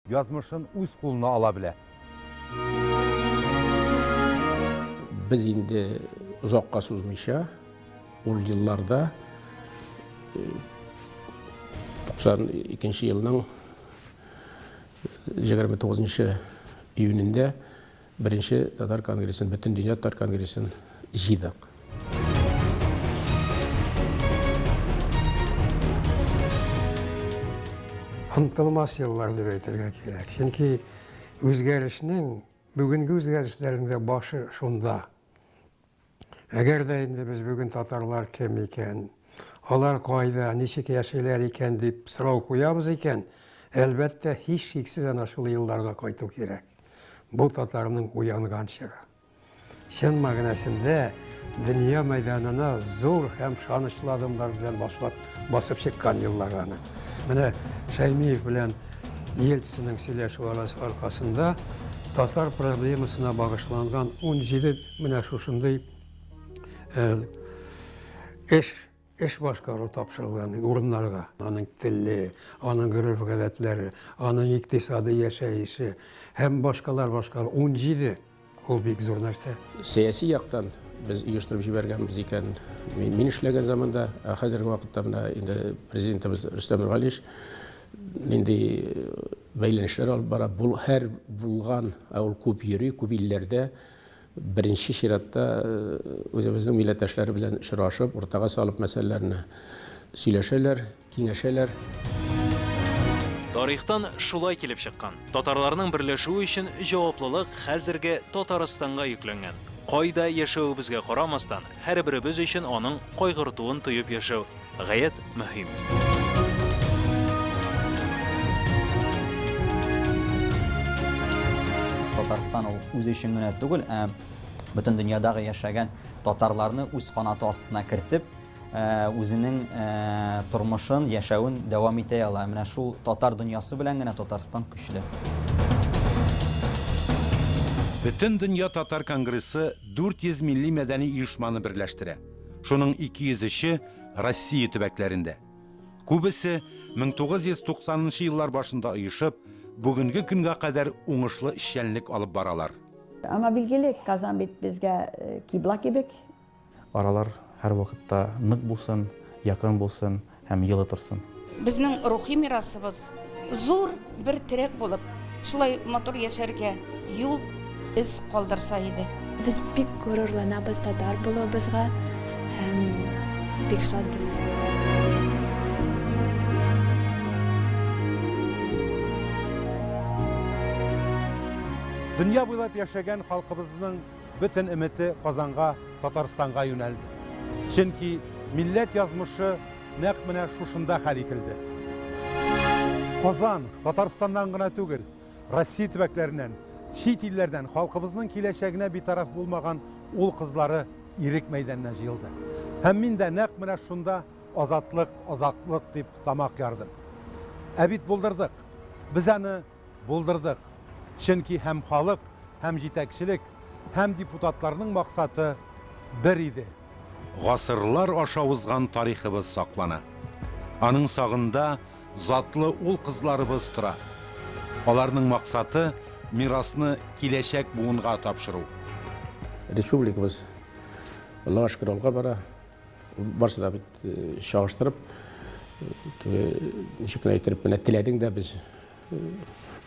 язмышын үз қолына ала біле. Biz endi uzoqqa suzmaycha, ol yillarda 92-yilning 29-iyunida birinchi Tatar Kongressini, butun dunyo Tatar Kongressini jiydik. Unutulmaz yıllar деп aytырга керек. Чөнки үзгәрешнең, бүгенге үзгәрешләрнең дә башы шунда. Әгәр дә инде без бүген татарлар кем икән, алар кайда, ничек яшиләр икән дип сорау куябыз икән, әлбәттә һич шиксез ана шул елларга кайту кирәк. Бу татарның уянган чоры. Чын мәгънәсендә дөнья мәйданына зур һәм шанычлы адымнар белән башлап басып чыккан еллар аны. Менә Шәймиев белән Ельцинның сөйләшүе аркасында татар проблемасына багышланган 17 менә шушындый эш башкару тапшырылган урыннарга. Аның теле, аның гөреф-гадәтләре, аның икътисади яшәеше һәм башкалар 17 ул бик зур нәрсә. Сәяси яктан biz uyushtirib җибәргәнбез икән. Мин эшләгән заманда, хәзерге вакытта инде президентыбыз Рөстәм Миңнеханов нинди бәйләнешләр алып бара. Бу һәр булган, ул күп йөри, күп илләрдә беренче чиратта үзебезнең милләттәшләре белән очрашып, уртага салып мәсьәләләрне сөйләшәләр, киңәшәләр. Тарихтан шулай килеп чыккан. Татарларның берләшүе өчен җаваплылык хәзерге Татарстанга йөкләнгән. Кайда яшәүебезгә карамастан, һәрберебез өчен аның кайгыртуын тоеп яшәү гаять мөһим. Татарстан үз өчен генә түгел, бөтен дөньядагы яшәгән татарларны үз канаты астына кертеп, үзенең тормышын, яшәвен дәвам итә ала. Менә шул татар дөньясы белән генә Татарстан көчле. Бүтін дүния Татар Конгрессы 400 милли мәдәни оешманы берләштерә. Шуның 200-ші Россия төбәкләрендә. Күбесе 1990 еллар башында оешып, бүгенге көнгә кадәр уңышлы эшчәнлек алып баралар. Ama bilgili Kazan bit bizge kibla kibek. Аралар һәр вакытта нык булсын, якын булсын һәм йылы торсын. Безнең рухи мирасыбыз зур бер терәк булып, шулай мотор яшәргә юл из калдырса иде. Без бик горурланабыз татар булуыбызга һәм бик шатбыз. Dünya буйлап яшәгән халкыбызның бөтен өмете Казанга, Татарстанга юнәлде. Чөнки милләт язмышы нәкъ менә шушында хәл ителде. Казан Татарстаннан гына түгел, Россия төбәкләреннән, чит илләрдән халкыбызның киләчәгенә битараф булмаган ул кызлары ирек мәйданына җыелды. Һәм мин дә нәкъ менә шунда азатлык, азатлык дип тамак ярдым. Ә бит булдырдык. Без аны булдырдык. Чөнки һәм халык, һәм җитәкчелек, һәм депутатларның максаты бер иде. Гасырлар аша узган тарихыбыз саклана. Аның сагында затлы ул кызларыбыз тора. Аларның максаты мирасны киләчәк буынга тапшыру. Республикабыз Аллаһка шөкер алга бара. Барсы да бит чагыштырып, ничек әйтеп менә теләдең дә без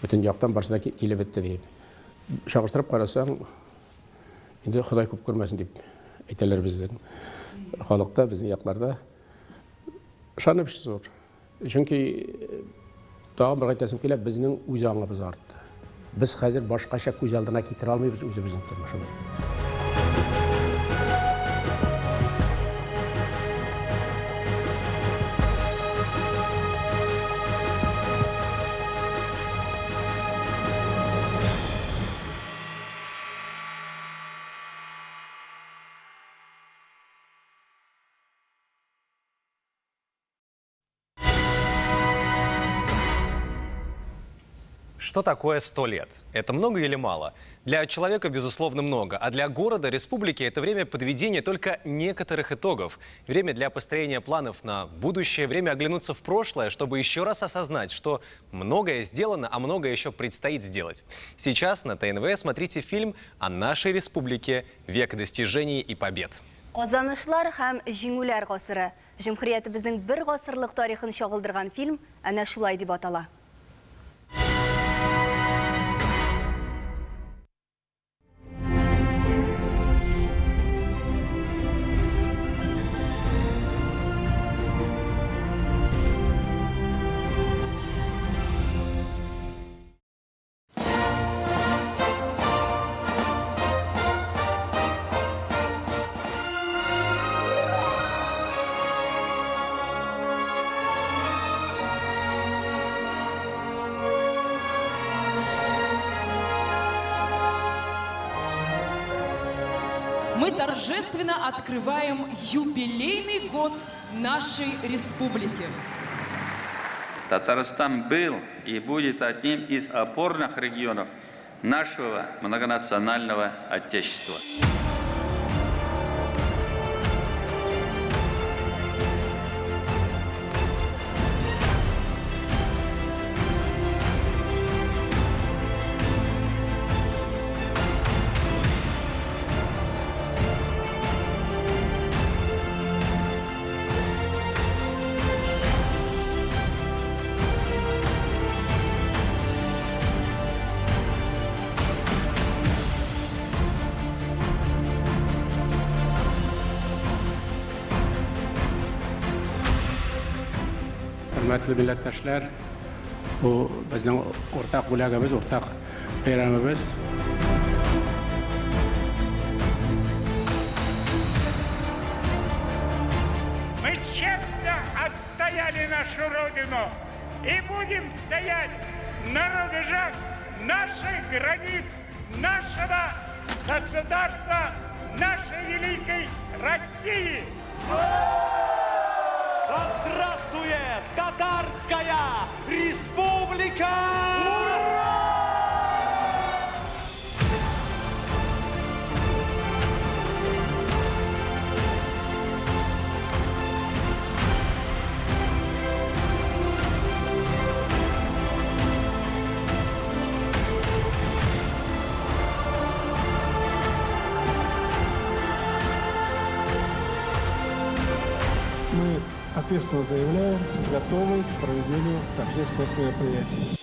бөтен яктан барсы да килеп бетте дип. Чагыштырып карасаң, инде Ходай күп күрмәсен дип әйтәләр безнең халыкта, безнең якларда шаны бик зур. Чөнки тагын бер әйтәсем килә, безнең үз аңыбыз артты. Biz хәзер башкача күз алдына китерә алмыйбыз үзебезнең тормышыбызны. Что такое 100 лет? Это много или мало? Для человека, безусловно, много, а для города, республики это время подведения только некоторых итогов. Время для построения планов на будущее, время оглянуться в прошлое, чтобы еще раз осознать, что многое сделано, а многое еще предстоит сделать. Сейчас на ТНВ смотрите фильм о нашей республике «Век достижений и побед». Казанышлар һәм җиңүләр гасыры. Җөмһүриятебезнең бер гасырлык тарихын чагылдырган фильм әнә шулай дип атала. Мы торжественно открываем юбилейный год нашей республики. Татарстан был и будет одним из опорных регионов нашего многонационального отечества. Hürmetli millettaşlar, bu bizning o'rtaq bo'lagimiz, o'rtaq bayramimiz. Мы честно отстояли нашу Родину и будем стоять на рубежах наших границ, нашего государства, нашей великой России. Да здравствует Татарская Республика! Мы ответственно заявляем, готовы к проведению торжественных мероприятий.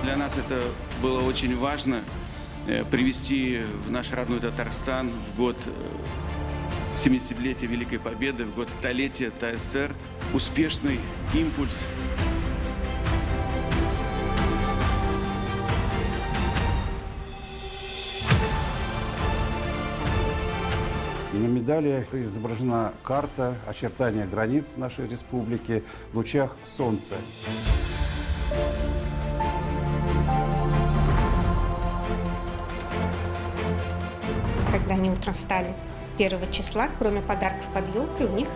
Для нас это было очень важно привести в наш родной Татарстан в год 70-летия Великой Победы, в год столетия ТСР успешный импульс. На медали изображена карта очертания границ нашей республики в лучах солнца. Когда они утром встали 1 числа, кроме подарков под елкой, у них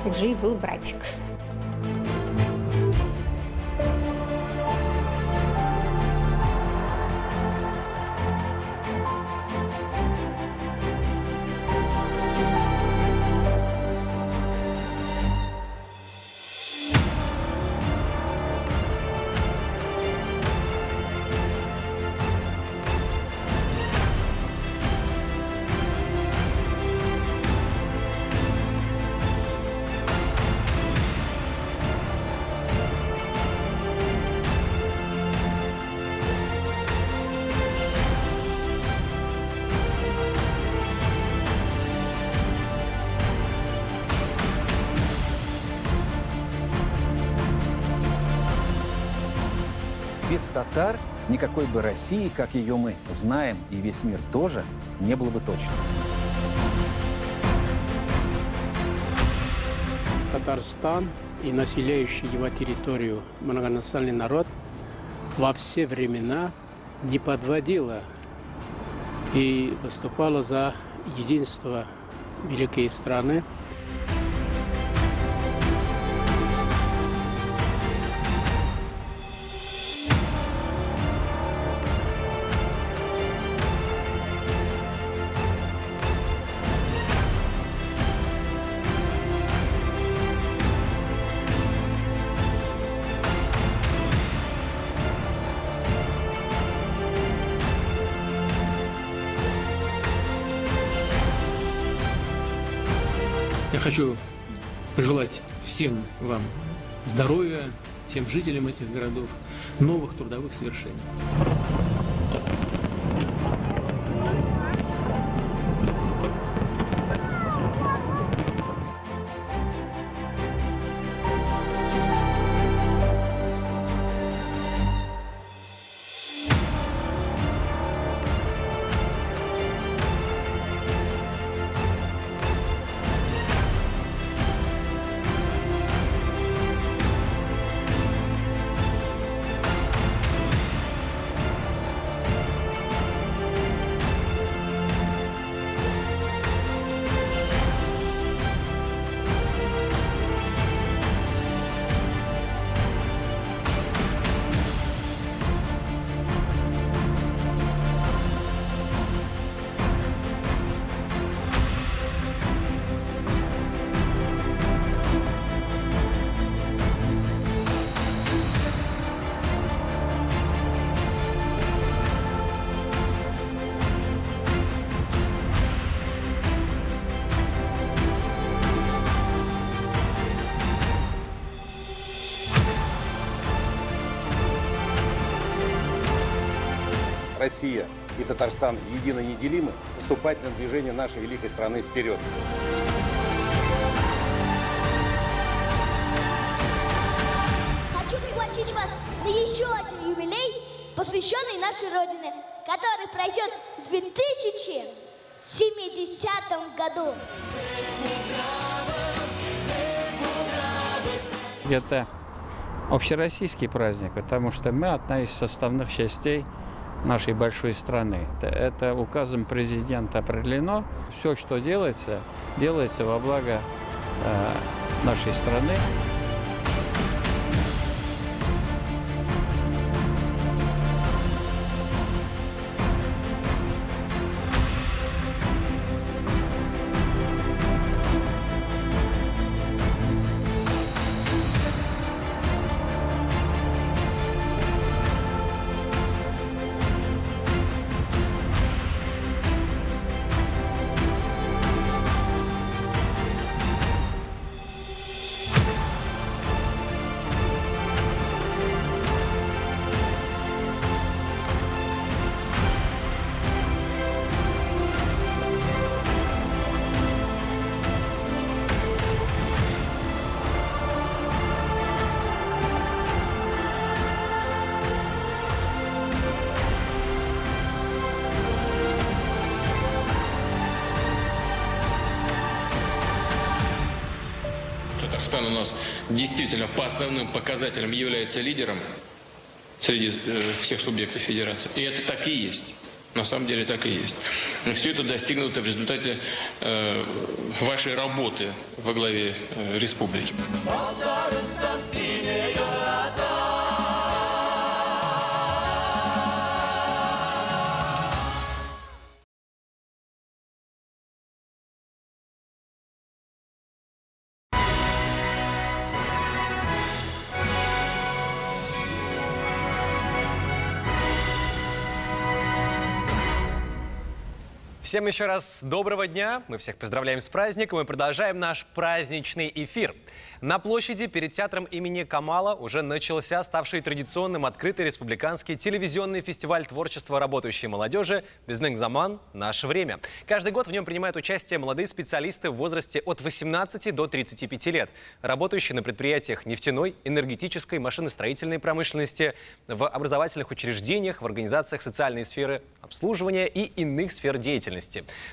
уже и был братик. без татар никакой бы России, как ее мы знаем, и весь мир тоже, не было бы точно. Татарстан и населяющий его территорию многонациональный народ во все времена не подводила и выступала за единство великой страны. Я хочу пожелать всем вам здоровья, всем жителям этих городов, новых трудовых свершений. Россия и Татарстан едино неделимы в поступательном движении нашей великой страны вперед. Хочу пригласить вас на еще один юбилей, посвященный нашей Родине, который пройдет в 2070 году. Это общероссийский праздник, потому что мы одна из составных частей нашей большой страны. Это указом президента определено. Все, что делается, делается во благо нашей страны. Татарстан у нас действительно по основным показателям является лидером среди всех субъектов федерации. И это так и есть. На самом деле так и есть. Но все это достигнуто в результате вашей работы во главе республики. Всем еще раз доброго дня. Мы всех поздравляем с праздником и продолжаем наш праздничный эфир. На площади перед театром имени Камала уже начался ставший традиционным открытый республиканский телевизионный фестиваль творчества работающей молодежи «Безнең заман. Наше время». Каждый год в нем принимают участие молодые специалисты в возрасте от 18 до 35 лет, работающие на предприятиях нефтяной, энергетической, машиностроительной промышленности, в образовательных учреждениях, в организациях социальной сферы обслуживания и иных сфер деятельности.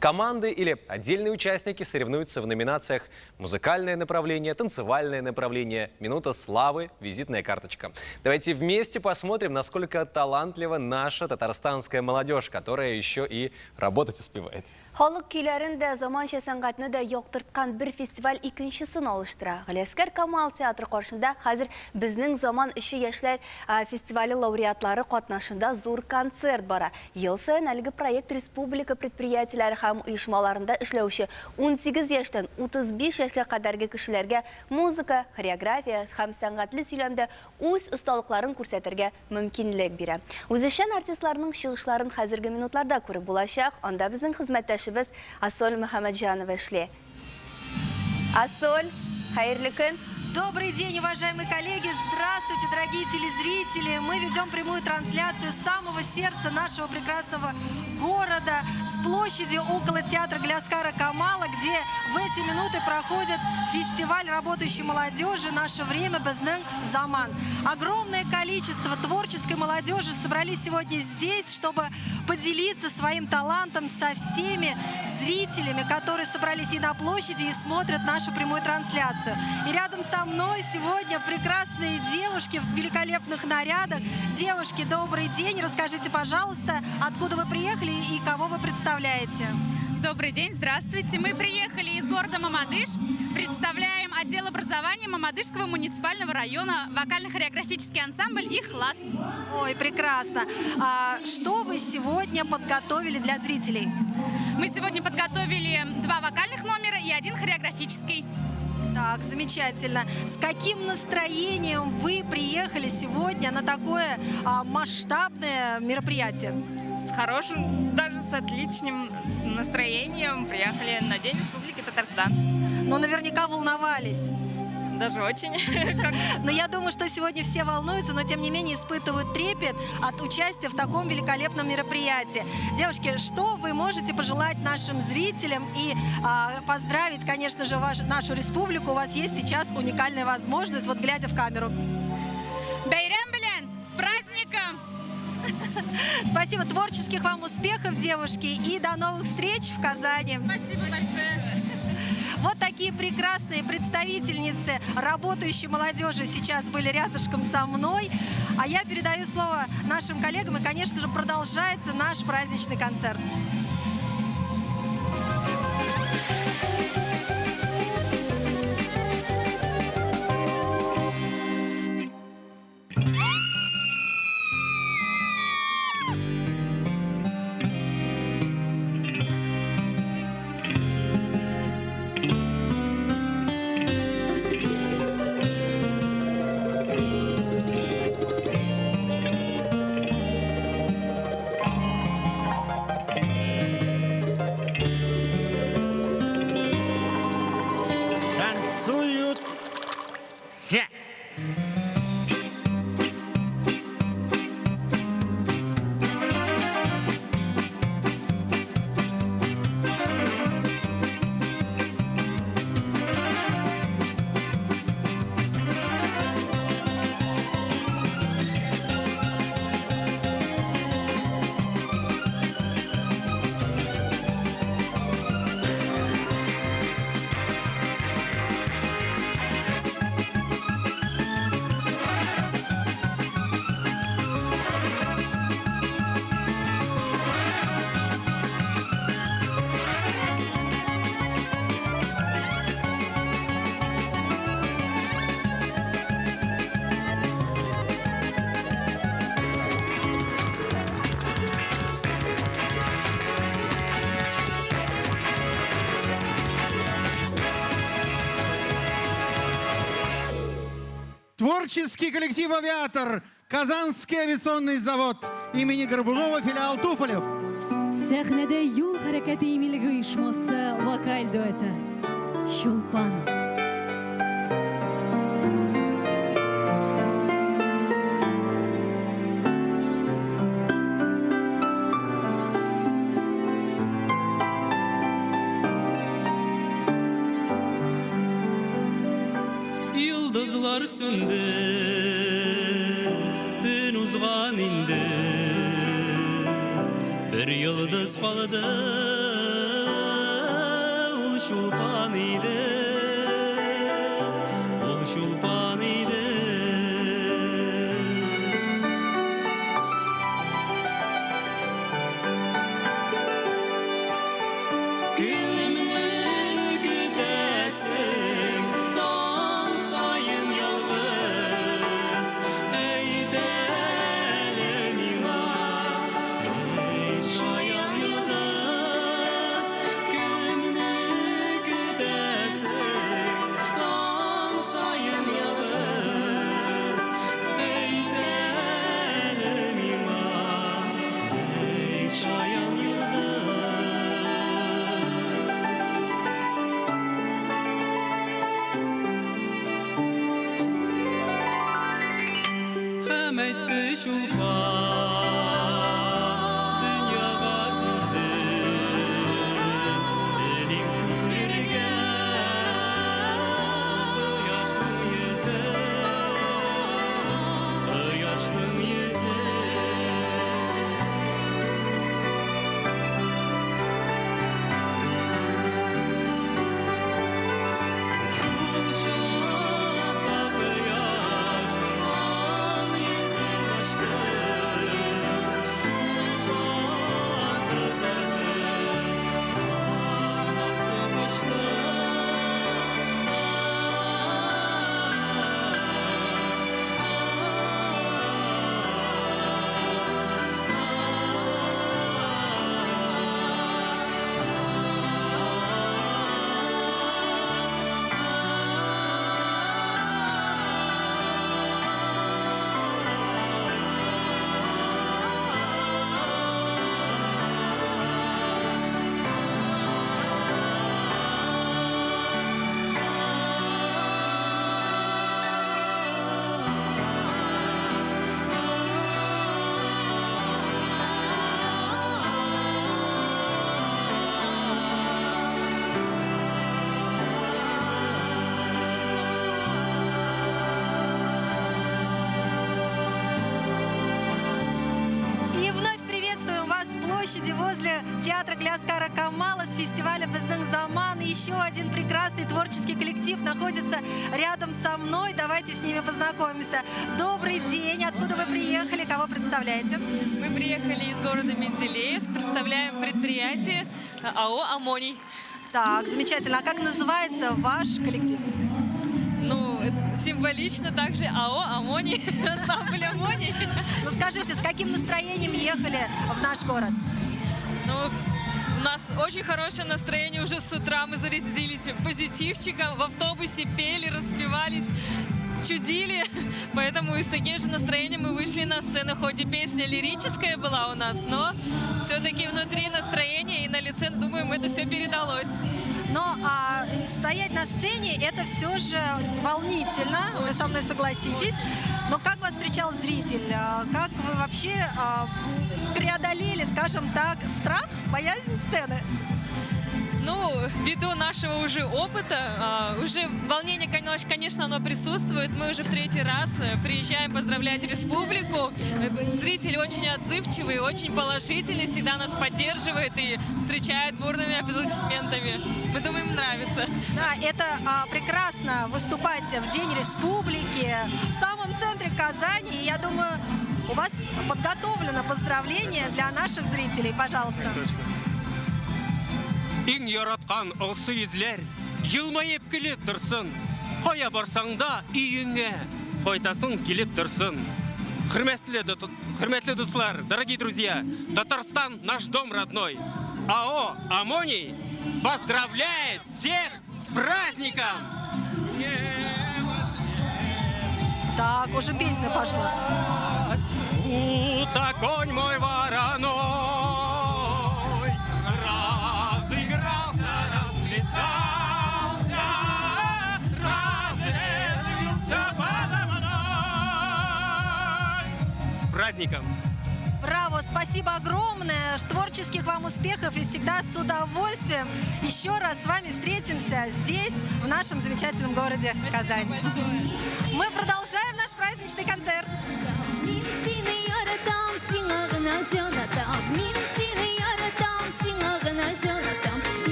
Команды или отдельные участники соревнуются в номинациях «Музыкальное направление», «Танцевальное направление», «Минута славы», «Визитная карточка». Давайте вместе посмотрим, насколько талантлива наша татарстанская молодежь, которая еще и работать успевает. Халык көйләрен дә, заманча сәнгатьне дә яктырткан бер фестиваль икенчесен алыштыра. Галиәскәр Камал театры каршында хәзер безнең заман эше яшьләр фестивале лауреатлары катнашында зур концерт бара. Ел саен әлеге проект республика предприятиеләре һәм оешмаларында эшләүче 18 яшьтән 35 яшькә кадәрге кешеләргә музыка, хореография һәм сәнгатьле сөйләмдә үз осталыкларын күрсәтергә мөмкинлек бирә. Үзешчән артистларның чыгышларын хәзерге минутларда күреп булачак. Анда безнең хезмәттәш Асоль Мухаммаджанова эшле. Асоль, хайырлы көн. Добрый день, уважаемые коллеги! Здравствуйте, дорогие телезрители! Мы ведем прямую трансляцию с самого сердца нашего прекрасного города, с площади около театра Галиәскәра Камала, где в эти минуты проходит фестиваль работающей молодежи «Наше время. Безнең заман». Огромное количество творческой молодежи собрались сегодня здесь, чтобы поделиться своим талантом со всеми зрителями, которые собрались и на площади, и смотрят нашу прямую трансляцию. И рядом со мной сегодня прекрасные девушки в великолепных нарядах. Девушки, добрый день. Расскажите, пожалуйста, откуда вы приехали и кого вы представляете? Добрый день, здравствуйте. Мы приехали из города Мамадыш, представляем отдел образования Мамадышского муниципального района, вокально-хореографический ансамбль «Ихлас». Ой, прекрасно. А что вы сегодня подготовили для зрителей? Мы сегодня подготовили 2 вокальных номера и 1 хореографический. Так, замечательно. С каким настроением вы приехали сегодня на такое масштабное мероприятие? С хорошим, даже с отличным настроением приехали на День Республики Татарстан. Но наверняка волновались. Даже очень. Но я думаю, что сегодня все волнуются, но тем не менее испытывают трепет от участия в таком великолепном мероприятии. Девушки, что вы можете пожелать нашим зрителям и поздравить, конечно же, нашу республику? У вас есть сейчас уникальная возможность, вот глядя в камеру. Байрам белян, с праздником! Спасибо, творческих вам успехов, девушки, и до новых встреч в Казани. Спасибо большое. Вот такие прекрасные представительницы работающей молодежи сейчас были рядышком со мной. А я передаю слово нашим коллегам, и, конечно же, продолжается наш праздничный концерт. Творческий коллектив «Авиатор», Казанский авиационный завод имени Горбунова, филиал Туполев. Сәхнәдә юл хәрәкәте иминлеге оешмасы вокаль дуэты Чулпан. Yıldızlar söndü, dün uzgan indi. Bir yıldız kaldı, o Çulpan idi, o Çulpan idi. Kimni güdesin, dam sayın yalnız, ey delenima. Şayan yıldız, kimni güdesin, dam sayın yalnız, ey delenima, ey şayan yıldız. Hem etti Çulpan dünyaya sözü, elin kürerken yaşlım yüzü, yaşlım yüzü. И вновь приветствуем вас с площади возле театра Гляскара Камала с фестиваля «Біздің заман». Еще один прекрасный творческий коллектив находится рядом со мной. Давайте с ними познакомимся. Добрый день. Откуда вы приехали? Кого представляете? Мы приехали из города Менделеевск, представляем предприятие АО «Амоний». Так, замечательно. А как называется ваш коллектив? Ну, это символично также АО «Амоний», ансамбль «Амоний». Ну, скажите, с каким настроением ехали в наш город? Ну, у нас очень хорошее настроение уже с утра. Мы зарядились позитивчиком, в автобусе пели, распевались, чудили. Поэтому и с таким же настроением мы вышли на сцену. Хоть и песня лирическая была у нас, но все-таки внутри настроение и на лице, думаем, это все передалось. Но стоять на сцене — это все же волнительно, вы со мной согласитесь. Но как вас встречал зритель? Как вы вообще преодолели, скажем так, страх, боязнь сцены? Ну, ввиду нашего уже опыта, уже волнение, конечно, оно присутствует. Мы уже в 3-й раз приезжаем поздравлять республику. Зрители очень отзывчивые, очень положительные, всегда нас поддерживают и встречают бурными аплодисментами. Мы думаем, нравится. Да, это прекрасно выступать в День республики в самом центре Казани. И я думаю, у вас подготовлено поздравление для наших зрителей. Пожалуйста. Иң яраткан осы изләр елмайып килеп торсын. Кая барсаң да өеңә кайтасың килеп торсын. Хөрмәтле дуслар, дорогие друзья, Татарстан наш дом родной. АО «Амоний» поздравляет всех с праздником! Так, уже песня пошла. Огонь мой вороной, праздником! Браво, спасибо огромное, творческих вам успехов и всегда с удовольствием еще раз с вами встретимся здесь, в нашем замечательном городе Казань. Мы продолжаем наш праздничный концерт.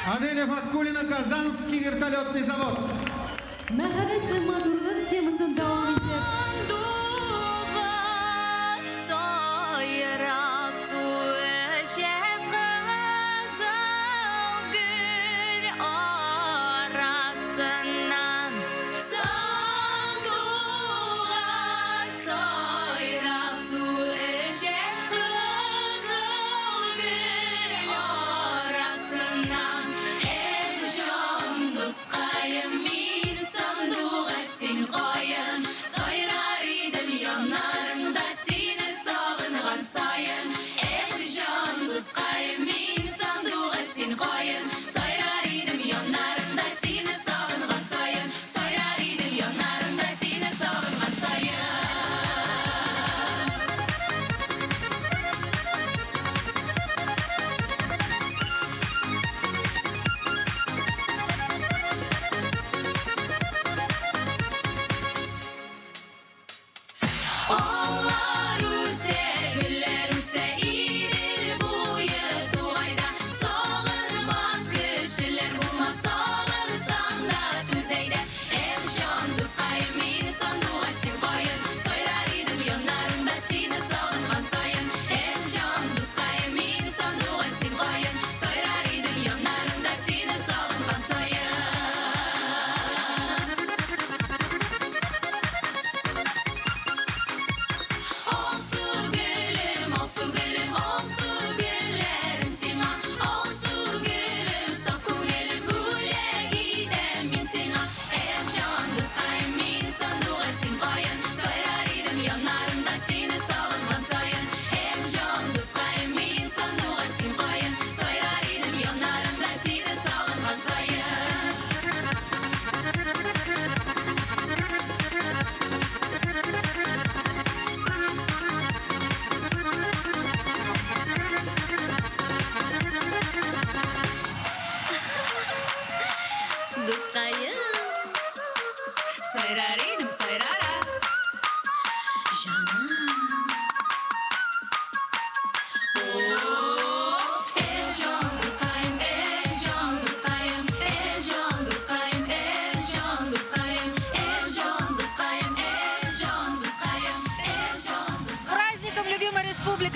Аделя Фаткулина, Казанский вертолетный завод.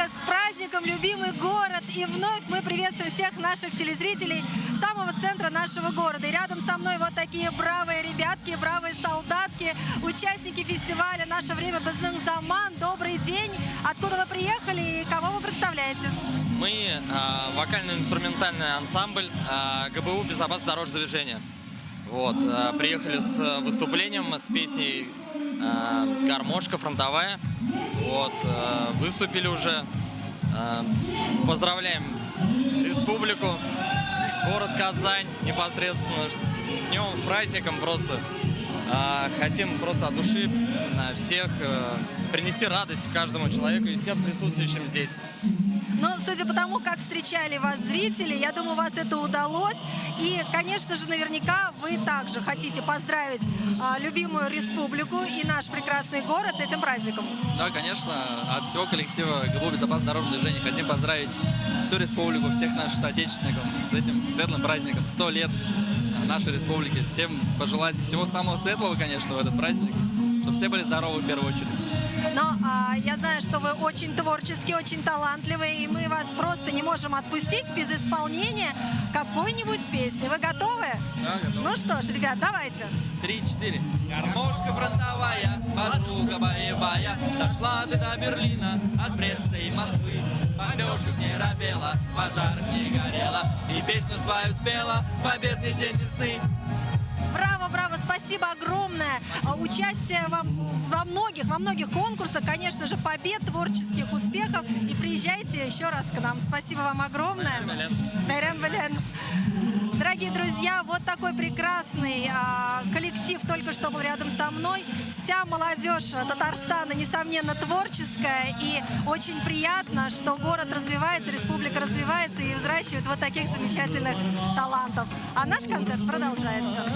С праздником, любимый город! И вновь мы приветствуем всех наших телезрителей самого центра нашего города. И рядом со мной вот такие бравые ребятки, бравые солдатки, участники фестиваля «Наше время Безнын Заман». Добрый день! Откуда вы приехали и кого вы представляете? Мы вокально-инструментальный ансамбль ГБУ «Безопасность дорожного движения». Вот, приехали с выступлением, с песней «Гармошка фронтовая». Вот, выступили уже. Поздравляем республику, город Казань непосредственно с днем, с праздником просто. Хотим просто от души всех принести радость каждому человеку и всем присутствующим здесь. Ну, судя по тому, как встречали вас зрители, я думаю, у вас это удалось. И, конечно же, наверняка вы также хотите поздравить любимую республику и наш прекрасный город с этим праздником. Да, конечно, от всего коллектива ГБУ «Безопасность дорожного движения» хотим поздравить всю республику, всех наших соотечественников с этим светлым праздником. 100 лет нашей республики. Всем пожелать всего самого светлого, конечно, в этот праздник, чтобы все были здоровы в первую очередь. Но я знаю, что вы очень творческие, очень талантливые, и мы вас просто не можем отпустить без исполнения какой-нибудь песни. Вы готовы? Да, готовы. Ну что ж, ребят, давайте. 3-4. Гармошка фронтовая, подруга боевая, дошла ты до Берлина, от Бреста и Москвы. Бомбежек не робела, пожаров не горела, и песню свою спела, победный день весны. Браво, браво, спасибо огромное. Участие во многих конкурсах, конечно же, побед, творческих успехов. И приезжайте еще раз к нам. Спасибо вам огромное. Дорогие друзья, вот такой прекрасный коллектив только что был рядом со мной. Вся молодежь Татарстана, несомненно, творческая. И очень приятно, что город развивается, республика развивается и взращивает вот таких замечательных талантов. А наш концерт продолжается.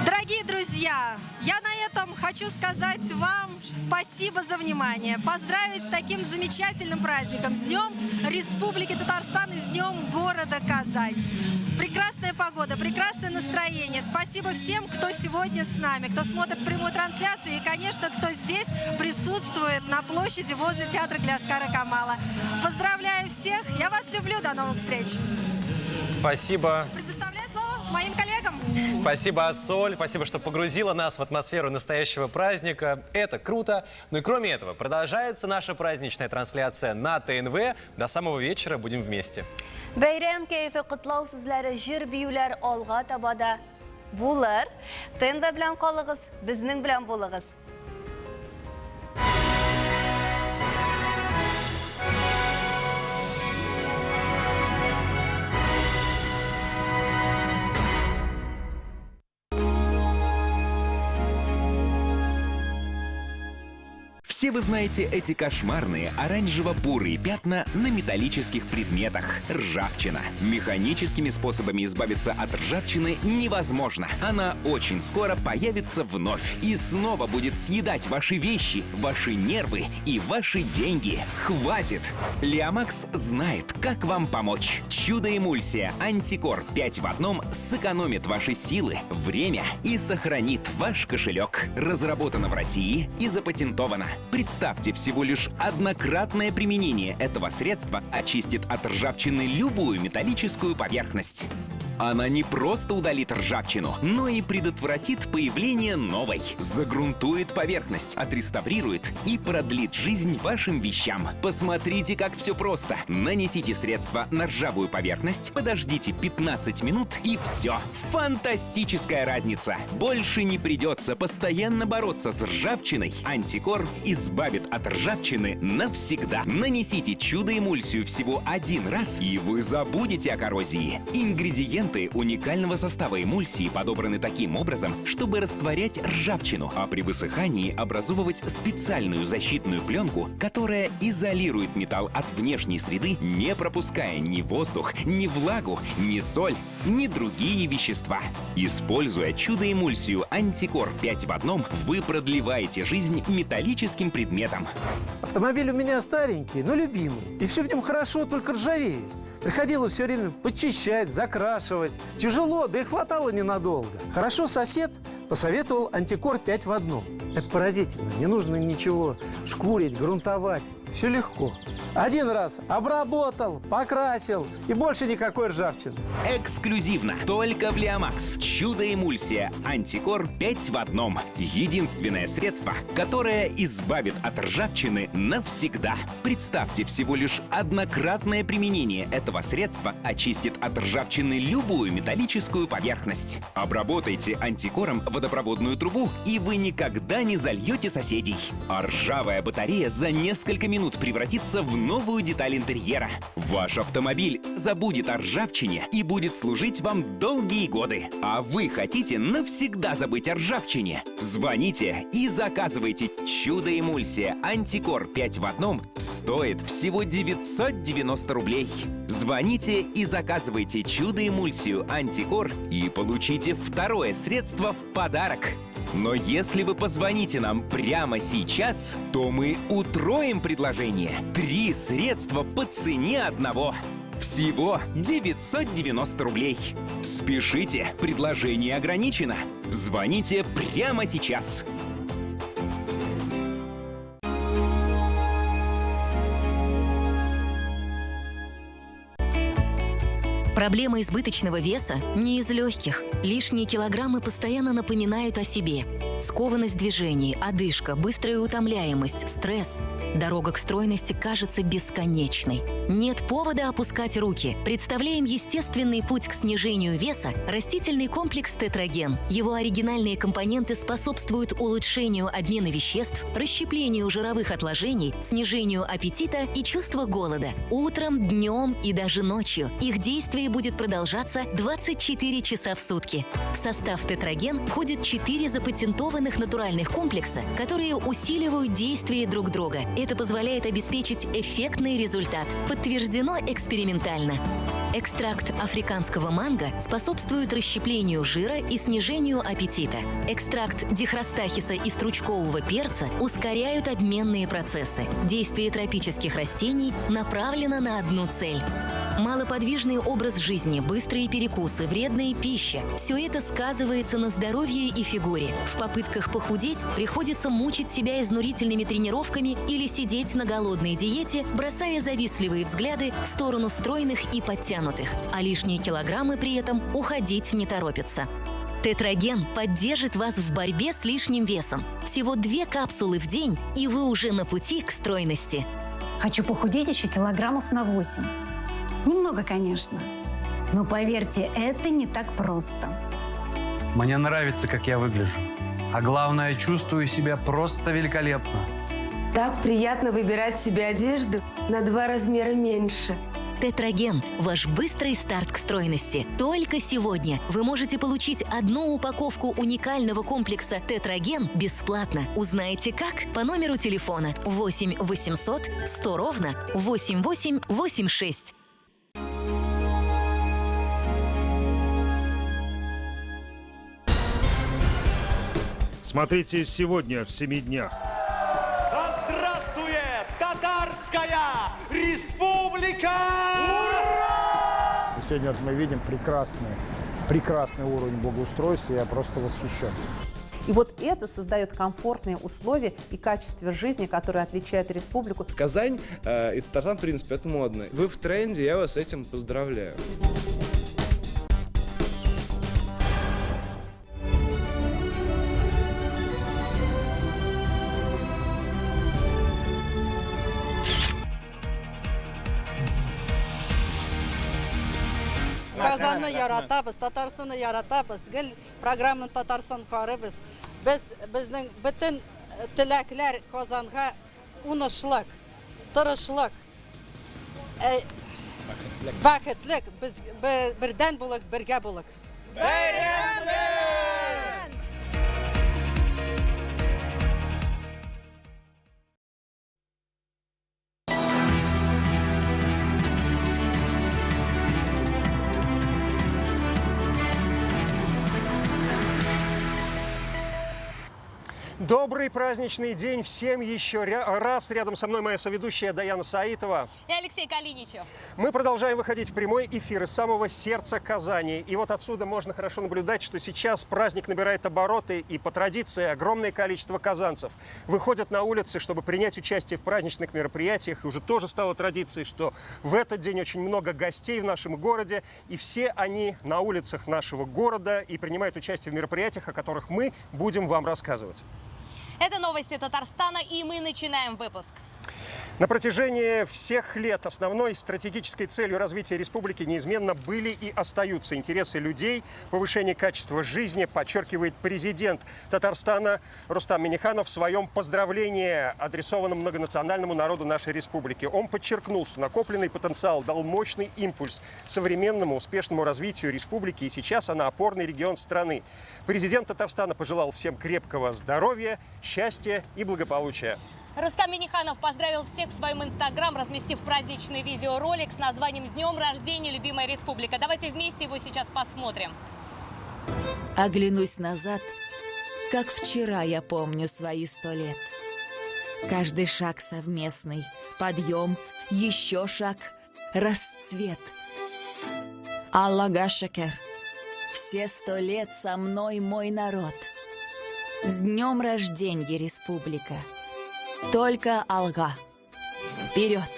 Дорогие друзья, я на этом хочу сказать вам спасибо за внимание, поздравить с таким замечательным праздником, с Днем Республики Татарстан и с Днем города Казань. Прекрасная погода, прекрасное настроение. Спасибо всем, кто сегодня с нами, кто смотрит прямую трансляцию и, конечно, кто здесь присутствует на площади возле театра Гляскара Камала. Поздравляю всех, я вас люблю, до новых встреч. Спасибо. Предоставляю слово моим коллегам. Спасибо, Ассоль. Спасибо, что погрузила нас в атмосферу настоящего праздника. Это круто. Ну и кроме этого, продолжается наша праздничная трансляция на ТНВ. До самого вечера будем вместе. Bayram keyfi qutlov sizlari jir biyular olg'a tabada bo'lar. TNV bilan qoling'iz, bizning bilan bo'ling'iz. Все вы знаете эти кошмарные оранжево-бурые пятна на металлических предметах. Ржавчина. Механическими способами избавиться от ржавчины невозможно. Она очень скоро появится вновь и снова будет съедать ваши вещи, ваши нервы и ваши деньги. Хватит! Леомакс знает, как вам помочь. Чудо-эмульсия Антикор 5 в одном сэкономит ваши силы, время и сохранит ваш кошелек. Разработано в России и запатентовано. Представьте, всего лишь однократное применение этого средства очистит от ржавчины любую металлическую поверхность. Она не просто удалит ржавчину, но и предотвратит появление новой. Загрунтует поверхность, отреставрирует и продлит жизнь вашим вещам. Посмотрите, как все просто. Нанесите средство на ржавую поверхность, подождите 15 минут и все. Фантастическая разница! Больше не придется постоянно бороться с ржавчиной. Антикор избавит от ржавчины навсегда. Нанесите чудо-эмульсию всего один раз, и вы забудете о коррозии. Ингредиенты уникального состава эмульсии подобраны таким образом, чтобы растворять ржавчину, а при высыхании образовывать специальную защитную пленку, которая изолирует металл от внешней среды, не пропуская ни воздух, ни влагу, ни соль, ни другие вещества. Используя чудо-эмульсию Антикор 5 в одном, вы продлеваете жизнь металлическим предметам. Автомобиль у меня старенький, но любимый. И все в нем хорошо, только ржавеет. Приходилось все время почищать, закрашивать. Тяжело, да и хватало ненадолго. Хорошо сосед посоветовал Антикор 5 в одном. Это поразительно. Не нужно ничего шкурить, грунтовать. Все легко. Один раз обработал, покрасил, и больше никакой ржавчины. Эксклюзивно. Только в Леомакс. Чудо-эмульсия Антикор 5 в одном. Единственное средство, которое избавит от ржавчины навсегда. Представьте, всего лишь однократное применение этого средства очистит от ржавчины любую металлическую поверхность. Обработайте антикором водопроводную трубу, и вы никогда не зальете соседей. А ржавая батарея за несколько минут превратится в новую деталь интерьера. Ваш автомобиль забудет о ржавчине и будет служить вам долгие годы. А вы хотите навсегда забыть о ржавчине? Звоните и заказывайте. Чудо-эмульсия Антикор 5 в одном стоит всего 990 рублей. Звоните и заказывайте чудо-эмульсию Антикор и получите второе средство в подарок. Но если вы позвоните нам прямо сейчас, то мы утроим предложение. 3 средства по цене одного. Всего 990 рублей. Спешите, предложение ограничено. Звоните прямо сейчас. Проблема избыточного веса не из легких. Лишние килограммы постоянно напоминают о себе. Скованность движений, одышка, быстрая утомляемость, стресс. Дорога к стройности кажется бесконечной. Нет повода опускать руки. Представляем естественный путь к снижению веса – растительный комплекс «Тетраген». Его оригинальные компоненты способствуют улучшению обмена веществ, расщеплению жировых отложений, снижению аппетита и чувства голода. Утром, днем и даже ночью. Их действие будет продолжаться 24 часа в сутки. В состав «Тетраген» входит 4 запатентованных натуральных комплекса, которые усиливают действие друг друга. Это позволяет обеспечить эффектный результат. Подтверждено экспериментально. Экстракт африканского манго способствует расщеплению жира и снижению аппетита. Экстракт дихростахиса и стручкового перца ускоряют обменные процессы. Действие тропических растений направлено на одну цель. Малоподвижный образ жизни, быстрые перекусы, вредная пища – все это сказывается на здоровье и фигуре. В попытках похудеть приходится мучить себя изнурительными тренировками или сидеть на голодной диете, бросая завистливые взгляды в сторону стройных и подтянутых, а лишние килограммы при этом уходить не торопятся. Тетраген поддержит вас в борьбе с лишним весом. Всего 2 капсулы в день, и вы уже на пути к стройности. Хочу похудеть еще килограммов на 8. Немного, конечно. Но поверьте, это не так просто. Мне нравится, как я выгляжу. А главное, чувствую себя просто великолепно. Так приятно выбирать себе одежду на 2 размера меньше. Тетраген – ваш быстрый старт к стройности. Только сегодня вы можете получить 1 упаковку уникального комплекса «Тетраген» бесплатно. Узнаете как? По номеру телефона 8 800 100 ровно 8886. Смотрите сегодня в 7 днях. Да здравствует Татарская Республика! Сегодня вот мы видим прекрасный уровень благоустройства, я просто восхищен. И вот это создает комфортные условия и качество жизни, которые отличают республику. Казань и Татарстан, в принципе, это модно. Вы в тренде, я вас с этим поздравляю. Казанны яратабыз, Татарстанны яратабыз. Гел программаны Татарстан карыбыз. Безнең бөтен теләкләр Казанга унышлык, тырышлык, бәхетлек, без бердән булык, бергә булык. Добрый праздничный день всем еще раз. Рядом со мной моя соведущая Даяна Саитова. И Алексей Калиничев. Мы продолжаем выходить в прямой эфир из самого сердца Казани. И вот отсюда можно хорошо наблюдать, что сейчас праздник набирает обороты. И по традиции огромное количество казанцев выходят на улицы, чтобы принять участие в праздничных мероприятиях. И уже тоже стало традицией, что в этот день очень много гостей в нашем городе. И все они на улицах нашего города и принимают участие в мероприятиях, о которых мы будем вам рассказывать. Это новости Татарстана, и мы начинаем выпуск. На протяжении всех лет основной стратегической целью развития республики неизменно были и остаются интересы людей, повышение качества жизни, подчеркивает президент Татарстана Рустам Минниханов в своем поздравлении, адресованном многонациональному народу нашей республики. Он подчеркнул, что накопленный потенциал дал мощный импульс современному успешному развитию республики, и сейчас она опорный регион страны. Президент Татарстана пожелал всем крепкого здоровья, счастья и благополучия. Рустам Минниханов поздравил всех в своем инстаграм, разместив праздничный видеоролик с названием «С днем рождения, любимая республика». Давайте вместе его сейчас посмотрим. Оглянусь назад, как вчера я помню свои 100 лет. Каждый шаг совместный, подъем, еще шаг, расцвет. Аллага шакер. Все 100 лет со мной мой народ. С днем рождения, республика. Только Алга. Вперед!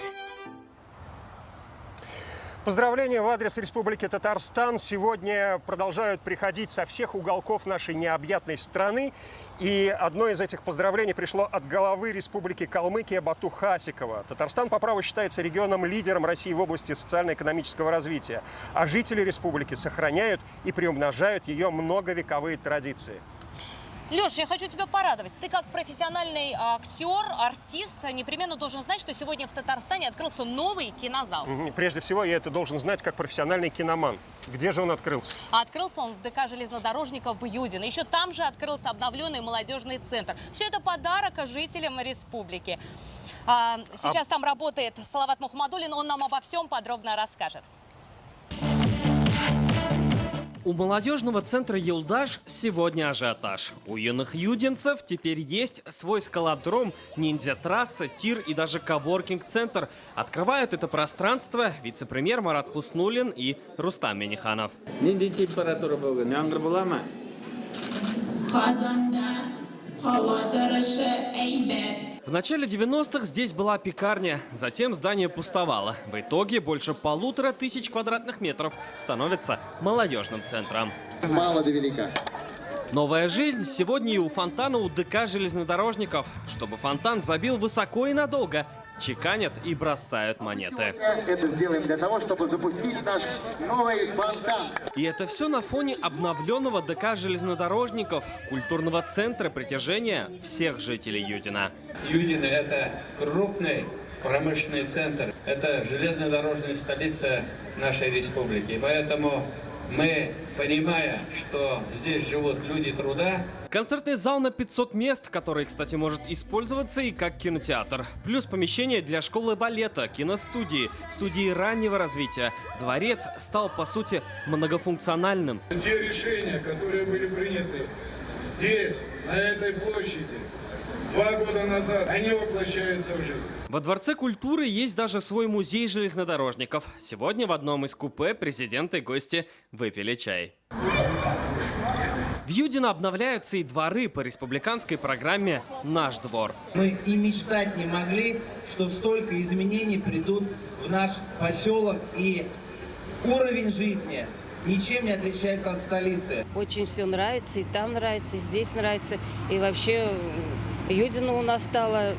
Поздравления в адрес Республики Татарстан сегодня продолжают приходить со всех уголков нашей необъятной страны. И одно из этих поздравлений пришло от главы Республики Калмыкия Бату Хасикова. Татарстан по праву считается регионом-лидером России в области социально-экономического развития. А жители республики сохраняют и приумножают ее многовековые традиции. Леш, я хочу тебя порадовать. Ты как профессиональный актер, артист, непременно должен знать, что сегодня в Татарстане открылся новый кинозал. Прежде всего, я это должен знать как профессиональный киноман. Где же он открылся? Открылся он в ДК железнодорожников в Юдино. Еще там же открылся обновленный молодежный центр. Все это подарок жителям республики. Сейчас там работает Салават Мухаммадуллин, он нам обо всем подробно расскажет. У молодежного центра «Юлдаш» сегодня ажиотаж. У юных юдинцев теперь есть свой скалодром, ниндзя-трасса, тир и даже коворкинг-центр. Открывают это пространство вице-премьер Марат Хуснуллин и Рустам Миниханов. В начале 90-х здесь была пекарня, затем здание пустовало. В итоге больше 1500 квадратных метров становится молодежным центром. Мало да велика. Новая жизнь сегодня и у фонтана у ДК железнодорожников. Чтобы фонтан забил высоко и надолго, чеканят и бросают монеты. Это сделаем для того, чтобы запустить наш новый фонтан. И это все на фоне обновленного ДК железнодорожников, культурного центра притяжения всех жителей Юдина. Юдино – это крупный промышленный центр, это железнодорожная столица нашей республики. И поэтому мы, понимая, что здесь живут люди труда... Концертный зал на 500 мест, который, кстати, может использоваться и как кинотеатр. Плюс помещение для школы балета, киностудии, студии раннего развития. Дворец стал, по сути, многофункциональным. Те решения, которые были приняты здесь, на этой площади, 2 года назад, они воплощаются в жизнь. Во Дворце культуры есть даже свой музей железнодорожников. Сегодня в одном из купе президент и гости выпили чай. В Юдино обновляются и дворы по республиканской программе «Наш двор». Мы и мечтать не могли, что столько изменений придут в наш поселок, и уровень жизни ничем не отличается от столицы. Очень все нравится, и там нравится, и здесь нравится, и вообще Юдино у нас стало,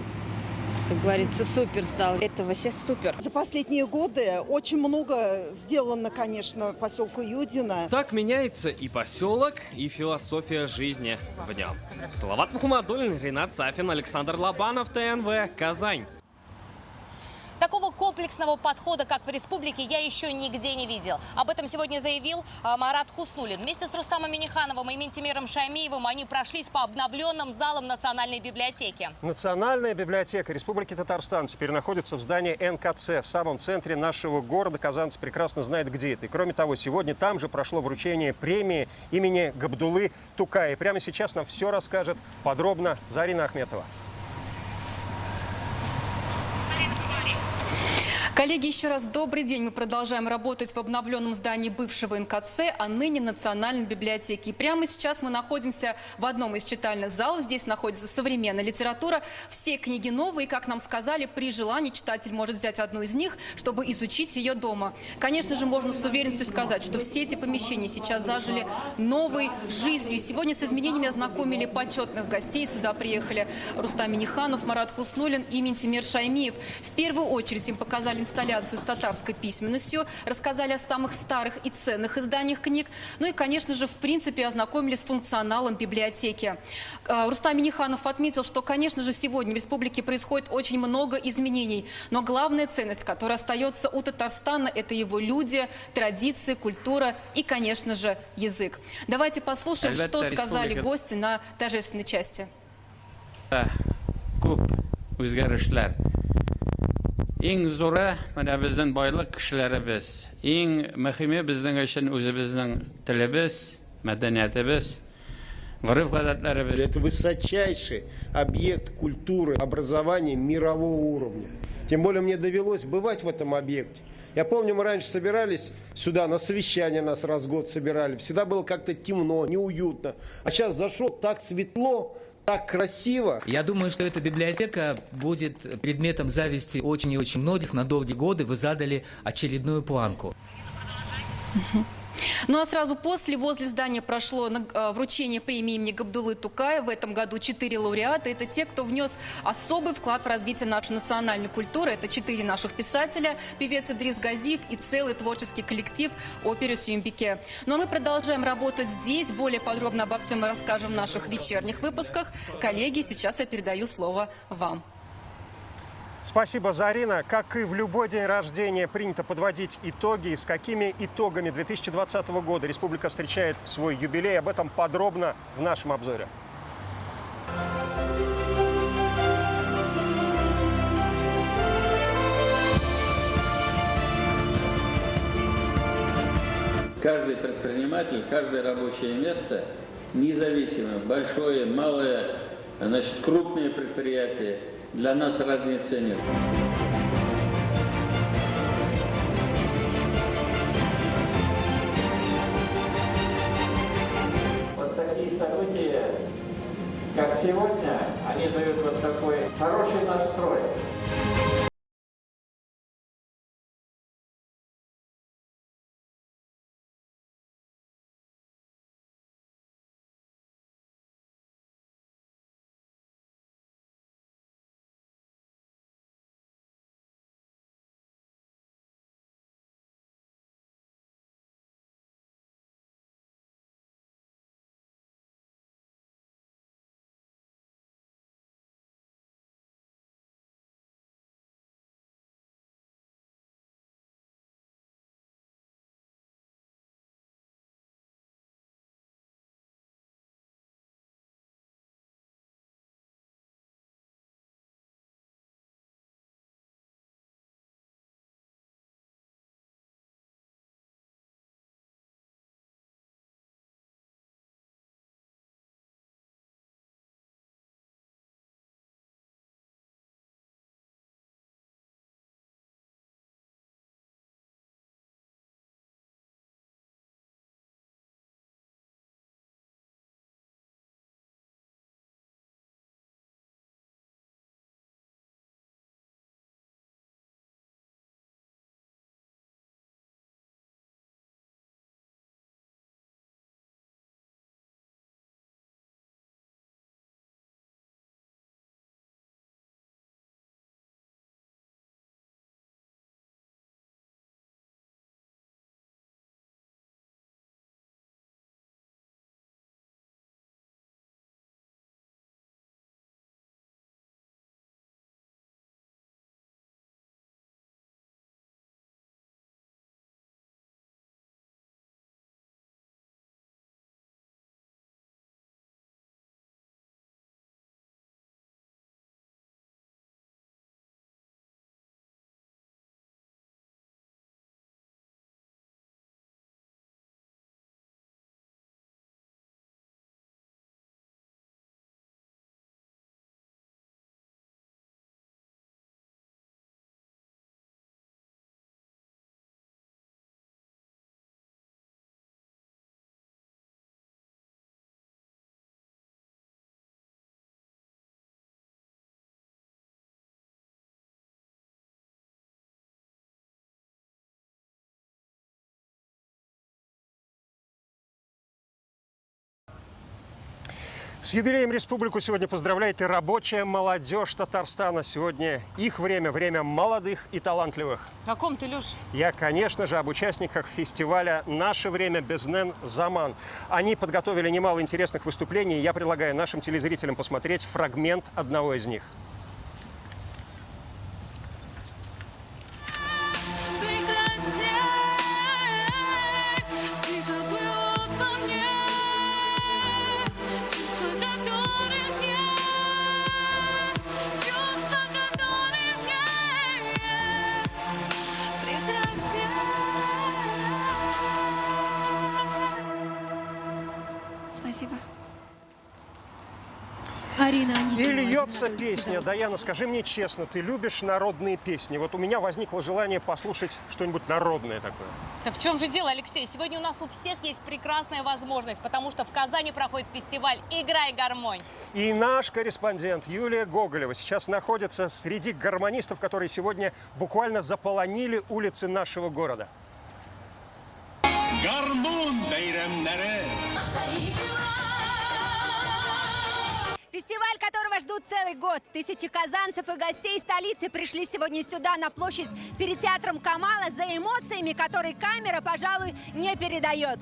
как говорится, супер стало. Это вообще супер. За последние годы очень много сделано, конечно, поселку Юдино. Так меняется и поселок, и философия жизни в нем. Салават Мухаммадуллин, Ринат Сафин, Александр Лобанов, ТНВ, Казань. Такого комплексного подхода, как в республике, я еще нигде не видел. Об этом сегодня заявил Марат Хуснуллин. Вместе с Рустамом Минихановым и Минтимиром Шаймиевым они прошлись по обновленным залам Национальной библиотеки. Национальная библиотека Республики Татарстан теперь находится в здании НКЦ, в самом центре нашего города. Казанцы прекрасно знают, где это. И кроме того, сегодня там же прошло вручение премии имени Габдуллы Тукая. И прямо сейчас нам все расскажет подробно Зарина Ахметова. Коллеги, еще раз добрый день. Мы продолжаем работать в обновленном здании бывшего НКЦ, а ныне Национальной библиотеки. И прямо сейчас мы находимся в одном из читальных залов. Здесь находится современная литература. Все книги новые. И, как нам сказали, при желании читатель может взять одну из них, чтобы изучить ее дома. Конечно же, можно с уверенностью сказать, что все эти помещения сейчас зажили новой жизнью. И сегодня с изменениями ознакомили почетных гостей. Сюда приехали Рустам Миниханов, Марат Хуснуллин и Минтимир Шаймиев. В первую очередь им показали инсталляцию с татарской письменностью, рассказали о самых старых и ценных изданиях книг, ну и, конечно же, в принципе, ознакомились с функционалом библиотеки. Рустам Миниханов отметил, что, конечно же, сегодня в республике происходит очень много изменений, но главная ценность, которая остается у Татарстана, это его люди, традиции, культура и, конечно же, язык. Давайте послушаем, что сказали гости на торжественной части. Иң зуры, менә безнең байлык кешеләребез. Иң мөһиме безнең өчен үзебезнең телебез, мәдәниятебез. Это высочайший объект культуры, образования мирового уровня. Тем более мне довелось бывать в этом объекте. Я помню, мы раньше собирались сюда, на совещание нас раз в год собирали. Всегда было как-то темно, неуютно. А сейчас зашел, так светло, так красиво. Я думаю, что эта библиотека будет предметом зависти очень и очень многих. На долгие годы вы задали очередную планку. Ну а сразу после возле здания прошло вручение премии имени Габдуллы Тукая. В этом году 4 лауреата. Это те, кто внес особый вклад в развитие нашей национальной культуры. Это 4 наших писателя, певец Идрис Газиев и целый творческий коллектив оперы Сюмбике. Ну а мы продолжаем работать здесь. Более подробно обо всем мы расскажем в наших вечерних выпусках. Коллеги, сейчас я передаю слово вам. Спасибо, Зарина. Как и в любой день рождения, принято подводить итоги. И с какими итогами 2020 года республика встречает свой юбилей? Об этом подробно в нашем обзоре. Каждый предприниматель, каждое рабочее место, независимо, большое, малое, значит, крупные предприятия, для нас разницы нет. Вот такие события, как сегодня, они дают вот такой хороший настрой. С юбилеем республику сегодня поздравляет и рабочая молодежь Татарстана. Сегодня их время, время молодых и талантливых. О ком ты, Леш? Я, конечно же, об участниках фестиваля «Наше время. Безнен Заман». Они подготовили немало интересных выступлений. Я предлагаю нашим телезрителям посмотреть фрагмент одного из них. Спасибо. Арина И Анисимова. льется песня. Даяна, скажи мне честно, ты любишь народные песни? Вот у меня возникло желание послушать что-нибудь народное такое. Так в чем же дело, Алексей? Сегодня у нас у всех есть прекрасная возможность, потому что в Казани проходит фестиваль «Играй гармонь». И наш корреспондент Юлия Гоголева сейчас находится среди гармонистов, которые сегодня буквально заполонили улицы нашего города. Фестиваль, которого ждут целый год. Тысячи казанцев и гостей столицы пришли сегодня сюда, на площадь перед театром Камала, за эмоциями, которые камера, пожалуй, не передает.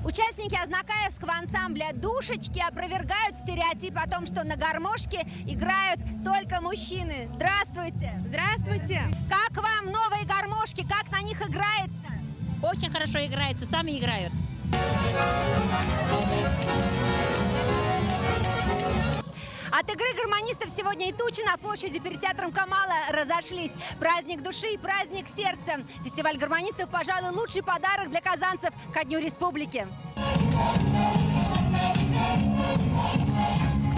Участники Ознакаевского ансамбля «Душечки» опровергают стереотип о том, что на гармошке играют только мужчины. Здравствуйте! Здравствуйте! Как вам новые гармошки? Как на них играется? Очень хорошо играется, сами играют. От игры гармонистов сегодня и тучи на площади перед театром Камала разошлись. Праздник души и праздник сердца. Фестиваль гармонистов, пожалуй, лучший подарок для казанцев ко Дню Республики.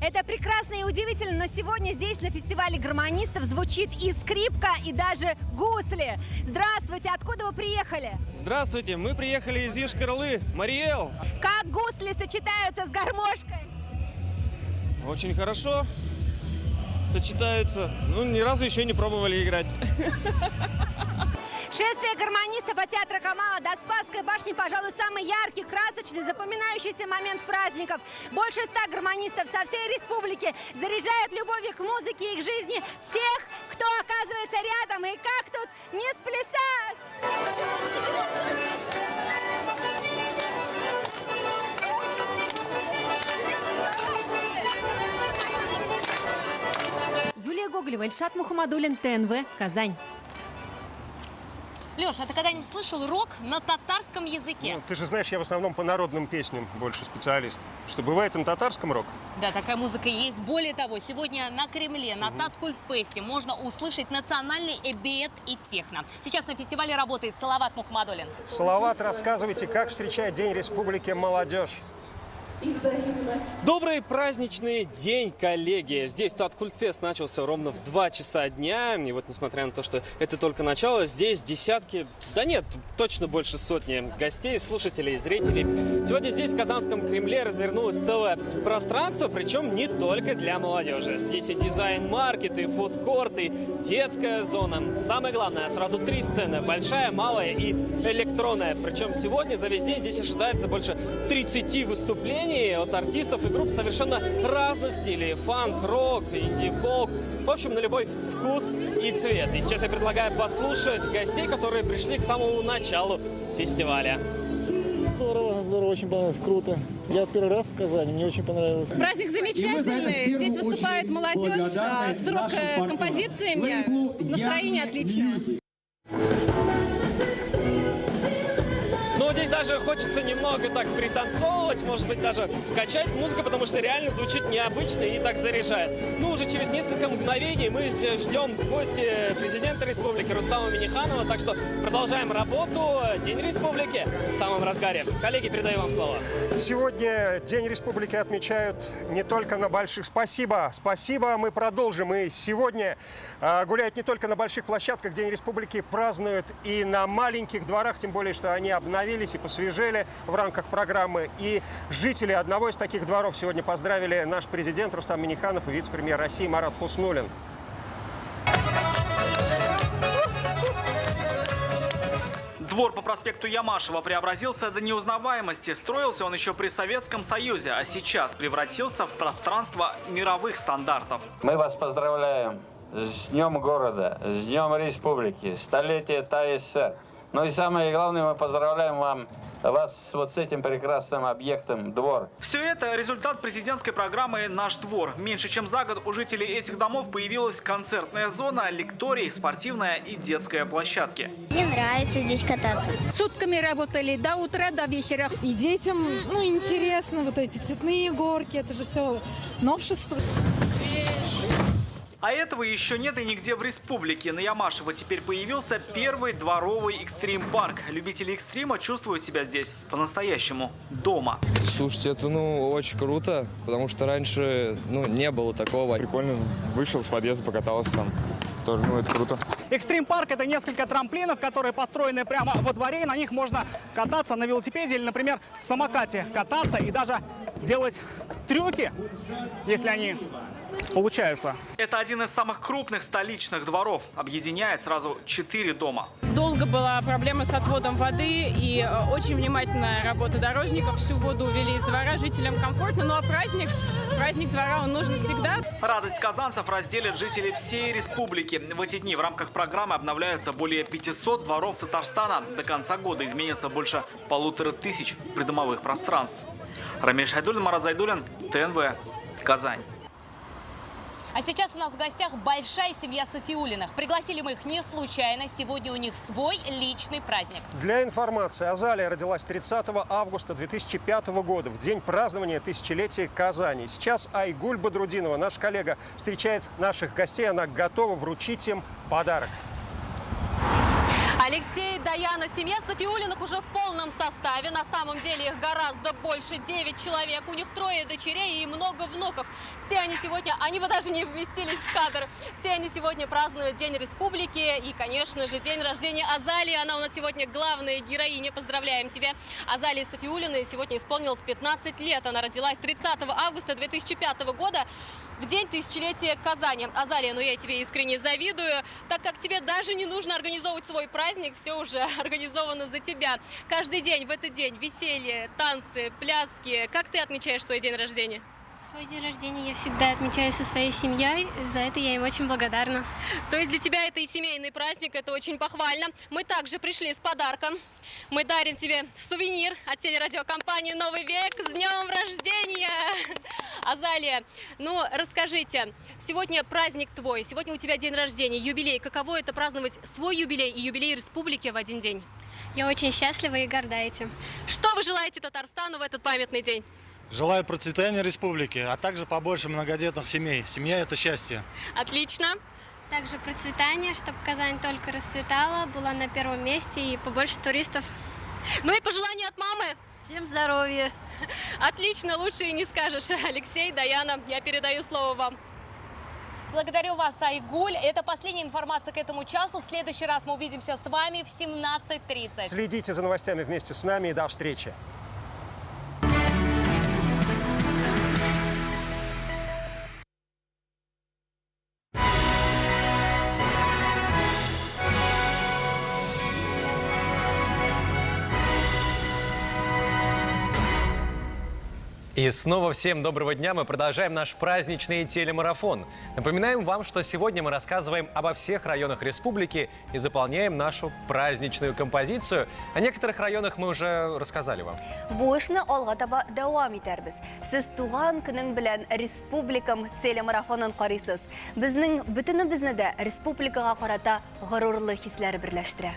Это прекрасно и удивительно, но сегодня здесь на фестивале гармонистов звучит и скрипка, и даже гусли. Здравствуйте, откуда вы приехали? Здравствуйте, мы приехали из Йошкар-Олы, Мариэл. Как гусли сочетаются с гармошкой? Очень хорошо сочетаются. Ну, ни разу еще не пробовали играть. Шествие гармонистов от театра Камала до Спасской башни, пожалуй, самый яркий, красочный, запоминающийся момент праздников. Больше 100 гармонистов со всей республики заряжают любовью к музыке и к жизни всех, кто оказывается рядом. И как тут не сплясать? Юлия Гоголева, Ильшат Мухаммадуллин, ТНВ, Казань. Леш, а ты когда-нибудь слышал рок на татарском языке? Ну, ты же знаешь, я в основном по народным песням больше специалист. Что, бывает и на татарском рок? Да, такая музыка есть. Более того, сегодня на Кремле, на Таткульфесте можно услышать национальный эбиет и техно. Сейчас на фестивале работает Салават Мухаммадуллин. Салават, рассказывайте, как встречает День Республики молодежь? Добрый праздничный день, коллеги! Здесь Таткульфест начался ровно в 2 часа дня. И вот, несмотря на то, что это только начало, здесь десятки, да нет, точно больше сотни гостей, слушателей, зрителей. Сегодня здесь, в Казанском Кремле, развернулось целое пространство, причем не только для молодежи. Здесь и дизайн-маркеты, фудкорты, детская зона. Самое главное, сразу 3 сцены: большая, малая и электронная. Причем сегодня за весь день здесь ожидается больше 30 выступлений от артистов и групп совершенно разных стилей. Фанк, рок, инди-фолк. В общем, на любой вкус и цвет. И сейчас я предлагаю послушать гостей, которые пришли к самому началу фестиваля. Здорово, здорово, очень понравилось, круто. Я первый раз в Казани, мне очень понравилось. Праздник замечательный, здесь выступает молодежь с рок-композициями, настроение отличное. Но здесь даже хочется немного так пританцовывать, может быть, даже качать музыку, потому что реально звучит необычно и так заряжает. Ну, уже через несколько мгновений мы ждем гостя президента республики Рустама Минниханова, так что продолжаем работу. День республики в самом разгаре. Коллеги, передаю вам слово. Сегодня День Республики отмечают не только на больших. Спасибо, спасибо, мы продолжим. И сегодня гуляют не только на больших площадках. День Республики празднуют и на маленьких дворах, тем более, что они обновились и посвежели в рамках программы. И жители одного из таких дворов сегодня поздравили наш президент Рустам Минниханов и вице-премьер России Марат Хуснуллин. Двор по проспекту Ямашева преобразился до неузнаваемости. Строился он еще при Советском Союзе, а сейчас превратился в пространство мировых стандартов. Мы вас поздравляем с Днем города, с Днем Республики, столетие ТАССР. Ну и самое главное, мы поздравляем вас вот с этим прекрасным объектом «Двор». Все это результат президентской программы «Наш двор». Меньше чем за год у жителей этих домов появилась концертная зона, лекторий, спортивная и детская площадки. Мне нравится здесь кататься. Сутками работали до утра, до вечера. И детям, интересно, вот эти цветные горки, это же все новшество. А этого еще нет и нигде в республике. На Ямашево теперь появился первый дворовый экстрим-парк. Любители экстрима чувствуют себя здесь по-настоящему дома. Слушайте, это очень круто, потому что раньше не было такого. Прикольно, вышел с подъезда, покатался сам. Тоже, это круто. Экстрим-парк – это несколько трамплинов, которые построены прямо во дворе. И на них можно кататься на велосипеде или, например, самокате. Кататься и даже делать трюки, если они получаются. Это один из самых крупных столичных дворов. Объединяет сразу 4 дома. Долго была проблема с отводом воды и очень внимательная работа дорожников. Всю воду увели из двора, жителям комфортно. Ну а праздник двора, он нужен всегда. Радость казанцев разделят жители всей республики. В эти дни в рамках программы обновляются более 500 дворов Татарстана. До конца года изменится больше 1500 придомовых пространств. Рамиль Шайдуллин, Марат Зайдуллин, ТНВ, Казань. А сейчас у нас в гостях большая семья Сафиуллиных. Пригласили мы их не случайно. Сегодня у них свой личный праздник. Для информации, Азалия родилась 30 августа 2005 года, в день празднования тысячелетия Казани. Сейчас Айгуль Бадрудинова, наш коллега, встречает наших гостей. Она готова вручить им подарок. Алексей, Даяна, семья Сафиуллиных уже в полном составе. На самом деле их гораздо больше, 9 человек. У них 3 дочерей и много внуков. Все они сегодня, они бы даже не вместились в кадр. Все они сегодня празднуют День Республики и, конечно же, день рождения Азалии. Она у нас сегодня главная героиня. Поздравляем тебя. Азалии Сафиуллиной сегодня исполнилось 15 лет. Она родилась 30 августа 2005 года. В день тысячелетия Казани. Азалия, я тебе искренне завидую, так как тебе даже не нужно организовывать свой праздник, все уже организовано за тебя. Каждый день в этот день веселье, танцы, пляски. Как ты отмечаешь свой день рождения? Свой день рождения я всегда отмечаю со своей семьей, за это я им очень благодарна. То есть для тебя это и семейный праздник, это очень похвально. Мы также пришли с подарком. Мы дарим тебе сувенир от телерадиокомпании «Новый век». С днем рождения! Азалия, расскажите, сегодня праздник твой, сегодня у тебя день рождения, юбилей. Каково это праздновать свой юбилей и юбилей республики в один день? Я очень счастлива и горда этим. Что вы желаете Татарстану в этот памятный день? Желаю процветания республики, а также побольше многодетных семей. Семья – это счастье. Отлично. Также процветание, чтобы Казань только расцветала, была на первом месте и побольше туристов. И пожелания от мамы. Всем здоровья. Отлично, лучше и не скажешь. Алексей, Даяна, я передаю слово вам. Благодарю вас, Айгуль. Это последняя информация к этому часу. В следующий раз мы увидимся с вами в 17:30. Следите за новостями вместе с нами и до встречи. И снова всем доброго дня. Мы продолжаем наш праздничный телемарафон. Напоминаем вам, что сегодня мы рассказываем обо всех районах республики и заполняем нашу праздничную композицию. О некоторых районах мы уже рассказали вам. Бушны алгатаба давам итәрбез. Сез туган көнең белән республикам телемарафонын карыйсыз. Безнең бөтенебезне дә республикага карата горурлы хисләр берләштерә.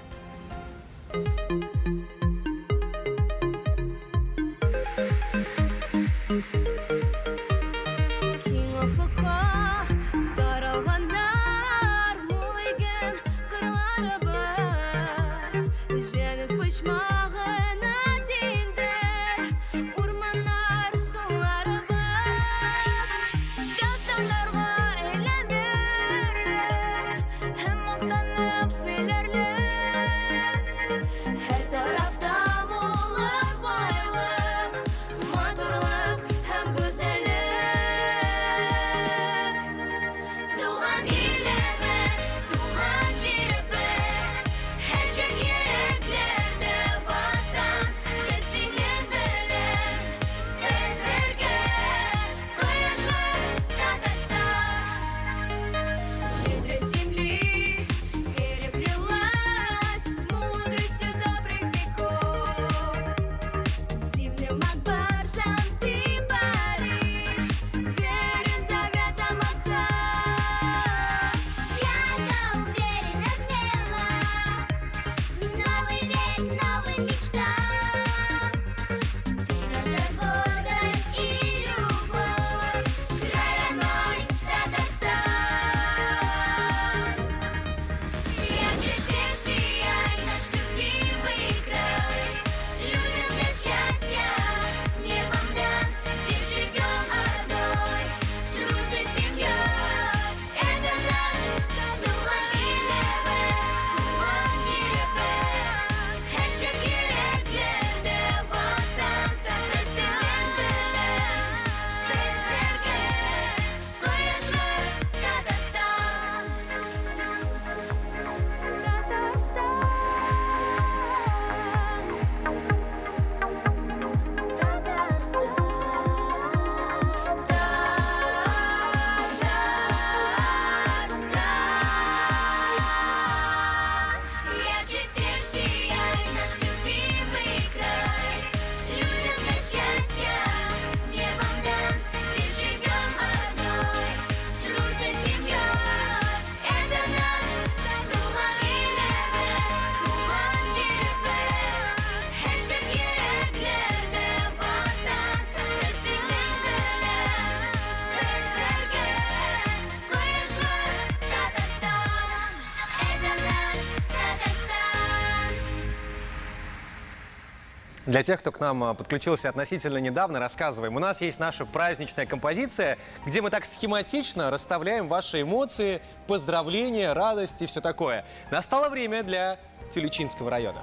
Для тех, кто к нам подключился относительно недавно, рассказываем. У нас есть наша праздничная композиция, где мы так схематично расставляем ваши эмоции, поздравления, радости и все такое. Настало время для Тюлечинского района.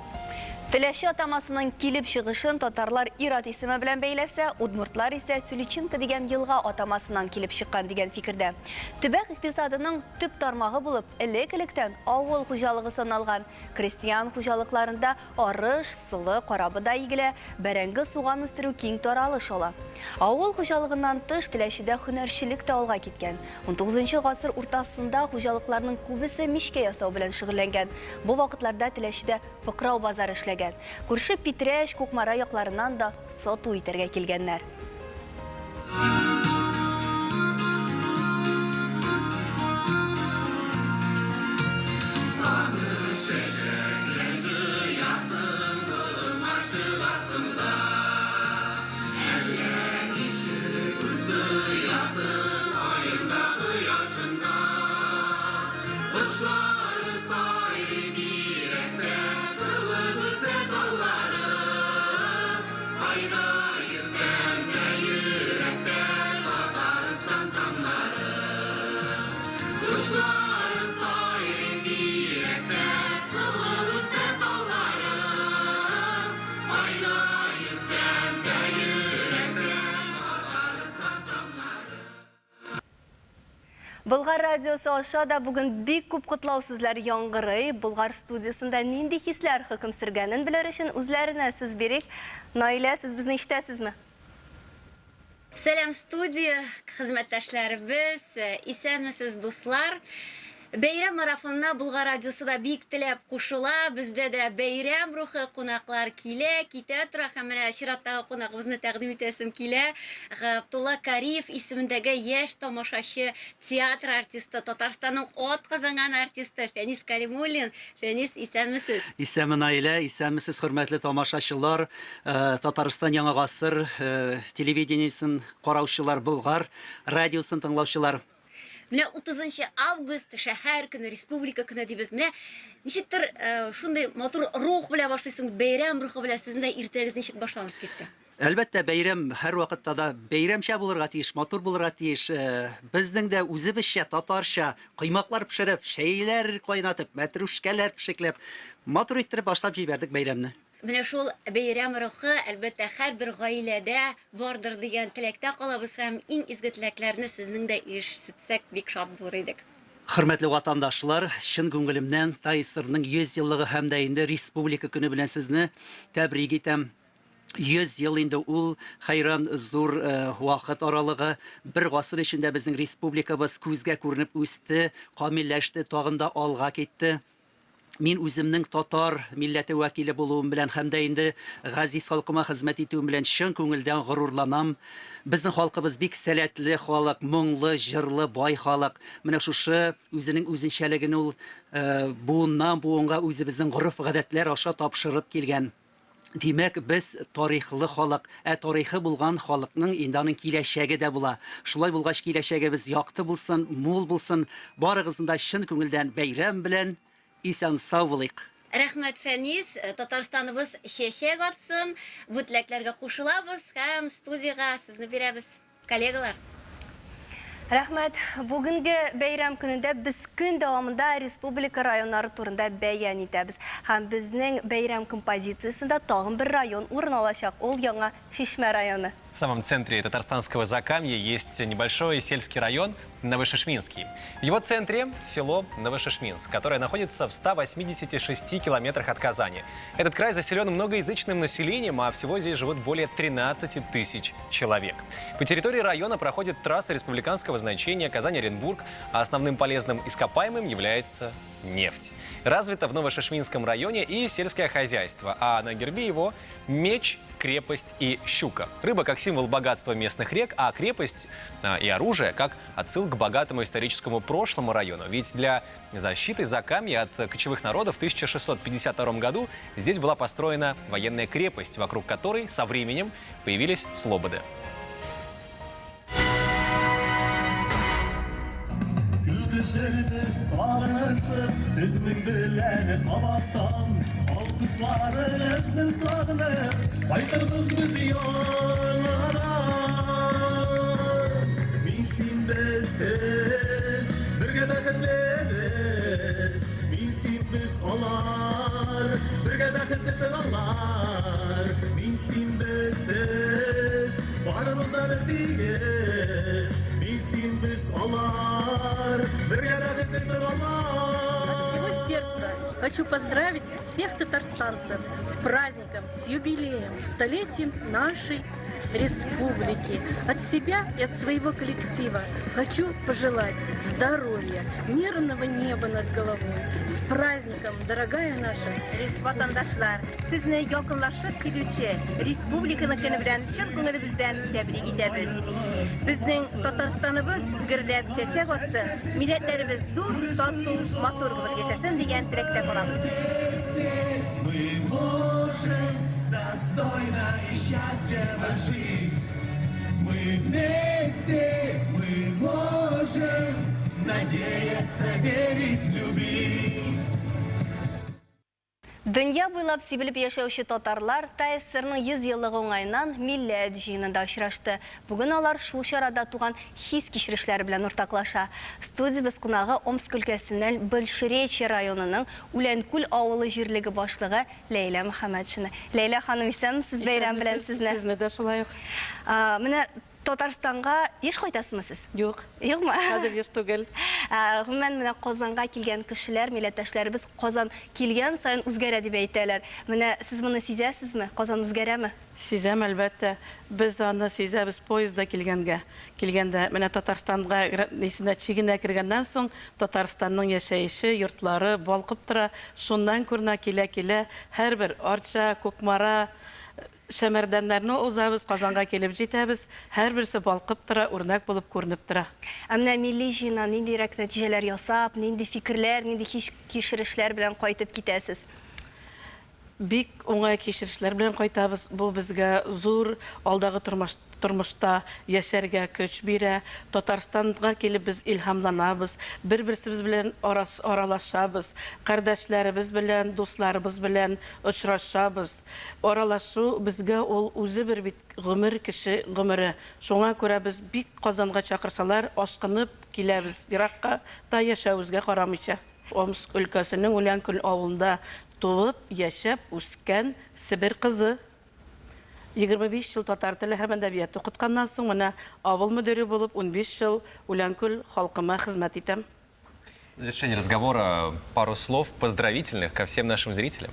Теләші атамасының килеп шығышын татарлар Ират исеме белән бәйләсә, удмуртлар исә Тюлечинка дигән елга атамасыннан килеп чыккан дигән фикердә. Төбәк икътисадының төп тармагы булып, элек-электән авыл хуҗалыгы саналган. Крестьян хуҗалыкларында арыш, сылы, карабыдай игелә, бәрәңге, суган үстерү киң таралыш ала. Авыл хуҗалыгыннан тыш Теләшидә һөнәрчелек тә алга киткән. 19 гасыр уртасында хуҗалыкларның күбесе мичкә ясау белән шөгыльләнгән. Бу вакытларда Теләшидә Покрау базары эшләгән. Күрше Питрәш, Кукмара якларыннан да сату итәргә килгәннәр. Болгар радиосы ашада бүген бик күп котлау сүзләр яңгырый. Болгар студиясында нинди хисләр хөкем сөргәнен белер өчен үзләренә сүз бирик. Наилә, сез безне ишетәсезме? Сәлам студия, хезмәттәшләребез, исәнмесез дуслар. Бәйрәм марафонына Болгар радиосы да бик теләп кушыла. Бездә дә бәйрәм рухы кунаклар килә, китә тора һәм менә чираттагы кунагыбызны тәкъдим итәсем килә. Габдулла Кариев исемендәге яшь тамашачы театр артисты, Татарстанның атказанган артисты Фәнис Калимуллин. Фәнис, исәнмесез? Исәнмен Наилә, исәнмесез хөрмәтле тамашачылар, Татарстан яңа гасыр телевидениесен караучылар, Болгар радиосын тыңлаучылар. Менә 30 август шәһәр көне, республика көне дибез. Менә ничектер шундый матур рух белән башлыйсың, бәйрәм рухы белән сезнең дә иртәгез ничек башланып китте? Әлбәттә, бәйрәм һәр вакытта да бәйрәмчә булырга тиеш, матур булырга тиеш. Безнең дә үзебезчә татарча кыймаклар пешереп, шәйләр кайнатып, мәтрүшкәләр пешекләп, матур иттереп башлап җибәрдек бәйрәмне. Менә шул бәйрәм рухы әлбәттә һәрбер гаиләдә бардыр дигән теләктә калабыз һәм иң изге теләкләрне сезнең дә ишетсәк бик шат булыр идек. Хөрмәтле ватандашлар, чын күңелемнән ТАИСРның 100 еллыгы һәм дә инде республика көне белән сезне тәбрик итәм. 100 ел инде ул хайран зур вакыт аралыгы, бер гасыр эчендә безнең республикабыз күзгә күренеп үсте, камилләште, тагын да алга китте. Мин үземнең татар милләте вәкиле булуым белән һәм дә инде газиз халкыма хезмәт итүем белән чын күңелдән горурланам. Безнең халкыбыз бик сәләтле халык, моңлы, җырлы, бай халык. Менә шушы үзенең үзенчәлеген ул буыннан буынга үзебезнең горыф-гадәтләр аша тапшырып килгән. Димәк, без тарихлы халык, тарихы булган халыкның инде аның киләчәге дә була. Шулай булгач киләчәгебез якты булсын, мул булсын, барыгызны да чын күңелдән бәйрәм белән исән сау булыйк. Рәхмәт, Фәнис. Татарстаныбыз чәчәк атсын. Бу теләкләргә кушылабыз һәм студияга сезне бирәбез, коллегалар. Рәхмәт. Бүгенге бәйрәм көнендә без көн дәвамында республика районнары турында бәян итәбез. Һәм безнең бәйрәм композициясендә тагын бер район урын алачак. Ул яңа Шишмә районы. В самом центре Татарстанского Закамья есть небольшой сельский район Новошишминский. В его центре село Новошишминск, которое находится в 186 километрах от Казани. Этот край заселен многоязычным населением, а всего здесь живут более 13 тысяч человек. По территории района проходит трасса республиканского значения Казань-Оренбург, а основным полезным ископаемым является нефть. Развито в Новошишминском районе и сельское хозяйство, а на гербе его меч, крепость и щука. Рыба как символ богатства местных рек, а крепость и оружие как отсыл к богатому историческому прошлому району. Ведь для защиты Закамья от кочевых народов в 1652 году здесь была построена военная крепость, вокруг которой со временем появились слободы. Sağlaşıp, sizin bilen kabaktan Kuşlarınızın sağını Baykırımız bizi yollara Minsin bezsiz Birge bekitleriz Minsin biz olar Birge bekitlidir onlar Minsin bezsiz Varımızda birliyiz Minsin biz olar Birge bekitlidir onlar Сердца хочу поздравить всех татарстанцев с праздником, с юбилеем, столетием нашей республики. От себя и от своего коллектива хочу пожелать здоровья, мирного неба над головой. С праздником, дорогая наша Vatandaşlar, sizni yakınlaşıp kilüçe Respublika'nın günü bilen şın ko'nglimizdan tebrik etamiz. Bizning Tataristanımız gürlep çechak otsin, milletlerimiz do'st, tatlı, motor bo'lib yashasin degan tilakda qolamiz. Мы можем достойно и счастливо жить. Мы вместе, мы можем надеяться, верить, любить. Dünya boylап сибилеп яшәүче татарлар ТССРның 100 еллыгы уңайыннан милләт җыенында очрашты. Бүген алар шул чарада туган хис-кичерешләре белән уртаклаша. Студиябыз кунагы Омск өлкәсенең Большеречье районының Үләнкүл авылы җирлеге башлыгы Ләйлә Мөхәммәтшина. Ләйлә ханым, исәнмесез? Бәйрәм белән сезне. Сезне дә шулай ук. Менә Татарстанга еш кайтасызмы сез? Юк. Юкмы? Хәзер еш түгел. Гомумән менә Казанга килгән кешеләр, милләттәшләребез Казан килгән саен үзгәрә дип әйтәләр. Менә сез моны сизәсезме? Казан үзгәрәме? Сизәм, әлбәттә. Без аны сизәбез поездда килгәндә. Менә Татарстанга нисенә чигенә кергәннән соң Татарстанның яшәеше, йортлары балкып тора. Шуннан күренә килә-килә һәрбер Арча, Кукмара, Шәмәрдәннәрне узабыз, Казанга килеп җитәбез. Һәрберсе балкып тора, үрнәк булып күренеп тора. Менә милли җыеннан нинди нәтиҗәләр ясап, нинди фикерләр, нинди кичерешләр белән кайтып китәсез? Бик уңай кичерешләр белән кайтабыз. Бу безгә зур алдагы тормышта яшәргә көч бирә. Татарстанга килеп без илһамланабыз. Бер-берсебез белән аралашабыз. Кардәшләребез белән, дусларыбыз белән очрашабыз. Аралашу безгә ул үзе бер бит гомер, кеше гомере. Шуңа күрә без бик Казанга чакырсалар, ашкынып киләбез. Еракка та яшәүзгә карамыйча. Омск өлкәсенең Үләнкүл авылында туып, яшәп, үскән Сибир кызы. 25 ел татар теле һәм әдәбият укытканнан соң менә авыл мөдире булып 15 ел Үләнкүл халкыма хезмәт итәм. В завершении разговора пару слов поздравительных ко всем нашим зрителям.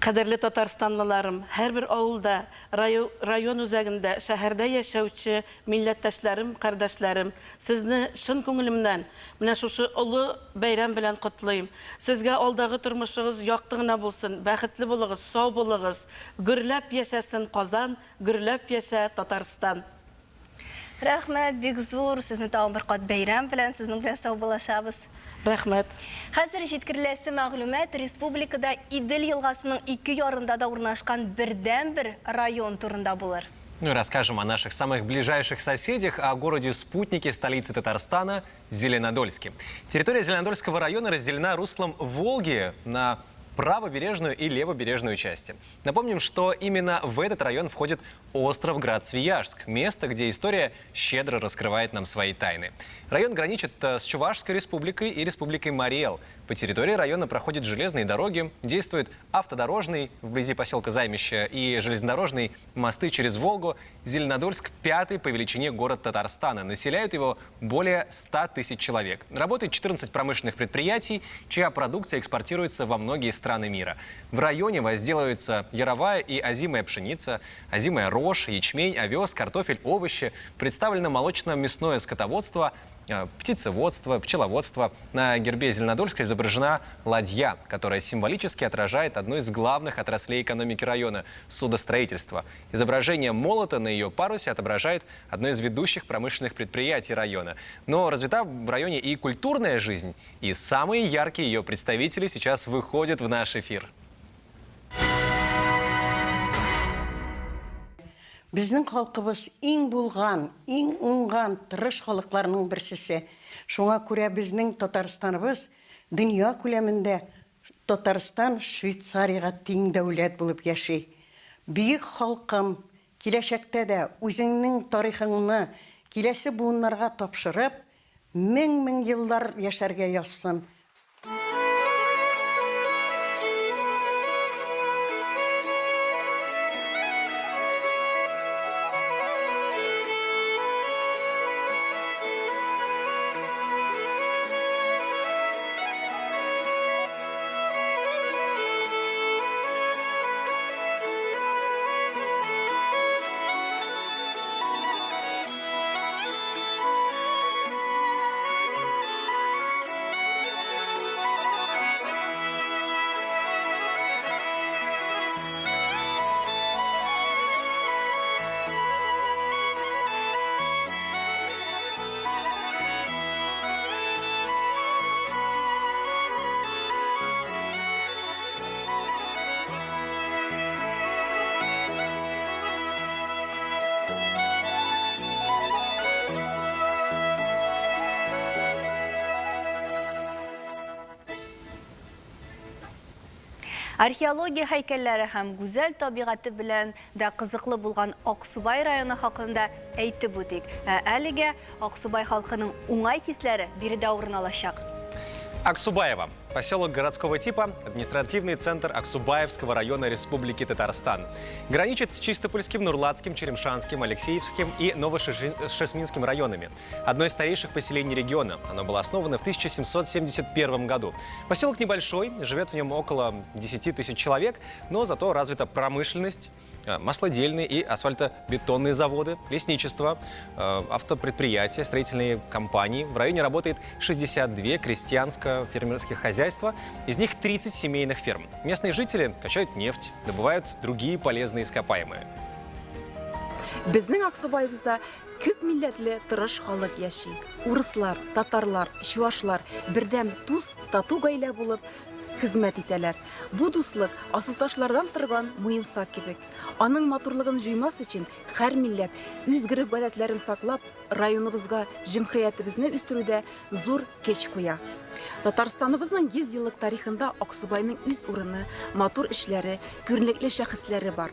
Кадерле татарстанлыларым, һәрбер авылда, район үзәгендә, шәһәрдә яшәүче милләттәшләрем, кардәшләрем, сезне шын күңелемнән менә шушы олы бәйрәм белән котлыйм. Сезгә алдагы тормышыгыз якты гына булсын, бәхетле булыгыз, сау булыгыз, гөрләп яшәсен Казан, гөрләп яшә Татарстан. Рәхмәт, бик зур. Сезне тагын бер кат бәйрәм белән, сезнең белән сау булашабыз. Рәхмәт. Хәзер җиткереләсе мәгълүмат республикада Идел елгасының ике ярында да урнашкан бердән-бер район турында булыр. Ну и расскажем о наших самых ближайших соседях, о городе-спутнике столицы Татарстана Зеленодольске. Территория Зеленодольского района разделена руслом Волги на правобережную и левобережную части. Напомним, что именно в этот район входит остров Град-Свияжск, место, где история щедро раскрывает нам свои тайны. Район граничит с Чувашской республикой и республикой Мари-Эл. По территории района проходят железные дороги, действует автодорожный вблизи поселка Займище и железнодорожные мосты через Волгу. Зеленодольск – 5-й по величине город Татарстана. Населяют его более 100 тысяч человек. Работает 14 промышленных предприятий, чья продукция экспортируется во многие страны мира. В районе возделываются яровая и озимая пшеница, озимая рожь, ячмень, овес, картофель, овощи. Представлено молочно-мясное скотоводство, птицеводство, пчеловодство. На гербе Зеленодольска изображена ладья, которая символически отражает одну из главных отраслей экономики района – судостроительство. Изображение молота на ее парусе отображает одно из ведущих промышленных предприятий района. Но развита в районе и культурная жизнь, и самые яркие ее представители сейчас выходят в наш эфир. Безнең халкыбыз иң булган, иң уңган тырыш халыкларның берсесе. Шуңа күрә безнең Татарстаныбыз дөнья күләмендә Татарстан Швейцарияга тең дәүләт булып яши. Бөек халкым киләчәктә дә үзеңнең тарихыңны киләсе буыннарга тапшырып, мең еллар яшәргә язсын. Археология һәйкәлләре һәм гүзәл табигаты белән дә кызыклы булган Аксубай районы хакында әйтеп үтик. Әлегә Аксубай халкының уңай хисләре биредә урын алачак. Аксубаево. Поселок городского типа, административный центр Аксубаевского района Республики Татарстан. Граничит с Чистопольским, Нурлатским, Черемшанским, Алексеевским и Новошесминским районами. Одно из старейших поселений региона. Оно было основано в 1771 году. Поселок небольшой, живет в нем около 10 тысяч человек, но зато развита промышленность, маслодельные и асфальтобетонные заводы, лесничество, автопредприятия, строительные компании. В районе работает 62 крестьянско-фермерских хозяйства, из них 30 семейных ферм. Местные жители качают нефть, добывают другие полезные ископаемые. Безнең Аксубайыбызда күп милләтле тырыш халык яши. Урыслар, татарлар, чуашлар бердәм тус, тату гаилә булып хезмәт итәләр. Бу дуслык асылташлардан торган муенсак кебек. Аның матурлыгын җуймас өчен һәр милләт үз гореф-гадәтләрен саклап, районыбызга, җәмгыятебезне үстерүдә зур көч куя. Татарстаныбызның 100 еллык тарихында Аксубайның үз урыны, матур эшләре, күренекле шәхесләре бар.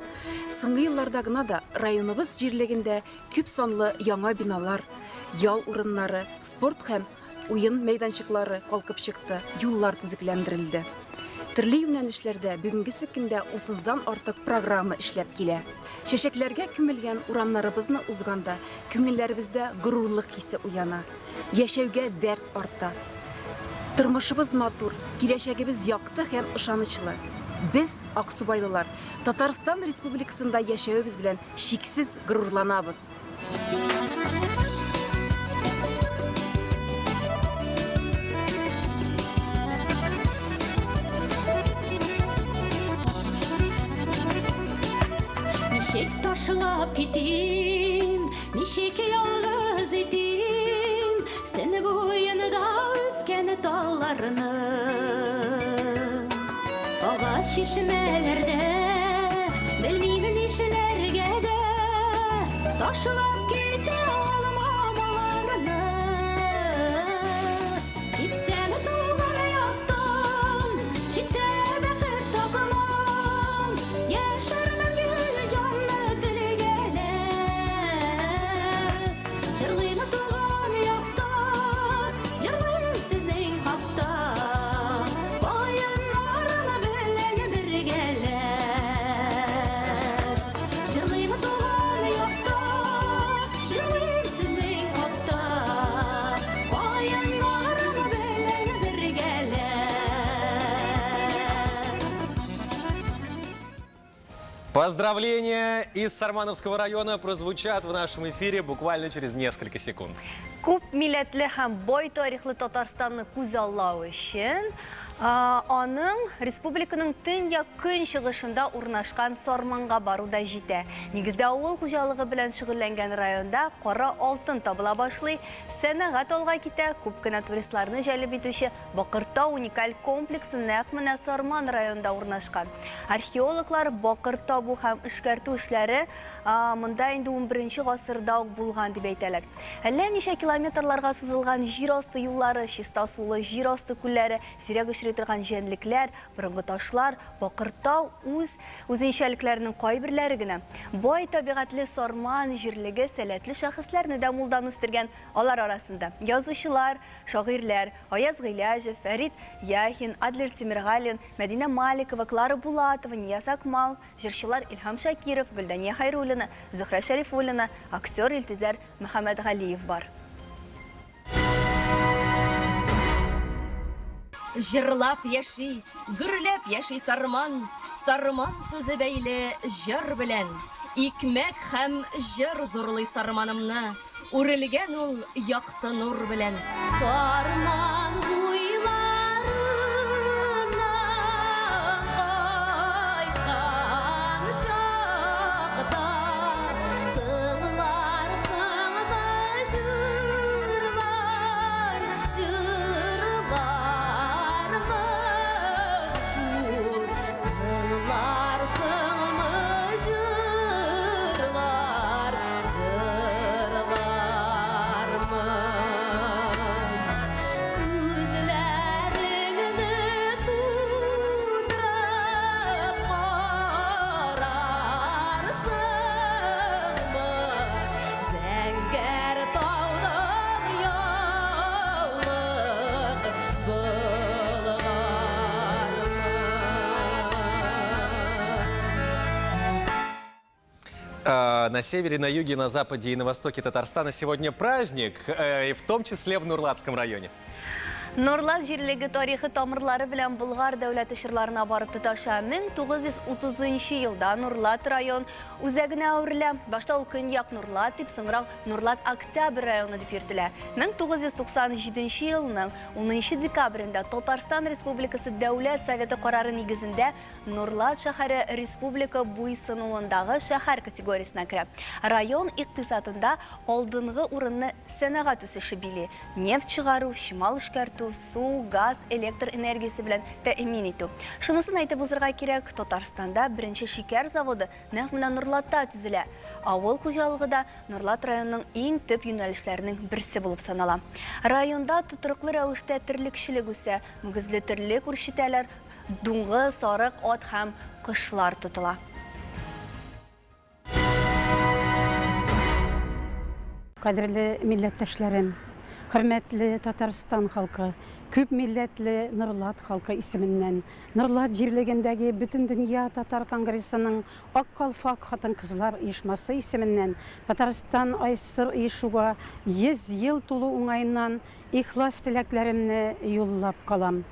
Соңгы елларда гына да районыбыз җирлегендә күп санлы яңа биналар, ял урыннары, спорт һәм уен мәйданчыклары калкып чыкты, юллар төзекләндерелде. Төрле юнәлешләрдә бүгенге көндә 30дан артык программа эшләп килә. Чәчәкләргә күмелгән урамнарыбызны узганда күңелләребездә горурлык хисе уяна. Яшәүгә дәрт арта. Тормышыбыз матур, киләчәгебез якты һәм ышанычлы. Без, Аксубайлылар, Татарстан Республикасында яшәүебез белән шиксез горурланабыз. Ничек ташлап китим, ничек ялгыз итим, сені буенда үскән талларны. Агач чишмәләрдә, белмим нишләргә дә, ташлап китә алмам аларны. Китсәм туган яктан, читтә бәхет табам, яшәрмен гүл җанны телгәлә. Җырлыйм туган якта, җырлыйм сезнең хакта, баяннарны белән бергәләп. Җырлыйм туган якта, җырлыйм сезнең хакта, баяннарны белән бергәләп. Поздравления из Сармановского района прозвучат в нашем эфире буквально через несколько секунд. Күп милләтле һәм бай тарихлы Татарстанны күз аллау өчен аның республиканың төньяк көнчыгышында урнашкан Сарманга бару да җитә. Нигездә авыл хуҗалыгы белән шөгыльләнгән районда кара алтын табыла башлый, сәнәгать алга китә, күп кенә туристларны җәлеп итүче Бакыртау уникаль комплексы нәкъ менә Сарман районында урнашкан. Археологлар бакыр табу һәм эшкәртү эшләре монда инде 11 гасырда ук булган дип әйтәләр. Әллә ничә километрларга сузылган җир асты юллары, чиста сулы җир асты күлләре, сирәк очрый яши торган җәнлекләр, бұрынғы ташлар, Бакыртау үзенчәлекләренең кайберләре генә. Бай табигатьле сарман җирлеге сәләтле шәхесләрне дә мулдан үстергән. Алар арасында язучылар, шагыйрьләр Аяз Гыйләҗев, Фәрит Яхин, Адлер Тимергалин, Мәдинә Маликова, Клара Булатова, Нияз Акмал, җырчылар Илһам Шакиров, Гөлдәния Хайруллина, Зөһрә Шәрифуллина, актер Илтизар Мөхәммәдгалиев бар. Җырлап яши, гөрләп яши сарман, сарман сүзе бәйле җыр белән. Икмәк һәм җыр зурлый сарманымны, үрелгән ул якты нур белән. Сарман буйларына кайткан чакта тыңларсыңмы җырлар, җырлармы шул, тыңларсыңмы җырлар, җырлармы. Күзләреңне тутырып карарсыңмы, зәңгәр тауның яулык На севере, на юге, на западе и на востоке Татарстана сегодня праздник, и в том числе в Нурлатском районе. Нурлат җирлеге тарихи тамырлары белән Болгар дәүләт ишырларына барып тоташа. 1930 елда Нурлат район үзәгенә әверелә. Башта ул Көньяк Нурлат дип, соңрак Нурлат Октябрь районы дип йөртелә. 1997 елның 10 декабрендә Татарстан Республикасы Дәүләт Советы карары нигезендә Нурлат шәһәре республика буйсынуындагы шәһәр категориясенә керә. Район икътисадында алдынгы урынны сәнәгать үсеше били. Нефть чыгару, чимал эшкәртү, су, газ, электр энергиясе белән тәэмин итү. Шунысын әйтеп узырга кирәк, Татарстанда беренче шикәр заводы нәкъ менә Нурлатта төзелә. Авыл хуҗалыгы да Нурлат районының иң төп юнәлешләренең берсе булып санала. Районда тотрыклы рәвештә терлекчелек үсә, мөгезле терлек үрчетәләр, дуңгы, сарык, ат һәм кошлар тотыла. Кадерле милләттәшләрем, хөрмәтле Татарстан халкы, күп милләтле Нурлат халкы исеменнән, Нурлат җирлегендәге бөтен дөнья татар конгрессының Ак калфак хатын-кызлар оешмасы исеменнән Татарстан Айсыр оешуга 100 ел тулу уңайыннан ихлас теләкләремне юллап калам.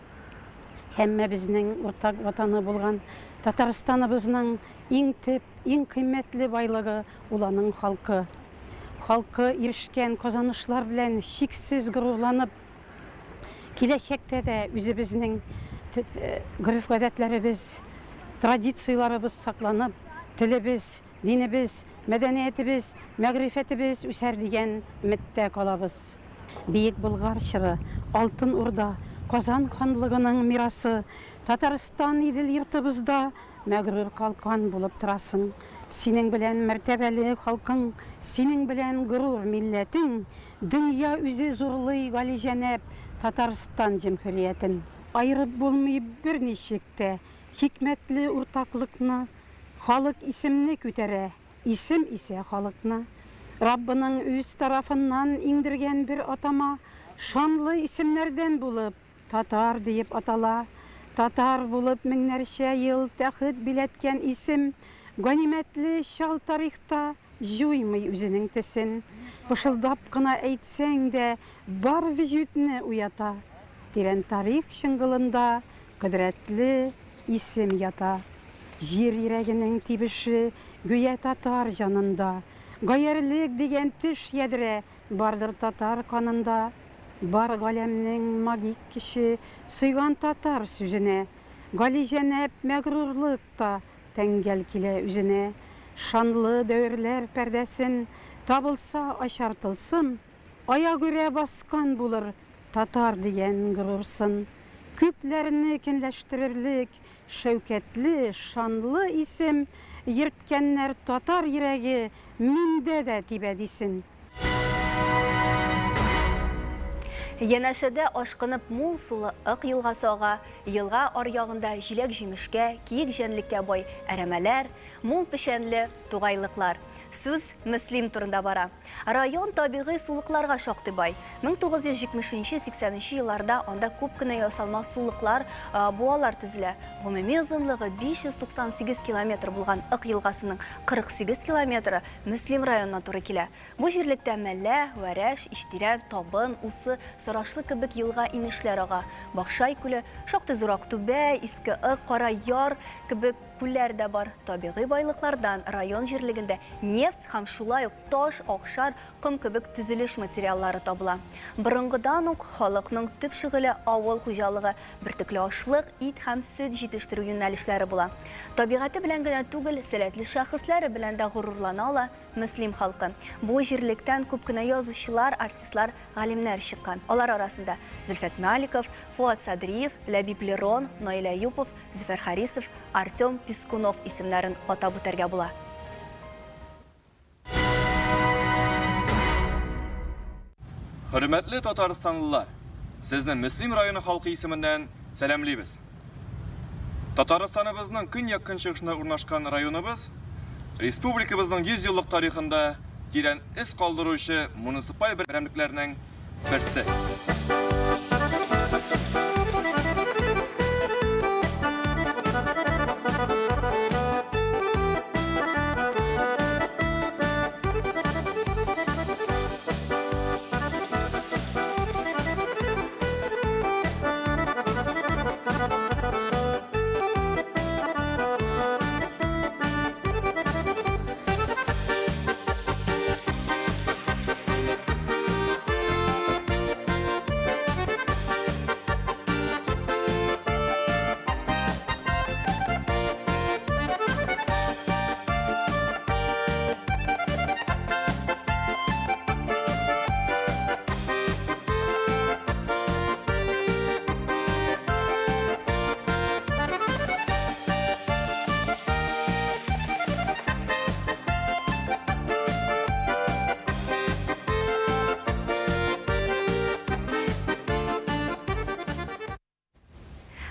Һәммәбезнең уртак ватаны булган Татарстаныбызның иң төп, иң кыйммәтле байлыгы уланың халкы. Халкы ирешкән казанышлар белән шиксез горурланып, киләчәктә дә үзебезнең гореф-гадәтләребез, традицияларыбыз сакланып, телебез, динебез, мәдәниятебез, мәгърифәтебез үсәр дигән өметтә калабыз. Биек Болгар чыры, Алтын Урда, Казан ханлыгының мирасы, Татарстан идел йортыбызда мәгърур калкан булып торасың. Синең белән мәртәбәле халкың, синең белән горур милләтең, дөнья үзе зурлый галиҗәнәп Татарстан җәмһүриятен. Айырып булмый берничек тә хикмәтле уртаклыкны, халык исемне күтәрә, исем исә халыкны. Раббының үз тарафыннан иңдергән бер атама, шанлы исемнәрдән булып татар диеп атала. Татар булып меңнәрчә ел тәхет биләткән исем, ганимәтле шал тарихта җуймый үзенең тесен. Пышылдап кына әйтсәң дә бар вөҗүдне уята. Тирән тарих шыңгылында кыдрәтле исем ята. Җир йөрәгенең тибеше гүя татар җанында. Гаерлек дигән теш ядрә бардыр татар канында. Бар галәмнең магик кеше сыйган татар сүзенә. Галиҗәнәп мәгърурлыкта тәңгәл килә үзенә. Шанлы дәверләр пәрдәсен табылса ачар тылсым, аягүрә баскан булыр татар дигән гөрүрсын. Күпләрне кенләштерерлек шәүкәтле, шанлы исем йөрткәннәр татар йөрәге миндә дә тибә дисен. Янәшәдә ашкынып мул сулы ық елгасы ага, елга аръягында җиләк җимешкә, киек җәнлеккә бай әрәмәләр, мул пешәнле тугайлыклар. Сүз Мөслим турында бара. Район табигый сулыкларга шактый бай. 1970-80 елларда анда күп кенә ясалма сулыклар, буалар төзелә. Гомуми озынлыгы 598 километр булган ық елгасының 48 километры Мөслим районына туры килә. Бу җирлектә Мәллә, Вәрәш, Иштирән, Табын, Усы, Сорашлы кебек елга инешләр ага. Бакшай күле, шактый зур Актүбә, Иске Ык, Кара Яр кебек күлләр дә бар. Табигый байлыклардан район җирлегендә нефть һәм шулай ук таш, акшар, ком кебек төзелеш материаллары табыла. Борынгыдан ук халыкның төп шөгыле авыл хуҗалыгы, бертөкле ашлык, ит һәм сөт җитештерү юнәлешләре була. Табигаты белән генә түгел, сәләтле шәхесләре белән дә горурлана ала Мөслим халкы. Бу җирлектән күп кенә язучылар, артистлар, галимнәр чыккан. Алар арасында Зөлфәт Маликов, Фуат Садриев, Ләбиб Лерон, Наил Юпов, Зөфәр Харисов, Артем Пискунов исемнәрен атап үтәргә була. Hürmetli Tatarstanlılar, sizden Müslim rayonu halkı isiminden selamlıyız. Tataristanımızın künyak künçükşüne urnaşkan rayonumuz, Respublikamızın 100 yıllık tarihinde diren iz kaldırışı munisipal birliklerinin birisi.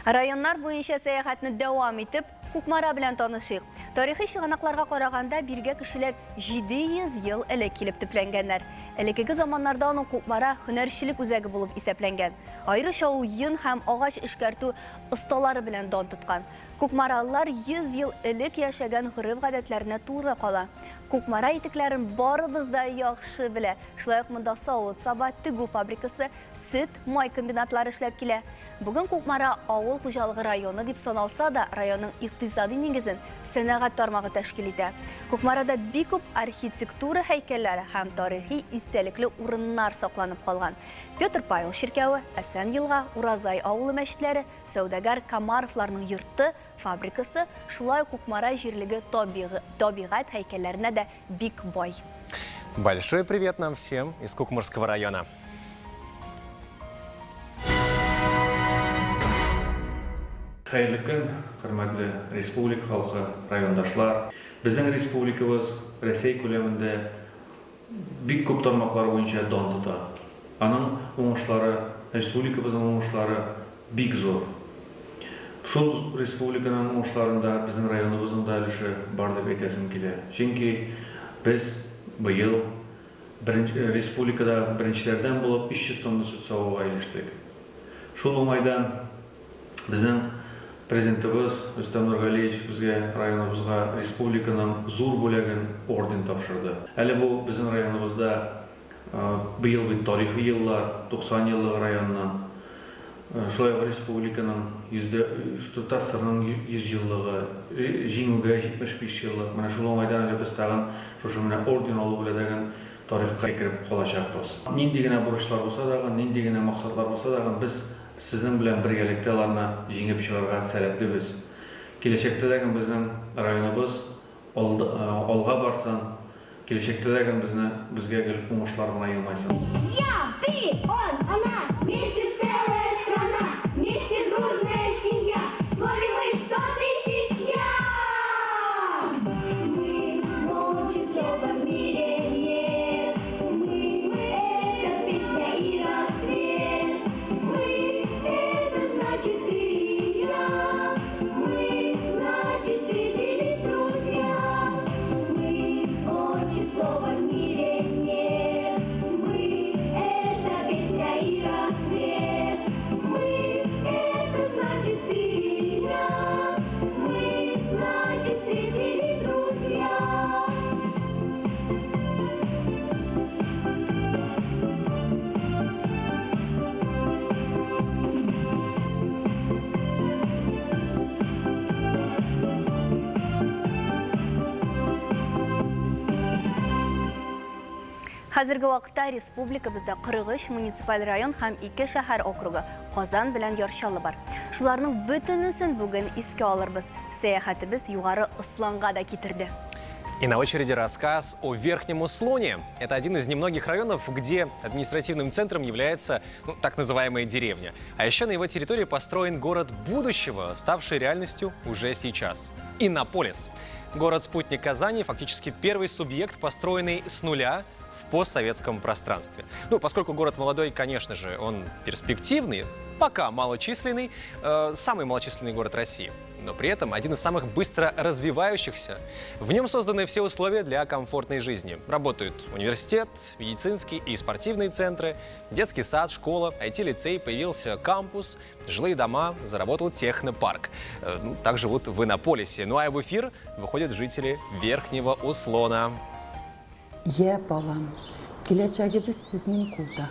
Районнар буенча сәяхәтне дәвам итеп, Кукмара белән танышыйк. Тарихи чыганакларга караганда биргә кешеләр 700 ел элек килеп төпләнгәннәр. Элекеге заманнарда Кукмара һөнәрчелек үзәге булып исәпләнгән. Аеруча ул йөн һәм агач эшкәртү осталары белән дан тоткан. Кукмаралар 100 ел элек яшәгән гырыф-гадәтләренә туры кала. Кукмара итекләрен барыбыз да яхшы белә. Шулай ук монда савыт, саба, тегү фабрикасы, сөт, май комбинатлары эшләп килә. Бүген Кукмара авыл хуҗалыгы районы дип саналса да, районның икътисади нигезен сәнәгать тармагы тәшкил итә. Кукмарада бик күп архитектура һәйкәлләре һәм тарихи истәлекле урыннар сакланып калган. Петр Павел ширкәве, Әсән елга, Уразай авылы мәчетләре, Сәүдәгәр Камаровларның йорты, фабрикасы, шулай Кукмара җирлеге табигать һәйкәлләренә дә бик бай. Большой привет нам всем из Кукмарского района. Хәерле көн, хөрмәтле республика халкы, райондашлар. Безнең республикабыз Россия күләмендә бик күп тармаклар буенча дан тота. Аның уңышлары, республикабызның уңышлары бик зур. Шул республиканың уңышларында безнең районыбызның да өлеше бар дип әйтәсем килә. Чөнки без быел республикада беренчеләрдән булып 300 тонна сөт савуга ирештек. Шул уңайдан безнең Президентimiz Рөстәм Нургалиевич безгә районыбызга республиканың зур бүләген орден тапшырды. Әле бу безнең районыбызда быел бит тарихи еллар, 90 еллык районнан, шулай ук республиканың Татарстанның 100 еллыгы, җиңүгә 75 еллык. Менә шул уңайдан әле без тагын шушы менә орден алу белән тарихка кирип калачакбыз. Нинди генә бурычлар булса да, нинди генә максатлар булса да, без Сезнең белән бергәлектә аларны җиңеп чыгарга сәләтлебез. Киләчәктә дә безнең районыбыз алга барсын, киләчәктә дә безгә гел уңышлар гына елмайсын. Я, ты, он, она, вместе целая страна, вместе дружная семья, в слове мы 100 000 я! Мы ночи снова в мире нет, мы это песня и рассвет. Хәзерге вакытта республикабызда 43 муниципаль район һәм 2 шәһәр округы Казан белән Яршалы бар. Шуларның бөтенесен бүген искә алырбыз. Сәяхәтебез югары Ысланга да китерде. И на очереди рассказ о Верхнем Услоне. Это один из немногих районов, где административным центром является так называемая деревня. А еще на его территории построен город будущего, ставший реальностью уже сейчас. Иннополис. Город-спутник Казани, фактически первый субъект, построенный с нуля в постсоветском пространстве. Поскольку город молодой, конечно же, он перспективный, пока малочисленный, самый малочисленный город России. Но при этом один из самых быстро развивающихся. В нем созданы все условия для комфортной жизни. Работают университет, медицинские и спортивные центры, детский сад, школа, IT-лицей, появился кампус, жилые дома, заработал технопарк. Так живут в Иннополисе. Ну а в эфир выходят жители Верхнего Услона. Я балам, келечегибиз сиздин кулда.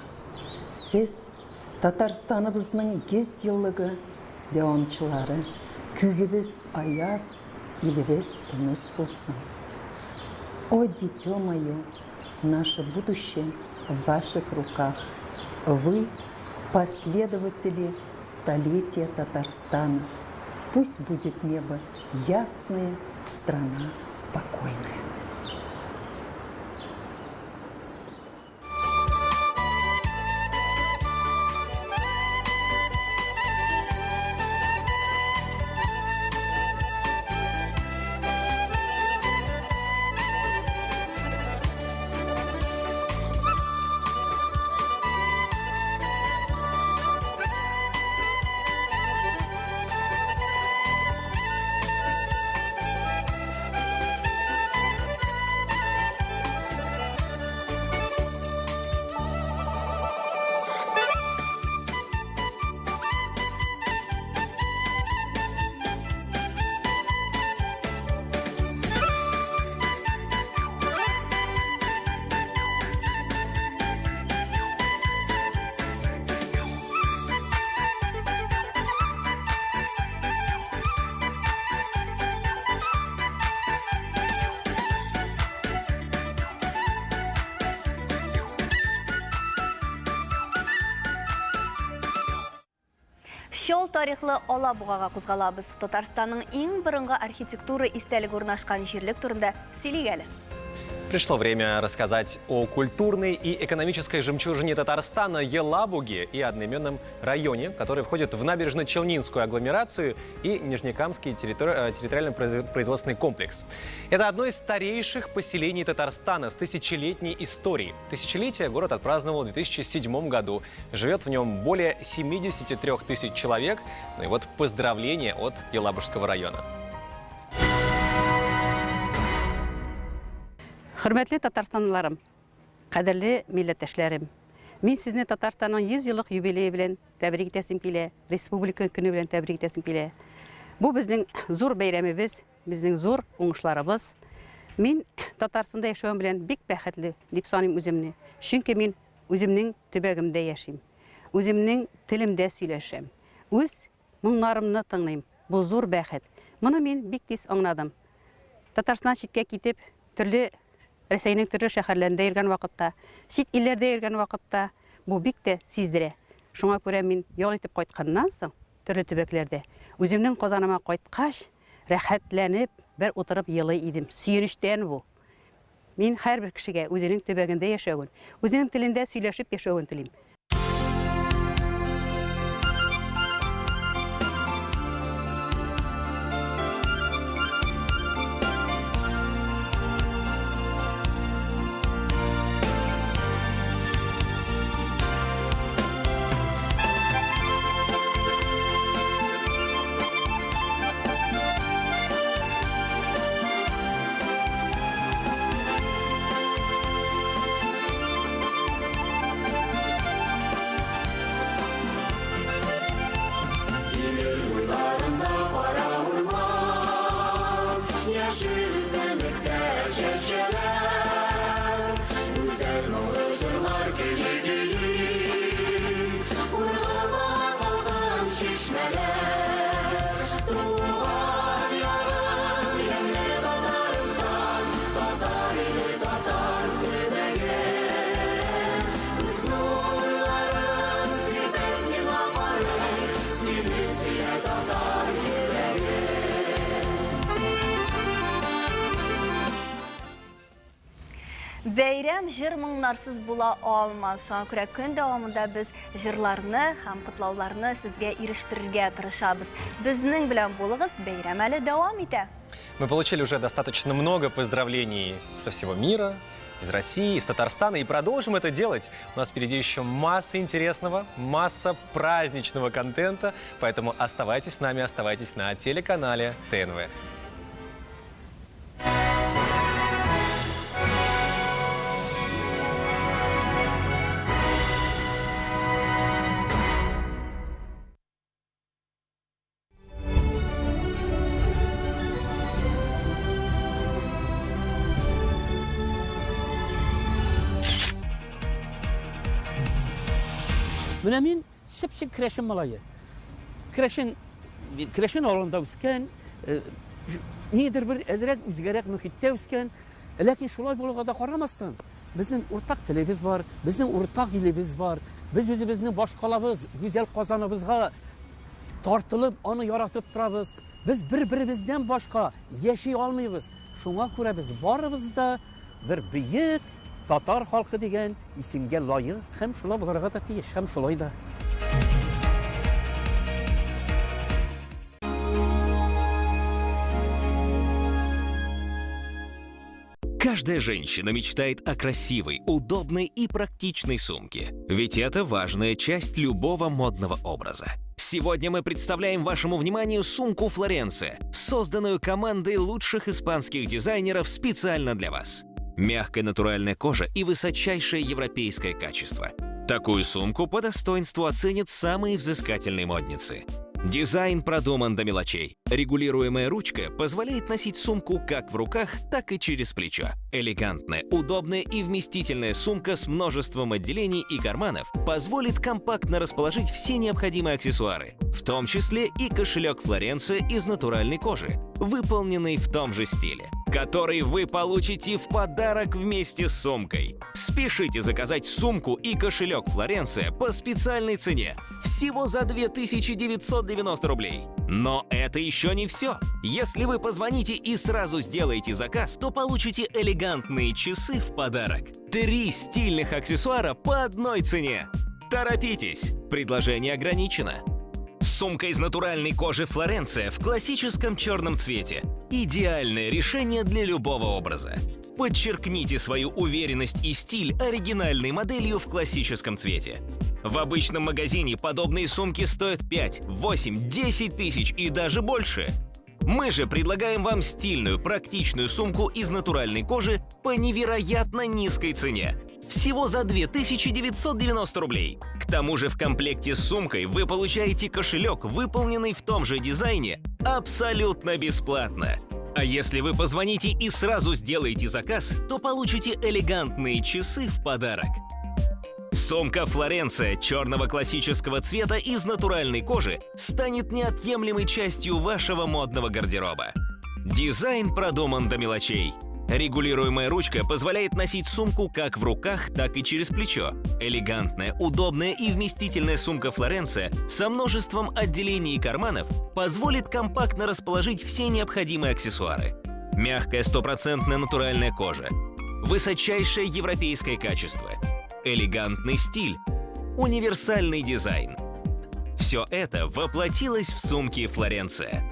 Сиз Татарстаныбыздын 100 жылдыгы девончулары. Күгібіз аяз, илебіз тыныш болсын. О, дитё мое, наше будущее в ваших руках. Вы последователи столетия Татарстана. Пусть будет небо ясное, страна спокойная. Шол тарихлы Алабугага кузгалабыз. Татарстанның иң бұрынғы архитектура истәлек урнашкан җирлек турында сөйлегәле. Пришло время рассказать о культурной и экономической жемчужине Татарстана Елабуге и одноименном районе, который входит в набережно-Челнинскую агломерацию и Нижнекамский территориально-производственный комплекс. Это одно из старейших поселений Татарстана с тысячелетней историей. Тысячелетие город отпраздновал в 2007 году. Живет в нем более 73 тысяч человек. Ну и вот поздравление от Елабужского района. Hürmetli Tatarstanlılarım, kaderli milleteşlerim. Min sizni Tatarstan'ın 100 yıllık юбилейі bilen tebrik itesim kile, Respublika günü bilen tebrik itesim kile. Bu bizning zor beyramimiz, bizning zor oңышlarыбыз. Min Tatarstanda yaşıyorum bilen bek bäxetli dip sanayım özümni. Çünkü min özümning tübegimde yaşayım. Özümning tilimde söyleşem. Öz muңнарымны тыңлайым. Bu zor bäxet. Мұны min bek tez аңладым. Tatarstandan çitke kitip, türlü Рәсәйнең төрле шәһәрләрендә йөргән вакытта, чит илләрдә йөргән вакытта бу бик тә сиздерә. Шуңа күрә мин ял итеп кайтканнан соң төрле төбәкләрдә үземнең Казаныма кайткач, рәхәтләнеп, бер утырып елый идем. Сөенештән бу. Мин һәрбер кешегә үзенең төбәгендә яшәвен, үзенең телендә сөйләшеп яшәвен телим. Бәйрәм җыр моңнарсыз була алмас. Шуңа күрә көн дәвамында без җырларны һәм котлауларны сезгә ирештерергә тырышабыз. Безнең белән булыгыз, бәйрәм әле дәвам итә. Мы получили уже достаточно много поздравлений со всего мира, из России, из Татарстана, и продолжим это делать. У нас впереди еще масса интересного, масса праздничного контента, поэтому оставайтесь с нами, оставайтесь на телеканале ТНВ. Менә мин шып-шык Крәшен малайы. Крәшен авылында үскән, нидер бер әзрәк үзгәрәк мөхиттә үскән, ләкин шулай булуга да карамастан, безнең уртак телебез бар, безнең уртак илебез бар. Без үзебезнең башкалабыз, гүзәл Казаныбызга тартылып, аны яратып торабыз. Без бер-беребездән башка яши алмыйбыз. Шуңа күрә без барыбыз да бер бөек татар халкы дигән исемгә лаек һәм шулай булырга да тиеш, һәм шулай да. Каждая женщина мечтает о красивой, удобной и практичной сумке. Ведь это важная часть любого модного образа. Сегодня мы представляем вашему вниманию сумку Флоренция, созданную командой лучших испанских дизайнеров специально для вас. Мягкая натуральная кожа и высочайшее европейское качество. Такую сумку по достоинству оценят самые взыскательные модницы. Дизайн продуман до мелочей. Регулируемая ручка позволяет носить сумку как в руках, так и через плечо. Элегантная, удобная и вместительная сумка с множеством отделений и карманов позволит компактно расположить все необходимые аксессуары, в том числе и кошелек Флоренция из натуральной кожи, выполненный в том же стиле, который вы получите в подарок вместе с сумкой. Спешите заказать сумку и кошелек Флоренция по специальной цене, всего за 2990 рублей. Но это еще не все. Если вы позвоните и сразу сделаете заказ, то получите элегантные часы в подарок. 3 стильных аксессуара по одной цене. Торопитесь, предложение ограничено. Сумка из натуральной кожи Флоренция в классическом черном цвете. Идеальное решение для любого образа. Подчеркните свою уверенность и стиль оригинальной моделью в классическом цвете. В обычном магазине подобные сумки стоят 5, 8, 10 тысяч и даже больше. Мы же предлагаем вам стильную, практичную сумку из натуральной кожи по невероятно низкой цене. Всего за 2990 рублей. К тому же в комплекте с сумкой вы получаете кошелек, выполненный в том же дизайне, абсолютно бесплатно. А если вы позвоните и сразу сделаете заказ, то получите элегантные часы в подарок. Сумка Флоренция черного классического цвета из натуральной кожи станет неотъемлемой частью вашего модного гардероба. Дизайн продуман до мелочей. Регулируемая ручка позволяет носить сумку как в руках, так и через плечо. Элегантная, удобная и вместительная сумка Флоренция со множеством отделений и карманов позволит компактно расположить все необходимые аксессуары. Мягкая 100% натуральная кожа. Высочайшее европейское качество. Элегантный стиль. Универсальный дизайн. Все это воплотилось в сумке Флоренция.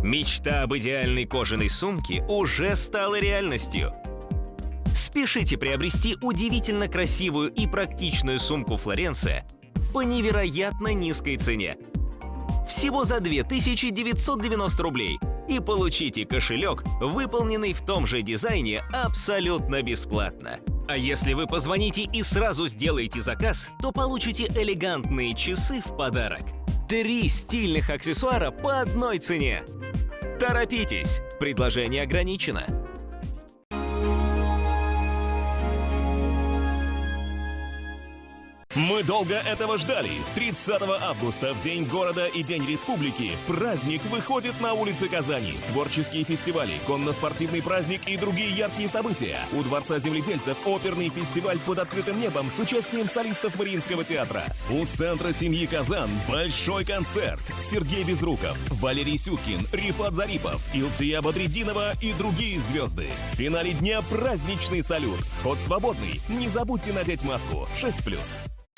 Мечта об идеальной кожаной сумке уже стала реальностью. Спешите приобрести удивительно красивую и практичную сумку Флоренция по невероятно низкой цене. Всего за 2990 рублей. И получите кошелек, выполненный в том же дизайне, абсолютно бесплатно. А если вы позвоните и сразу сделаете заказ, то получите элегантные часы в подарок. 3 стильных аксессуара по одной цене. Торопитесь, предложение ограничено. Мы долго этого ждали. 30 августа, в День города и День республики, праздник выходит на улицы Казани. Творческие фестивали, конно-спортивный праздник и другие яркие события. У Дворца земледельцев оперный фестиваль под открытым небом с участием солистов Мариинского театра. У Центра семьи Казан большой концерт. Сергей Безруков, Валерий Сюткин, Рифат Зарипов, Илсия Бадридинова и другие звезды. В финале дня праздничный салют. Вход свободный. Не забудьте надеть маску. 6+.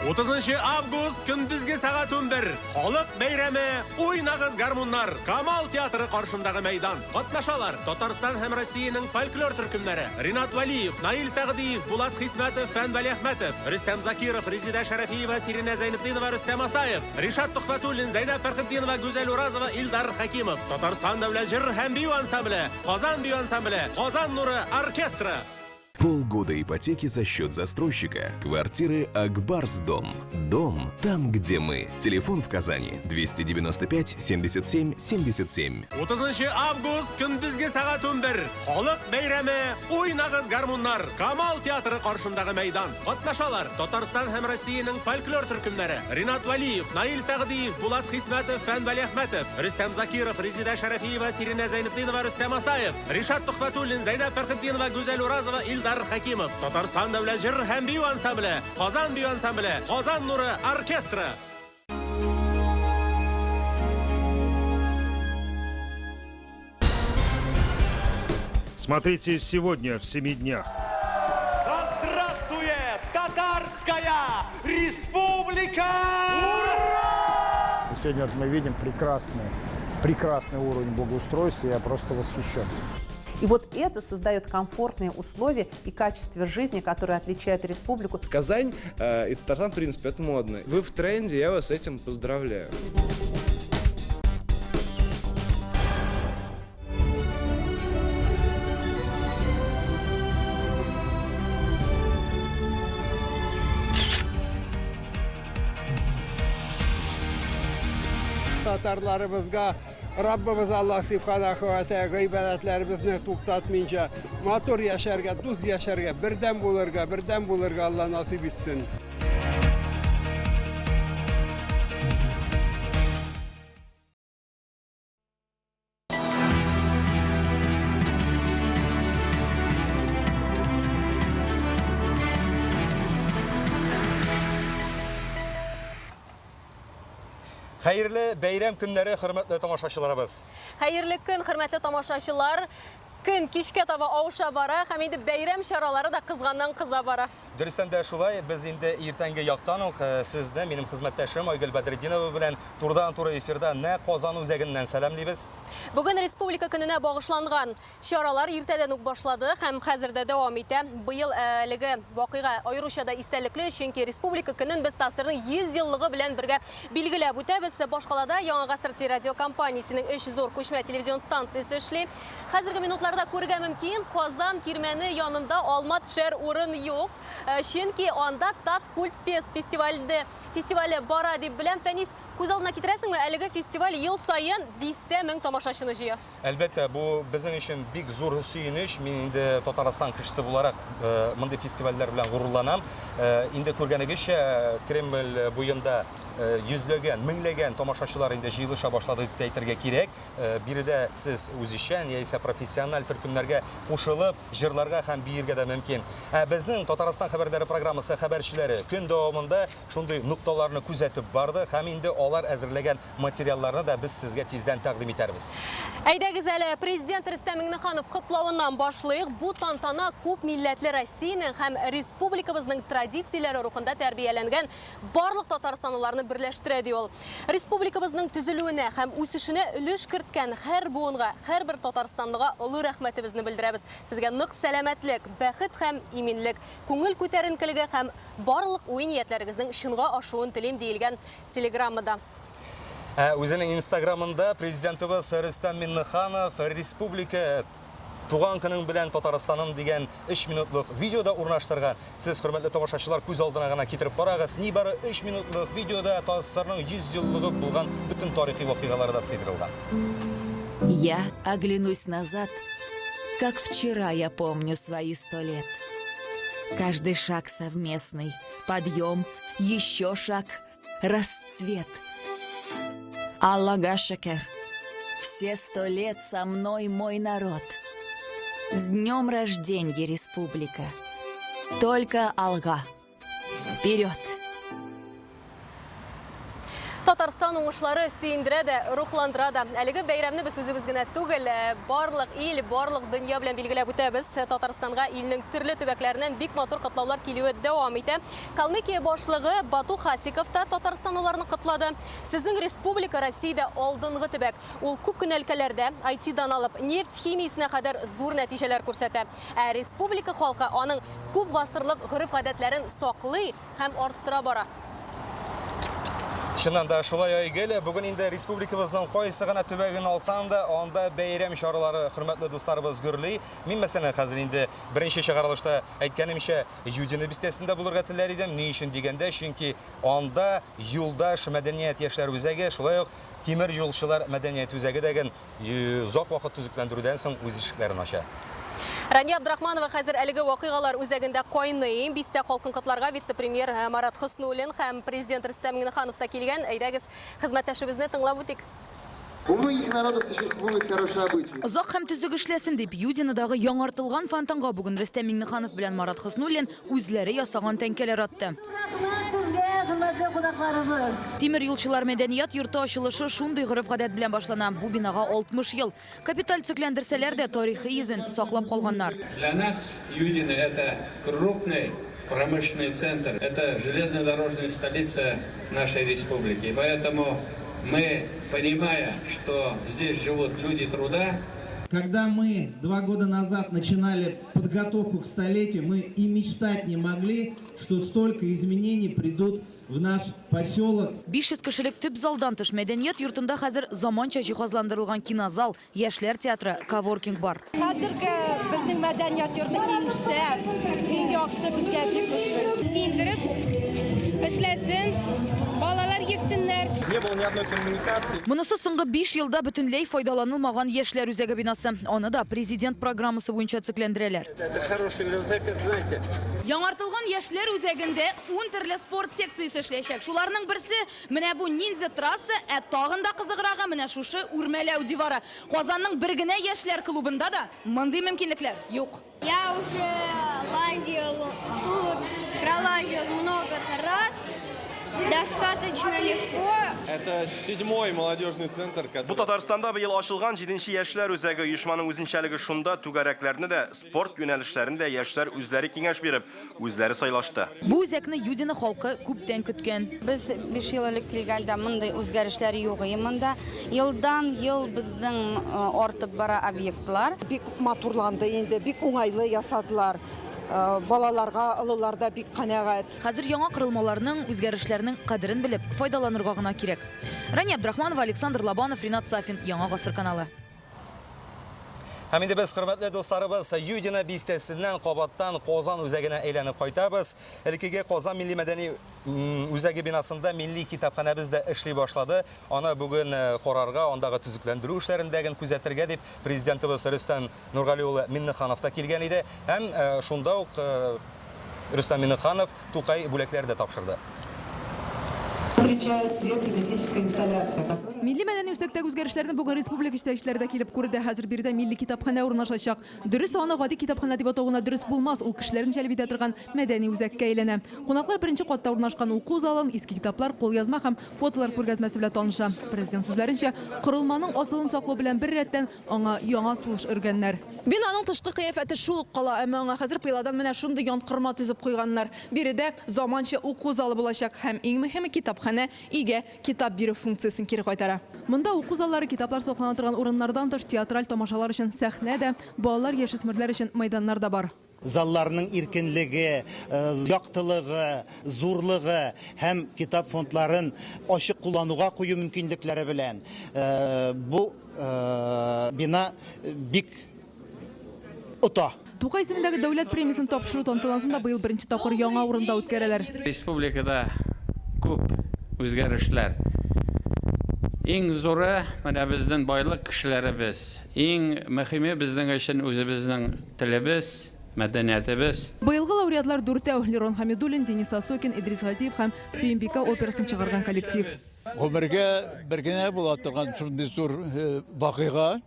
30 август күндізгі сағат 11. Халық бәйрәме ойнағыз гармуннар. Камал театры қаршындағы мәйдан. Қатнашалар Татарстан һәм Россиянең фольклор төркемнәре. Ринат Валиев, Наил Сәгъдиев, Булат Хисмәтов, Фәнвали Әхмәтов, Рөстәм Закиров, Резида Шәрәфиева, Сирина Зәйнетдинова, Рөстәм Асаев, Ришат Тухфатуллин, Зәйнәп Фәрхетдинова, Гүзәл Уразова, Илдар Хакимов. Татарстан дәүләт җыр һәм бию ансамбле, Казан бию ансамбле, Казан нуры оркестры. Полгода ипотеки за счет застройщика. Квартиры Акбарсдом. Дом там, где мы. Телефон в Казани 295 77 77. 30 август күндізгі сағат 11. Халық бәйрәме ойнағыз гармуннар. Камал театры қаршындағы мәйдан. Қатнашалар Татарстан һәм Россиянең фольклор төркемнәре. Ринат Валиев, Наил Сәгъдиев, Булат Хисмәтов, Фәнвали Әхмәтов, Рөстәм Закиров, Резида Шәрәфиева, Сирина Зәйнетдинова, Рөстәм Асаев, Ришат Тухфатуллин, Зәйнәп Фәрхетдинова, Гүзәл Уразова, Илдар Хакимов. Татарстан дәүләт җыр һәм бию ансамбле, Казан бию ансамбле, Казан нуры оркестры. Смотрите сегодня в 7 днях. Да здравствует Татарская Республика! Сегодня мы видим прекрасный уровень благоустройства, я просто восхищен. И вот это создает комфортные условия и качество жизни, которые отличают республику. Казань и Татарстан, в принципе, это модно. Вы в тренде, я вас с этим поздравляю. Tatarlarımızga Rabbimiz Allah Subhanahu ve Teala gıybetlerimizni tutatmayınca motor yaşarga, düz yaşarga, birden bulurga Allah nasip etsin. Xeyirli bəyram günləri, hörmətli tamaşaçılarımız. Xeyirli gün, hörmətli tamaşaçılar. Gün kişkə tava avuşa bara, həm indi bəyram şaraları da qızğandan qıza bara. Dürüstən də şulay, biz indi ertəngi yaxtanıq sizdə, mənim xizmətdaşım Aygül Bədriddinova bilən turdan-tura efirdə nə Qazan üzəgindən sələmliyimiz. Bugün Respublika gününə bağışlanğan şaralar ertədən başladı, həm həzirdə davam etə. Bu yıl ligi vaqiğa ayrıca da istəlikli, çünki Respublika günün biz tasırının 100 yıllığı bilən birgə bilgiləb ötəbiz. Başqalada Yanı Qasır Radio kompaniyasının iş zor köşmə televizyon stansiyası işli. Həzirgi minutlarda көргә мөмкин, Казан кирмәне янында алма төшәр урын юк. Чөнки анда Тат Культ фестивале бара дип беләм. Фәнис, күз алдына китерәсеңме, әлеге фестиваль ел сайын 10 мең тамашачыны җыя. Әлбәттә, бу безнең өчен бик зур сөенеч. Мин инде Татарстан кешесе буларак мондый фестивальләр белән горурланам. Инде күргәнегезчә, Кремль буенда yüzlögen, minglegen tomoshachilar endi jiyilishga boshladi deb aytishga kerak. Birida siz o'zishchan, yaisa professional turkumlarga qo'shilib, jurlarga ham berishga da mumkin. Bizning Tatariston xabardari programmasi xabarchilari kun davomida shunday nuqtalarni kuzatib bordi. Ham endi ular azirlagan materiallarni da biz sizga tezdan taqdim etamiz. Әйдәгез әле, Президент Рөстәм Миңнеханов котлавыннан башлыйк. Бу тантана күп милләтле Россиянең һәм республикабызның традицияләре рухында тәрбияләнгән барлык татарстанлыларны берләштерә ди ул. Республикабызның төзелүенә һәм үсешенә өлеш керткән һәр буынга, һәр бер татарстанлыга олы рәхмәтебезне белдерәбез. Сезгә нык сәламәтлек, бәхет һәм иминлек, күңел күтәренкелеге һәм барлык уй ниятләрегезнең шынга ашуын телим диелгән телеграммада. Үзенең Инстаграмында президентыбыз Рөстәм Миңнеханов республика туган көнең белән Татарстаным дигән 3 минутлык видеода урнаштырган. Сез, хөрмәтле тамашачылар, күз алдына гына китереп карагыз. Нибары 3 минутлык видеода Татарстанның 100 еллыгы булган бүтән тарихи вакыйгалары да сыйдырылган. Я оглянусь назад, как вчера я помню свои 100 лет. Каждый шаг совместный, подъем Еще шаг. Расцвет. Аллага шакер. Все 100 лет со мной мой народ. С днем рождения, республика. Только алга. Вперед! Татарстан уңышлары сөйіндірі де, рухландыра да. Әлігі бәйрәмні біз өзіміз генә түгел, барлық ил, барлық дөнья белән билгеләп үтәбез. Татарстанға илнең төрле төбәкләреннән бик матур котлаулар килүе дәвам итә. Калмыкия башлыгы Бату Хасиков та Татарстанлыларны котлады. Сезнең республика Россиядә алдынгы төбәк. Ул күп кенә өлкәләрдә IT-дан алып нефть химиясенә кадәр зур нәтиҗәләр күрсәтә. Республика халкы аның күп гасырлык гореф-гадәтләрен саклый һәм арттыра бара. Шыннан да шулай әйгелі, бүгін инде республикабыздың қойсы ғана төбәгін алсан да, онда бәйрәм шаралары хөрмәтле дусларыбыз гөрли. Мин мәсәлән хәзер инде беренче чыгарылышта әйткәнемчә, Юдина бистәсендә булырга теләр идем. Ни өчен дигәндә, чөнки анда юлдаш мәдәният яшьләр үзәге, шулай ук тимер юлчылар мәдәният үзәге дигән зак вакыт төзекләндерүдән соң үз ишекләрен ача. Рания Абдрахманова хәзер әлеге вакыйгалар үзәгендә кайный. Бистә халкын котларга вице-премьер Марат Хоснуллин һәм президент Рөстәм Миңнеханов та килгән. Әйдәгез, хезмәттәшебезне тыңлап үтик. Озак һәм төзек эшләсен дип Юдинадагы яңартылган фонтанга бүген Рөстәм Миңнеханов белән Марат Хоснуллин үзләре ясаган тәнкәләр атты. Тимер юлчылар мәдәният йорты ачылышы шундый гореф-гадәт белән башлана. Бу бинага 60 ел. Капиталь цикләндерсәләр дә тарихи йөзен саклап калганнар. Для нас Юдина это крупный промышленный центр, это железнодорожная столица нашей республики. И поэтому мы, понимая, что здесь живут люди труда, когда мы 2 года назад начинали подготовку к столетию, мы и мечтать не могли, что столько изменений придут в наш поселок. 500 кешелек төп залдан тыш мәдәният йортында хәзер заманча җиһазландырылган кинозал, яшьләр театры, коворкинг бар. Хәзерге безнең мәдәният йорты иң шәп, иң яхшы безгә бик ошый. Синдереп эшләсен, балалар йөрсеннәр. Не было ни одной коммуникации. Монысы соңгы 5 елда бөтенләй файдаланылмаган яшьләр үзәге бинасы. Аны да президент программасы буенча цикләндерәләр. Это хороший велосипед, знаете. Яңартылган яшьләр үзәгендә 10 төрле спорт секциясе эшләячәк. Шуларның берсе менә бу ниндзя трасса, тагын да кызыграгы менә шушы үрмәләү дивары. Казанның бер генә яшьләр клубында да мондый мөмкинлекләр юк. Я уже лазил, пролазил много раз. Достаточно легко. Это 7-й молодежный центр. Бу Татарстанда быел ачылган 7нче яшьләр үзәге оешманың үзенчәлеге шунда түгәрәкләрне дә, спорт юнәлешләрендә яшьләр үзләре киңәш биреп, үзләре сайлашты. Бу үзәкне Юдина халкы күптән көткән. Без 5 ел элек килгәндә мондай үзгәрешләр юк монда. Елдан ел безнең артып бара объектлар. Бик матурланды инде, бик уңайлы ясадылар. Балаларга, алыларда бик канәгать. Хәзер яңа кырылмаларның, үзгәрешләрнең кадерен белеп, файдаланырга гына кирәк. Рания Абдрахманова, Александр Лобанов, Ринат Сафин, Яңа гасыр каналы. Һәм инде без хөрмәтле дусларыбыз Юдина бистәсеннән кабаттан Казан үзәгенә әйләнеп кайтабыз. Элекеге Казан милли мәдәни үзәге бинасында милли китапханәбез дә эшли башлады. Аны бүген карарга, андагы төзекләндерү эшләрендәген күзәтергә дип президентыбыз Рөстәм Нургали улы Миннеханов та килгән иде. Һәм шунда ук Рөстәм Миннеханов Тукай бүләкләрдә тапшырды. Милли мәдәни үзәктәге үзгәрешләрне бүген республика җитәкчеләре килеп күрде. Хәзер биредә милли китапханә урнашачак. Дөрес аны гади китапханә дип атауына дөрес булмас. Ул кешеләрне җәлеп итә торган мәдәни үзәккә әйләнә. Кунаклар беренче катта урнашкан уку залын, иске китаплар, кулъязма һәм фотолар күргәзмәсе белән таныша. Президент сүзләренчә, корылманың асылын саклау белән бер рәттән аңа яңа сулыш өргәннәр. Бинаның тышкы кыяфәте шул ук кала, әмма аңа хәзер пыйладан менә шундый янкырма төзеп куйганнар. Биредә заманча уку залы булачак һәм иң мөһиме китапханә иге китап бирү функциясын кире кайтара. Монда уку заллары, китаплар саклана торган урыннардан тыш театраль тамашалар өчен сәхнә дә, балалар, яшүсмерләр өчен мәйданнар да бар. Залларның иркенлеге, яктылыгы, зурлыгы һәм китап фондларын ачык куллануга кую мөмкинлекләре белән бу бина бик ота. Тукай исемендәге дәүләт премиясын тапшыру тантанасында быел беренче тапкыр яңа урында үткәрәләр. Республикада күп үзгәрешләр. Иң зуры менә безнең байлык кешеләребез. Иң мөһиме безнең өчен үзебезнең телебез, мәдәниятебез. Быйылгы лауреатлар дүртәү: Лерон Хамидуллин, Денис Осокин, Идрис Газиев һәм Сөембика операсын чыгарган коллектив. Гомергә бер генә була торган шундый зур вакыйга.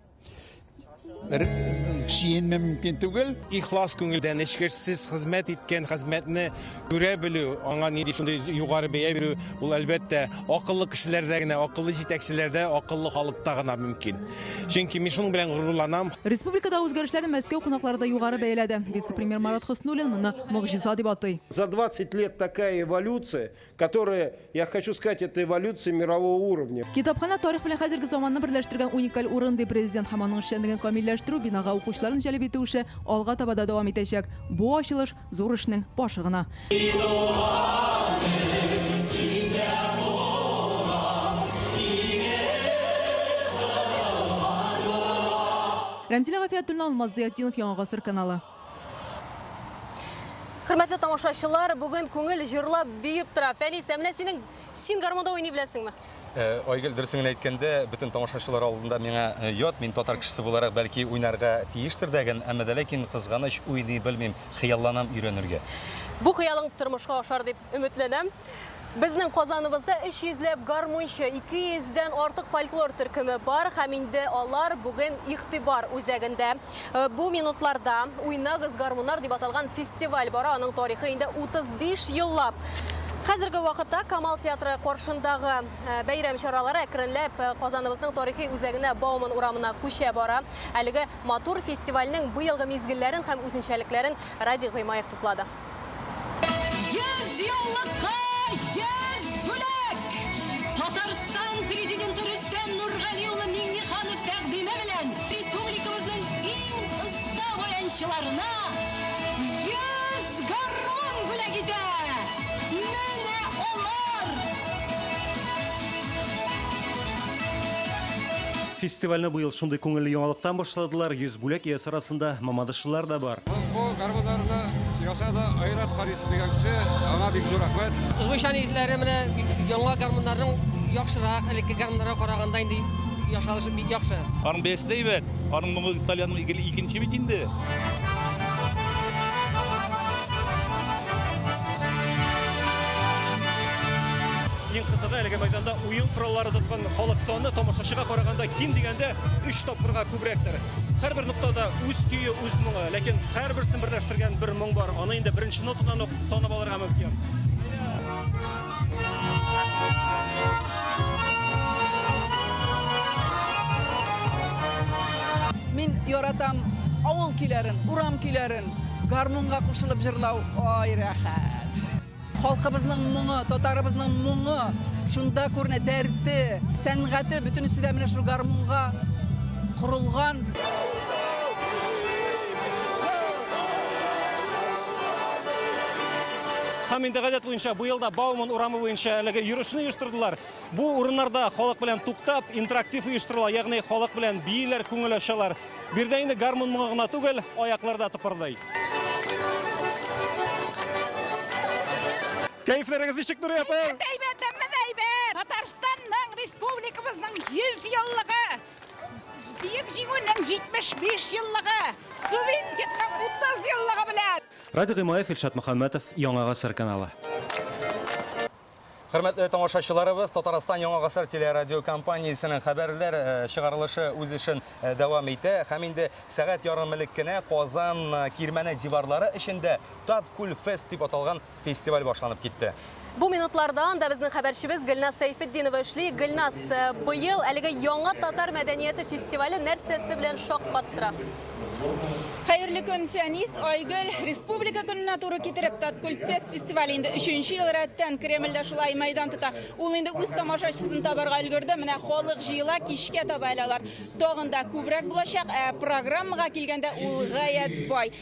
Шиенме мөмкин түгел. Ихлас күңелдән эшкерсез хезмәт иткән хезмәтне күрә белү, аңа нинди шундый югары бәя бирү, ул әлбәттә акыллы кешеләрдә генә, акыллы җитәкчеләрдә, акыллы халыкта гына мөмкин. Чөнки мин шуның белән горурланам. Республикада үзгәрешләрне Мәскәү кунаклары да югары бәяләде. Вице-премьер Марат Хоснуллин моны могҗиза дип атый. За 20 лет такая эволюция, которая, я хочу сказать, это эволюция мирового уровня. Китапхана тарих белән хәзерге заманны берләштергән уникаль урын дип президент һәм аның эшчәнлеген камилләштерү, бинага укучыларын җәлеп итү эше алга таба да дәвам итәчәк. Бу ачылыш зур эшнең башы гына. Рәмзилә Гафиятуллина, Алмаз Зиятдинов, Яңа гасыр каналы. Хөрмәтле тамашачылар, бүген күңел җырлап бийеп тора. Фәнисә, менә син гармонда уйный беләсеңме? Айгөл, дөресен әйткәндә, бөтен тамашачылар алдында миңа ят, мин татар кешесе буларак бәлки уйнарга тиештер дәген, әмма ләкин кызганыч уйный белмим, хыялланам өйрәнергә. Бу хыялың тормышка ашар дип өметләнәм. Безнең Казаныбызда 300 гармунчы, 200-дән артык фольклор төркеме бар, һәм инде алар бүген игътибар үзәгендә. Бу минутларда "Уйнагыз гармуннар" дип аталган фестиваль бара, аның тарихы инде 35 еллап. Хәзерге вакытта Камал театры каршындагы бәйрәм чаралары әкренләп Казаныбызның тарихи үзәгенә Бауман урамына күчә бара. Әлеге матур фестивальнең быелгы мизгелләрен һәм үзенчәлекләрен Ради Гыймаев туплады. Татарстан президенты Рөстәм Нургалиулы Миңнеханов тәкъдиме белән республикабызның иң оста баянчыларына 100 гармун бүләк итә. Менә алар! Фестивальне быел шундый күңелле яңалыктан башладылар. 100 бүләк иясе арасында мамадышлар да бар. Бу гармуннарны ясады Айрат Харис дигән кеше, аңа бик зур рәхмәт. Үзбәкстан илләре менә яңа гармуннарның яхшырак, элекке гармуннарга караганда инде яшалышы бик яхшы. Аның бәясе дә әйбәт. Аның моңы итальянның икенче бит инде. Ең кызыгы әлеге мәйданда уен кораллары тоткан халык саны тамашачыга караганда ким дигәндә 3 тапкырга күбрәктер. Һәрбер ноктада үз көе, үз моңы, ләкин һәрберсен берләштергән бер моң бар. Аны инде беренче нотадан ук танып алырга мөмкин. Мин яратам авыл көйләрен, урам көйләрен, гармунга кушылып җырлау. Ай рәхәт. Халкыбызның моңы, татарыбызның моңы, шунда күренә дәрте, сәнгате бөтен үсендә менә шу гармунга корылган. Һәм инде гадәт буенча быел да Бауман урамы буенча әлеге йөрешне оештырдылар. Бу урыннарда халык белән туктап, интерактив оештырыла, ягъни халык белән бийләр, күңел ачалар. Бирдә инде гармун моңы гына түгел, аякларда тыпырдый. Кәйфләрегез ничек, Нурия апа? Әйбәт, әйбәт. Татарстанның, республикабызның 100 еллыгы, Бөек җиңүнең 75 еллыгы, суверенитетның 30 еллыгы белән. Ради Гыймаев, Илшат Мөхәммәтов, Яңа гасыр каналы. Хөрмәтле тамашачыларыбыз, Татарстан Яңа гасыр телерадио компаниясенең хәбәрләр чыгарылышы үз эшен дәвам итә. Һәм инде сәгать ярым элек кенә Казан Кирмәне диварлары эчендә Таткул фест дип аталган фестиваль башланып китте. Бу минутлардан да безнең хәбәрчебез Гөлнас Сәйфетдинова эшли. Гөлнас, быел әлеге яңа татар мәдәнияте фестивале нәрсәсе белән шаккаттыра? Хәерле көн, Фәнис, Айгөл. Республика көненә туры китереп Таткул фест фестивале инде 3нче ел рәттән Кремльдә шулай майдан тота. Ул инде үз тамашачысын табарга өлгерде. Менә халык җыела, кичкә таба алалар. Тагын да күбрәк булачак. Программага килгәндә ул гаять бай.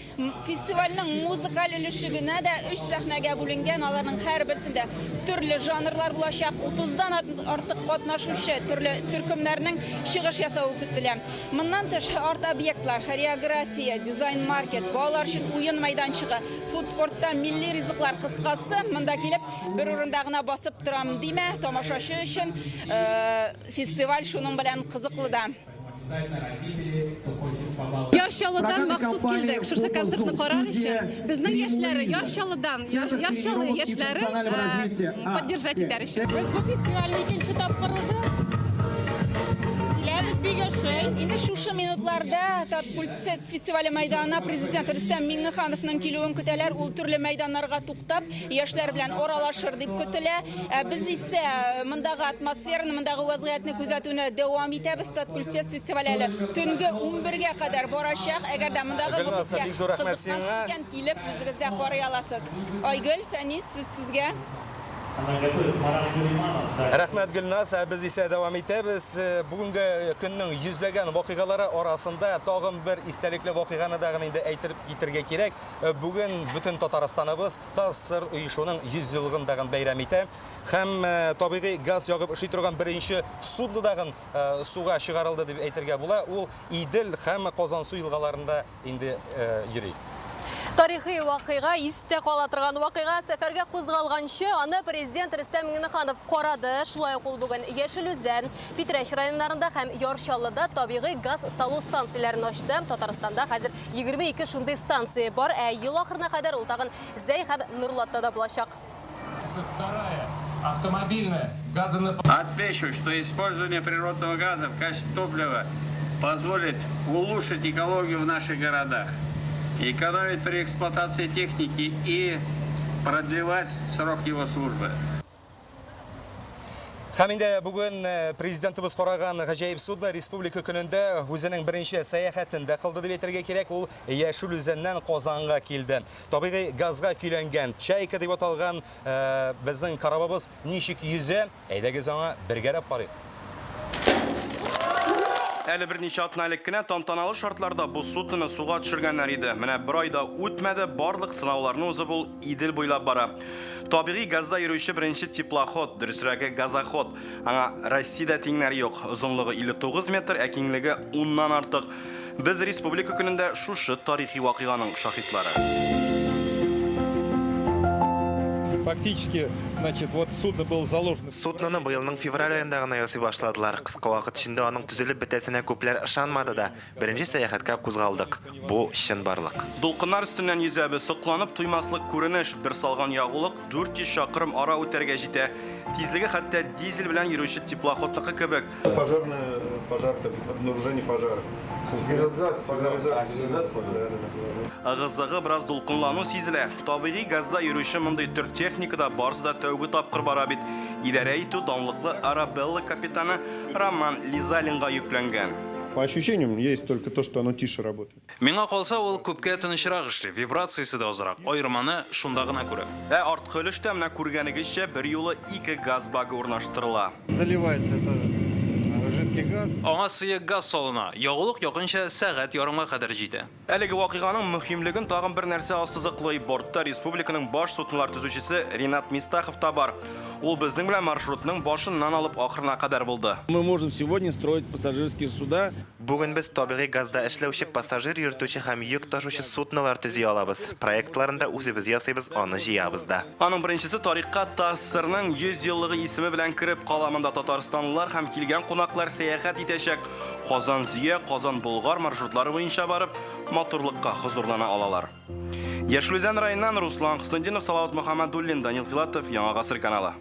Фестивальнең музыкаль өлешегенә дә 3 сәхнәгә бүленгән. Аларның һәрберсендә төрле жанрлар булачак. 30дан артык катнашучы төрле төркемнәрнең чыгыш ясавы көтелә. Моннан тыш арт объектлар, хореография, дизайн маркет, балалар өчен уен майданчыгы, фудкортта милли ризыклар, кыскасы монда килеп бер урында гына басып торам димә, тамашачы өчен фестиваль шуның белән кызыклы да. Яршалыдан махсус килдек. Шушы концертны карар өчен безнең яшьләре Яршалыдан, Яршалы яшьләре поддержать итәр өчен. Без бу фестивальне икенче тапкыр уже Инде шушы минутларда Таткульт фестивале мәйданына президент Рөстәм Миңнехановның килүен көтәләр. Ул төрле мәйданнарга туктап, яшьләр белән оралашыр дип көтелә. Без исә мондагы атмосфераны, мондагы вазгыятьне күзәтүне дәвам итәбез. Таткульт фестивале төнге 11-гә кадәр барачак. Әгәр дә мондагы килеп безгә карый аласыз. Айгөл, Фәнис, сезгә Рәхмәт Гөлнас, без исә дәвам итәбез. Бүгенге көннең йөзләгән вакыйгалары арасында тагын бер истәлекле вакыйганы да инде әйтеп китәргә кирәк. Бүген бөтен Татарстаныбыз ТАССР оешуның 100 еллыгын да бәйрәм итә. Һәм табигый газ ягып эшли торган беренче судлы дагын суга чыгарылды дип әйтергә була. Ул Идел һәм Казан су елгаларында инде йөри. Тарихи вакыйга, истә кала торган вакыйга, сәфәргә кузгалганчы, аны президент Рөстәм Миңнеханов карады. Шулай ук ул бүген Яшелүзән, Питрәч районнарында һәм Яршалыда табигый газ салу станцияләрен ачты. Татарстанда хәзер 22 шундый станция бар, ел ахырына кадәр ул тагын Зәй һәм Нурлатта да булачак. Вторая автомобильная газонаполнитель. Отмечу, что использование природного газа в качестве топлива позволит улучшить экологию в наших городах, экономить при эксплуатации техники и продлевать срок его службы. Хәминде бүген президентыбыз караган гаҗәеп судна республика көнендә үзенең беренче сәяхәтендә кылды дип әйтергә кирәк. Ул Яшелүзәннән Казанга килде. Табигый газга көйләнгән Чайка дип аталган безнең карабыбыз ничек йөзә? Әйдәгез аңа бергәрәп карыйк. Әле берничә атналык кенә тантаналы шартларда бу судны суга төшергәннәр иде. Менә бер айда үтмәде, барлык сынауларны узып ул Идел буйлап бара. Табигый газда йөрүче беренче теплоход, дөресрәге газоход. Аңа Россиядә тиңнәре юк. Озынлыгы 59 метр, ә киңлеге 10-нан артык. Без республика көнендә шушы тарихи вакыйганың шаһитлары. Фактически, значит, вот судно было заложено. Суднаны быелның февраль аенда гына ясый башладылар. Кыска вакыт içinde аның төзелеп бетәсенә күпләр ышанмады да. Беренче сәяхәткә кузгалдык. Бу чын барлык. Дулкыннар үстеннән йөзәбез, сокланып туймаслык күренеш, бер салган ягулык 400 чакрым ара үтәргә җитә. Тизлеге хәтта дизель белән йөрүче теплоходныкы кебек. Пожар, обнаружение пожара. Агызыгы бераз дулкынлану сизелә. Табигый газда йөрүче мондый төр техникада барысы да тәүге тапкыр бара бит. Идарә итү данлыклы Арабелла капитаны Роман Лизалинга йөкләнгән. По ощущениям, есть только то, что оно тише работает. Миңа калса, ул күпкә тынычрак эшли, вибрациясе дә азрак. Айырманы шунда гына күрә. Арткы өлештә менә күргәнегезчә бер юлы 2 газ багы урнаштырыла. Заливается это жидкий газ. Аңа сыек газ салына. Ягулык якынча сәгать ярымга кадәр җитә. Әлеге вакыйганың мөһимлеген тагын бер нәрсә ассызыклый. Бортта республиканың баш суднолар төзүчесе Ринат Мистахов та бар. Ул безнең белән маршрутның башыннан алып ахырына кадәр булды. Мы можем сегодня строить пассажирские суда. Бүген без табигый газда эшләүче пассажир йөртүче һәм йөк ташучы суднолар төзи алабыз. Проектларында үзебез ясыйбыз, аны җыябыз да. Аның беренчесе тарихка ТАССРның 100 еллыгы исеме белән кирип каламында татарстанлылар һәм килгән кунаклар сәяхәт итәчәк. Казан-Зөя, Казан-Болгар маршрутлары буенча барып, матурлыкка хозурлана алалар. Яшелүзән районыннан Руслан Хысындинов, Салават Мөхәммәдуллин, Данил Филатов, Яңа гасыр каналы.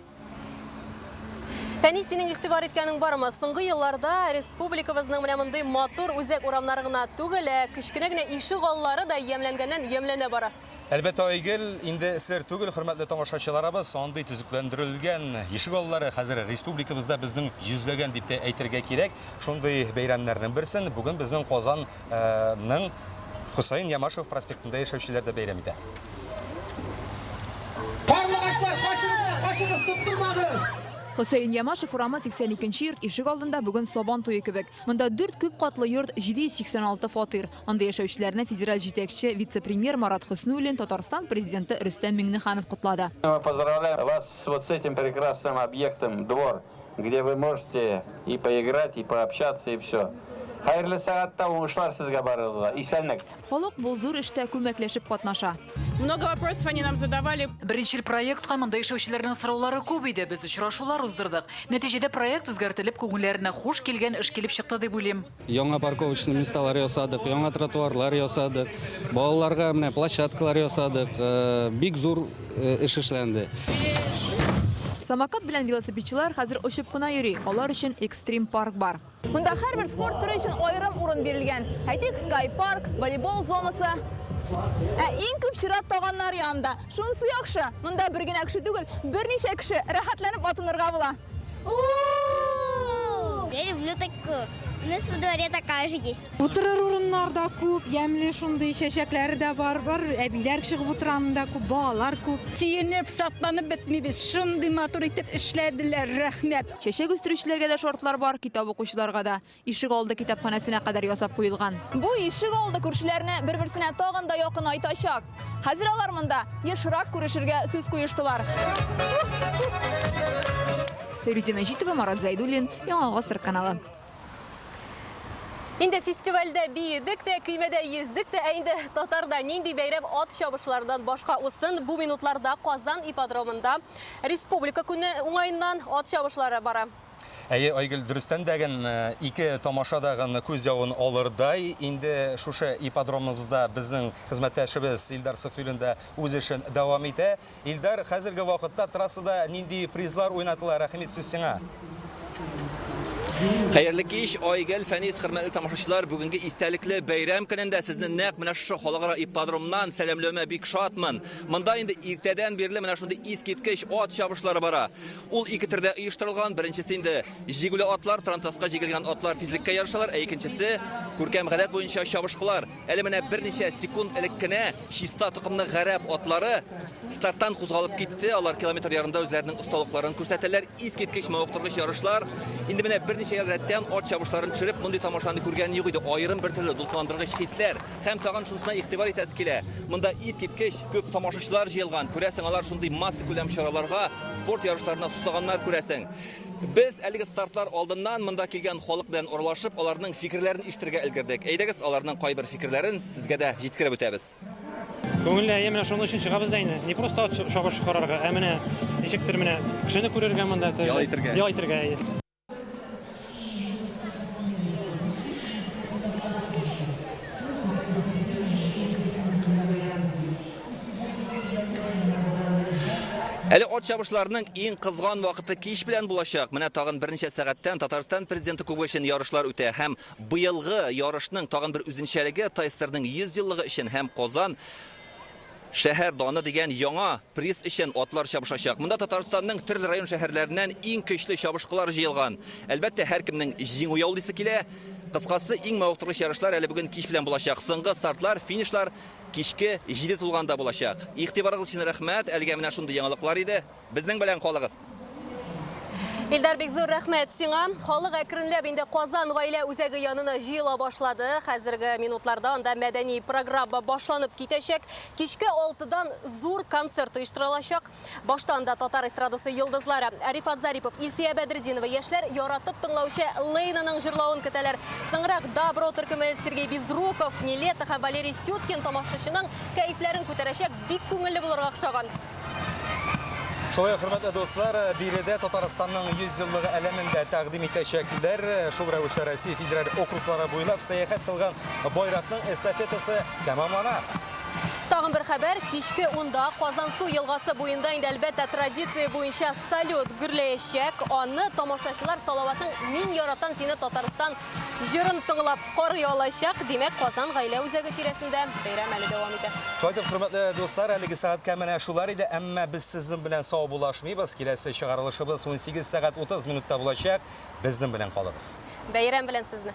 Фәни, синең игътибар иткәнең бармы? Соңгы елларда республикабызның менә мондай матур үзәк урамнары гына түгел, кечкенә генә ишек аллары да ямьләнгәннән ямьләнә бара. Әлбәттә, Айгөл, инде сер түгел, хөрмәтле тамашачыларыбыз, андый төзекләндерелгән ишек аллары хәзер республикабызда безнең йөзләгән дип әйтергә кирәк. Шундый бәйрәмнәрнең берсен бүген безнең Казанның Хөсәйн Ямашев проспектында яшәүчеләр дә бәйрәм итә. Карлыгачлар, кашыгыз туктырмагыз! Хөсәйн Ямашев урамы 82-нче йорт ишек алдында бүген сабан туе кебек. Монда 4 күп катлы йорт, 786 фатир. Анда яшәүчеләрне федераль җитәкче вице-премьер Марат Хөснуллин, Татарстан президенты Рөстәм Миңнеханов котлады. Мы поздравляем вас с вот с этим прекрасным объектом двор, где вы можете и поиграть, и пообщаться, и все. Хайырлы сәгатьтә уңышлар сезгә барыгызга. Исәнлек. Халык бу зур эштә күмәкләшеп катнаша. Много вопросов они нам задавали. Бірінші проектқа мындай шәүшілерінің сұраулары көп еді. Біз ұшырашулар ұздырдық. Нәтижеде проект өзгертіліп, көңілдеріне хош келген іш келіп шықты деп ойлаймын. Яңа парковочный месталар ясадық, яңа тротуарлар ясадық, балаларға менә площадкалар ясадық, бик зур эш эшләнде. Самокат белән велосипедчылар хәзер очып кына йөри. Алар өчен экстрим парк бар. Монда һәрбер спорт түрі үшін айрым урын берілген. Әйтик, скай парк, волейбол зонасы. Иң күп чират тагыннар янында. Шунысы яхшы. Монда бер генә кеше түгел, берничә кеше рәхәтләнеп атынырга була. Я люблю такую. У нас во дворе такая же есть. Утырыр урыннарда күп, ямлы шундый чәчәкләре дә бар, әбиләр чыгып утырамында күп, балалар күп. Сөенеп, шатланып бетмибез. Шундый матур итеп эшләделәр, рәхмәт. Чәчәк үстерүчеләргә дә шартлар бар, китап укучыларга да. Ишек алды китапханәсенә кадәр ясап куелган. Бу ишек алды күршеләрне бер-берсенә тагын да якын айтачак. Хәзер алар монда ешрак күрешергә сүз куештылар. Фируза Мәҗитова, Марат Зайдуллин, Яңа Гасыр каналы. Инде фестивальдә биедек тә, көймәдә ездек тә, инде Татарда нинди бәйрәм ат чабышлардан башка усын бу минутларда Казан ипподромында республика көне уңайыннан ат чабышлары бара. Айгөл дөрестән дәген ике тамаша дагын күз явын алырдай. Инде шушы ипподромыбызда безнең хезмәттәшебез Илдар Сафуллин да үз эшен дәвам итә. Илдар, хәзерге вакытта трассада нинди призлар уйнатыла? Рәхмәт сүз сиңа. Xeyirli kеш, Aygel, Fənis, xidmətli tamaşaçılar, bugünkü istəlikli bəyram günündə sizni naq mənə şu xalqara ippadromdan sələmləmə bik şadman. Mında indi irtədən berilə mənə şunda iskitkiş at çabışları bara. Ul iki türdə uyuşturulğan, birincisi indi jiguli atlar, trantasqa jigilgan atlar tezlikə yarışalar, ikincisi Күркәм гадәт буенча чабышкылар. Әле менә берничә секунд элек кенә Шиста тукымны гарәп атлары старттан кузгалып китте. Алар километр ярымда үзләренең осталыкларын күрсәтәләр. Искиткеч мавыктыргыч ярышлар. Инде менә берничә ел рәттән ат чабышларын төшереп, мондый тамашаны күргән юк иде. Айрым бер төрле дулкындыргыч хисләр. Һәм тагын шунысына игътибар итәсе килә. Монда искиткеч күп тамашачылар җыелган. Күрәсең, алар шундый масса күләм чараларга, спорт ярышларына сусаганнар күрәсең. Biz әлеге стартлар алдыннан монда килгән халык белән аралашып, аларның фикерләрен ишетергә өлгердек. Әйдәгез, аларның кайбер фикерләрен сезгә дә җиткереп үтәбез. Көңелле менә шуның өчен чыгабыз да инде. Не просто чабыш карарга, ә менә ничектер менә кешене күрергә монда ял итәргә. Әле ат чабышларының иң кызган вакыты кич белән булачак. Менә тагын берничә сәгатьтән Татарстан президенты кубогы өчен ярышлар үтә. Һәм быелгы ярышның тагын бер үзенчәлеге Тайстерның 100 еллыгы өчен һәм Казан шәһәр даны дигән яңа приз өчен атлар чабышачак. Монда Татарстанның төрле район шәһәрләреннән иң көчле чабышкылар җыелган. Әлбәттә, һәркемнең җиңү яулыйсы килә. Кыскасы, иң мавыктыргыч ярышлар әле бүген кич белән булачак. Соңгы стартлар, финишлар кичке 7 тулганда булачак. Игътибарыгыз өчен рәхмәт. Әлегә менә шундый яңалыклар иде. Безнең белән калыгыз. Илдар, бик зур рәхмәт сиңа. Халык әкренләп инде Казан гаилә үзәге янына җыела башлады. Хәзерге минутларда анда мәдәни программа башланып китәчәк. Кичке 6-дан зур концерт оештырылачак. Баштан да татар эстрадасы йолдызлары Арифат Зарипов, Илсия Бәдретдинова яшьләр яратып тыңлаучы Лейнаның җырлавын көтәләр. Соңрак Добро төркеме Сергей Безруков, Нилетта һәм Валерий Сюткин тамашачының кәефләрен күтәрәчәк, бик күңелле булырга охшаган. Шулай, хөрмәтле дуслар, биредә Татарстанның 100 еллыгы әлемендә тәкъдим итәчәкләр. Шул рәвештә Россия федераль округлары буйлап сәяхәт кылган байракның эстафетасы тәмамлана. Тагын бер хәбәр, кичке 10-да Казансу елгасы буенда инде әлбәттә традиция буенча салют гөрләячәк. Аны тамашачылар Салаватның "Мин яратам сине Татарстан" җырын тыңлап карый алачак. Димәк, Казан гаилә үзәге тирәсендә бәйрәм әле дәвам итә. Шулай, хөрмәтле дуслар, әлеге сәгатькә менә шулар иде, әмма без сезнең белән сау булашмыйбыз. Киләсе чыгарылышыбыз 18 сәгать 30 минутта булачак. Безнең белән калыгыз. Бәйрәм белән сезне.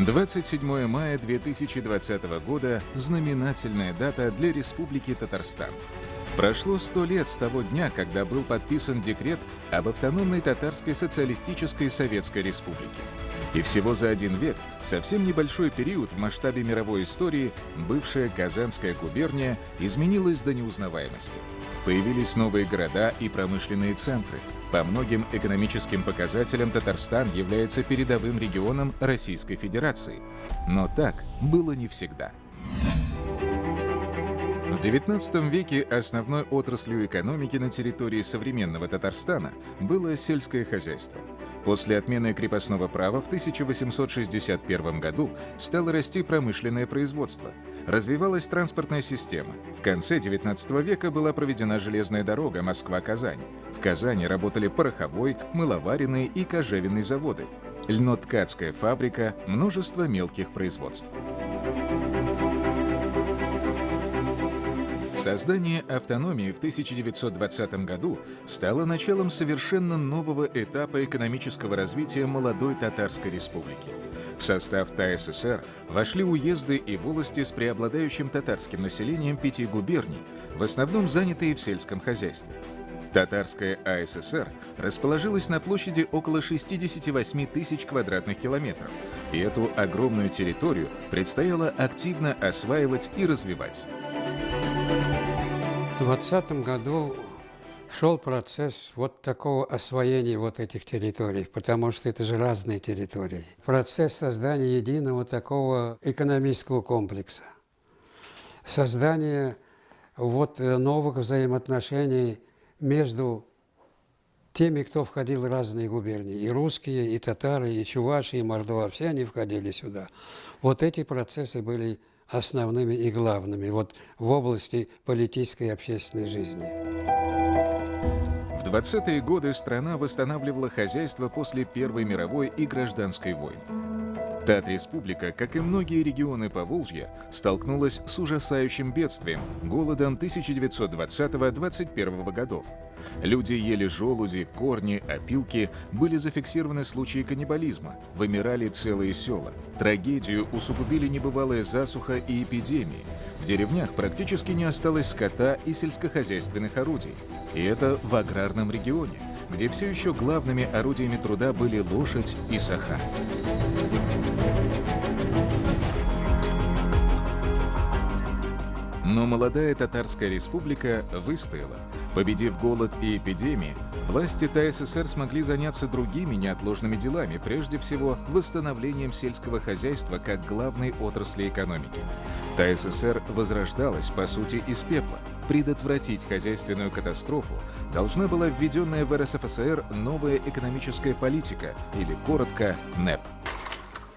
27 мая 2020 года – знаменательная дата для Республики Татарстан. Прошло 100 лет с того дня, когда был подписан декрет об автономной Татарской социалистической Советской Республике. И всего за один век, совсем небольшой период в масштабе мировой истории, бывшая Казанская губерния изменилась до неузнаваемости. Появились новые города и промышленные центры. По многим экономическим показателям Татарстан является передовым регионом Российской Федерации. Но так было не всегда. В XIX веке основной отраслью экономики на территории современного Татарстана было сельское хозяйство. После отмены крепостного права в 1861 году стало расти промышленное производство. Развивалась транспортная система. В конце XIX века была проведена железная дорога Москва-Казань. В Казани работали пороховой, мыловаренный и кожевенный заводы, льноткацкая фабрика, множество мелких производств. Создание автономии в 1920 году стало началом совершенно нового этапа экономического развития молодой Татарской республики. В состав ТАССР вошли уезды и волости с преобладающим татарским населением 5 губерний, в основном занятые в сельском хозяйстве. Татарская АССР расположилась на площади около 68 тысяч квадратных километров, и эту огромную территорию предстояло активно осваивать и развивать. В 2020 году шел процесс вот такого освоения вот этих территорий, потому что это же разные территории. Процесс создания единого такого экономического комплекса, создание вот новых взаимоотношений между теми, кто входил в разные губернии, и русские, и татары, и чуваши, и мордва, все они входили сюда. Вот эти процессы были основными и главными вот в области политической и общественной жизни. В 20-е годы страна восстанавливала хозяйство после Первой мировой и гражданской войн. Тат-республика, как и многие регионы Поволжья, столкнулась с ужасающим бедствием – голодом 1920-21 годов. Люди ели желуди, корни, опилки, были зафиксированы случаи каннибализма, вымирали целые села. Трагедию усугубили небывалая засуха и эпидемии. В деревнях практически не осталось скота и сельскохозяйственных орудий. И это в аграрном регионе, где все еще главными орудиями труда были лошадь и саха. Но молодая Татарская республика выстояла. Победив голод и эпидемии, власти ТАССР смогли заняться другими неотложными делами, прежде всего восстановлением сельского хозяйства как главной отрасли экономики. ТАССР возрождалась, по сути, из пепла. Предотвратить хозяйственную катастрофу должна была введенная в РСФСР новая экономическая политика, или коротко НЭП.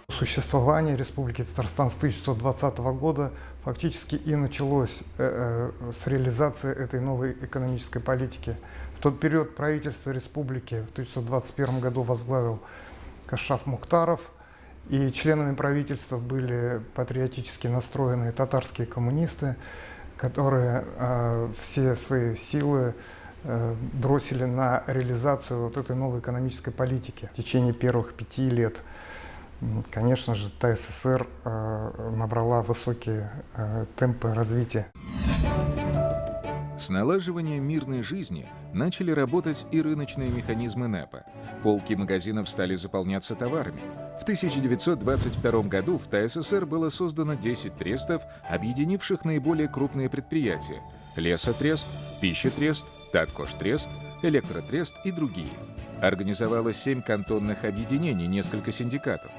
Существование Республики Татарстан с 1920 года фактически и началось с реализации этой новой экономической политики. В тот период правительство республики в 1921 году возглавил Кашаф Мухтаров, и членами правительства были патриотически настроенные татарские коммунисты, которые все свои силы бросили на реализацию вот этой новой экономической политики в течение первых 5 лет. Конечно же, ТАССР набрала высокие темпы развития. С налаживанием мирной жизни начали работать и рыночные механизмы НЭПа. Полки магазинов стали заполняться товарами. В 1922 году в ТАССР было создано 10 трестов, объединивших наиболее крупные предприятия – Лесотрест, Пищетрест, Таткоштрест, Электротрест и другие. Организовалось 7 кантонных объединений, несколько синдикатов.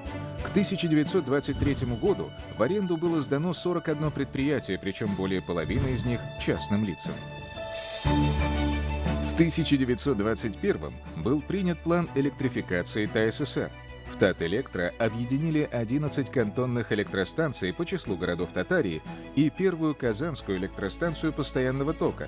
К 1923 году в аренду было сдано 41 предприятие, причем более половины из них частным лицам. В 1921 был принят план электрификации ТАССР. В Татэлектро объединили 11 кантонных электростанций по числу городов Татарии и первую казанскую электростанцию постоянного тока,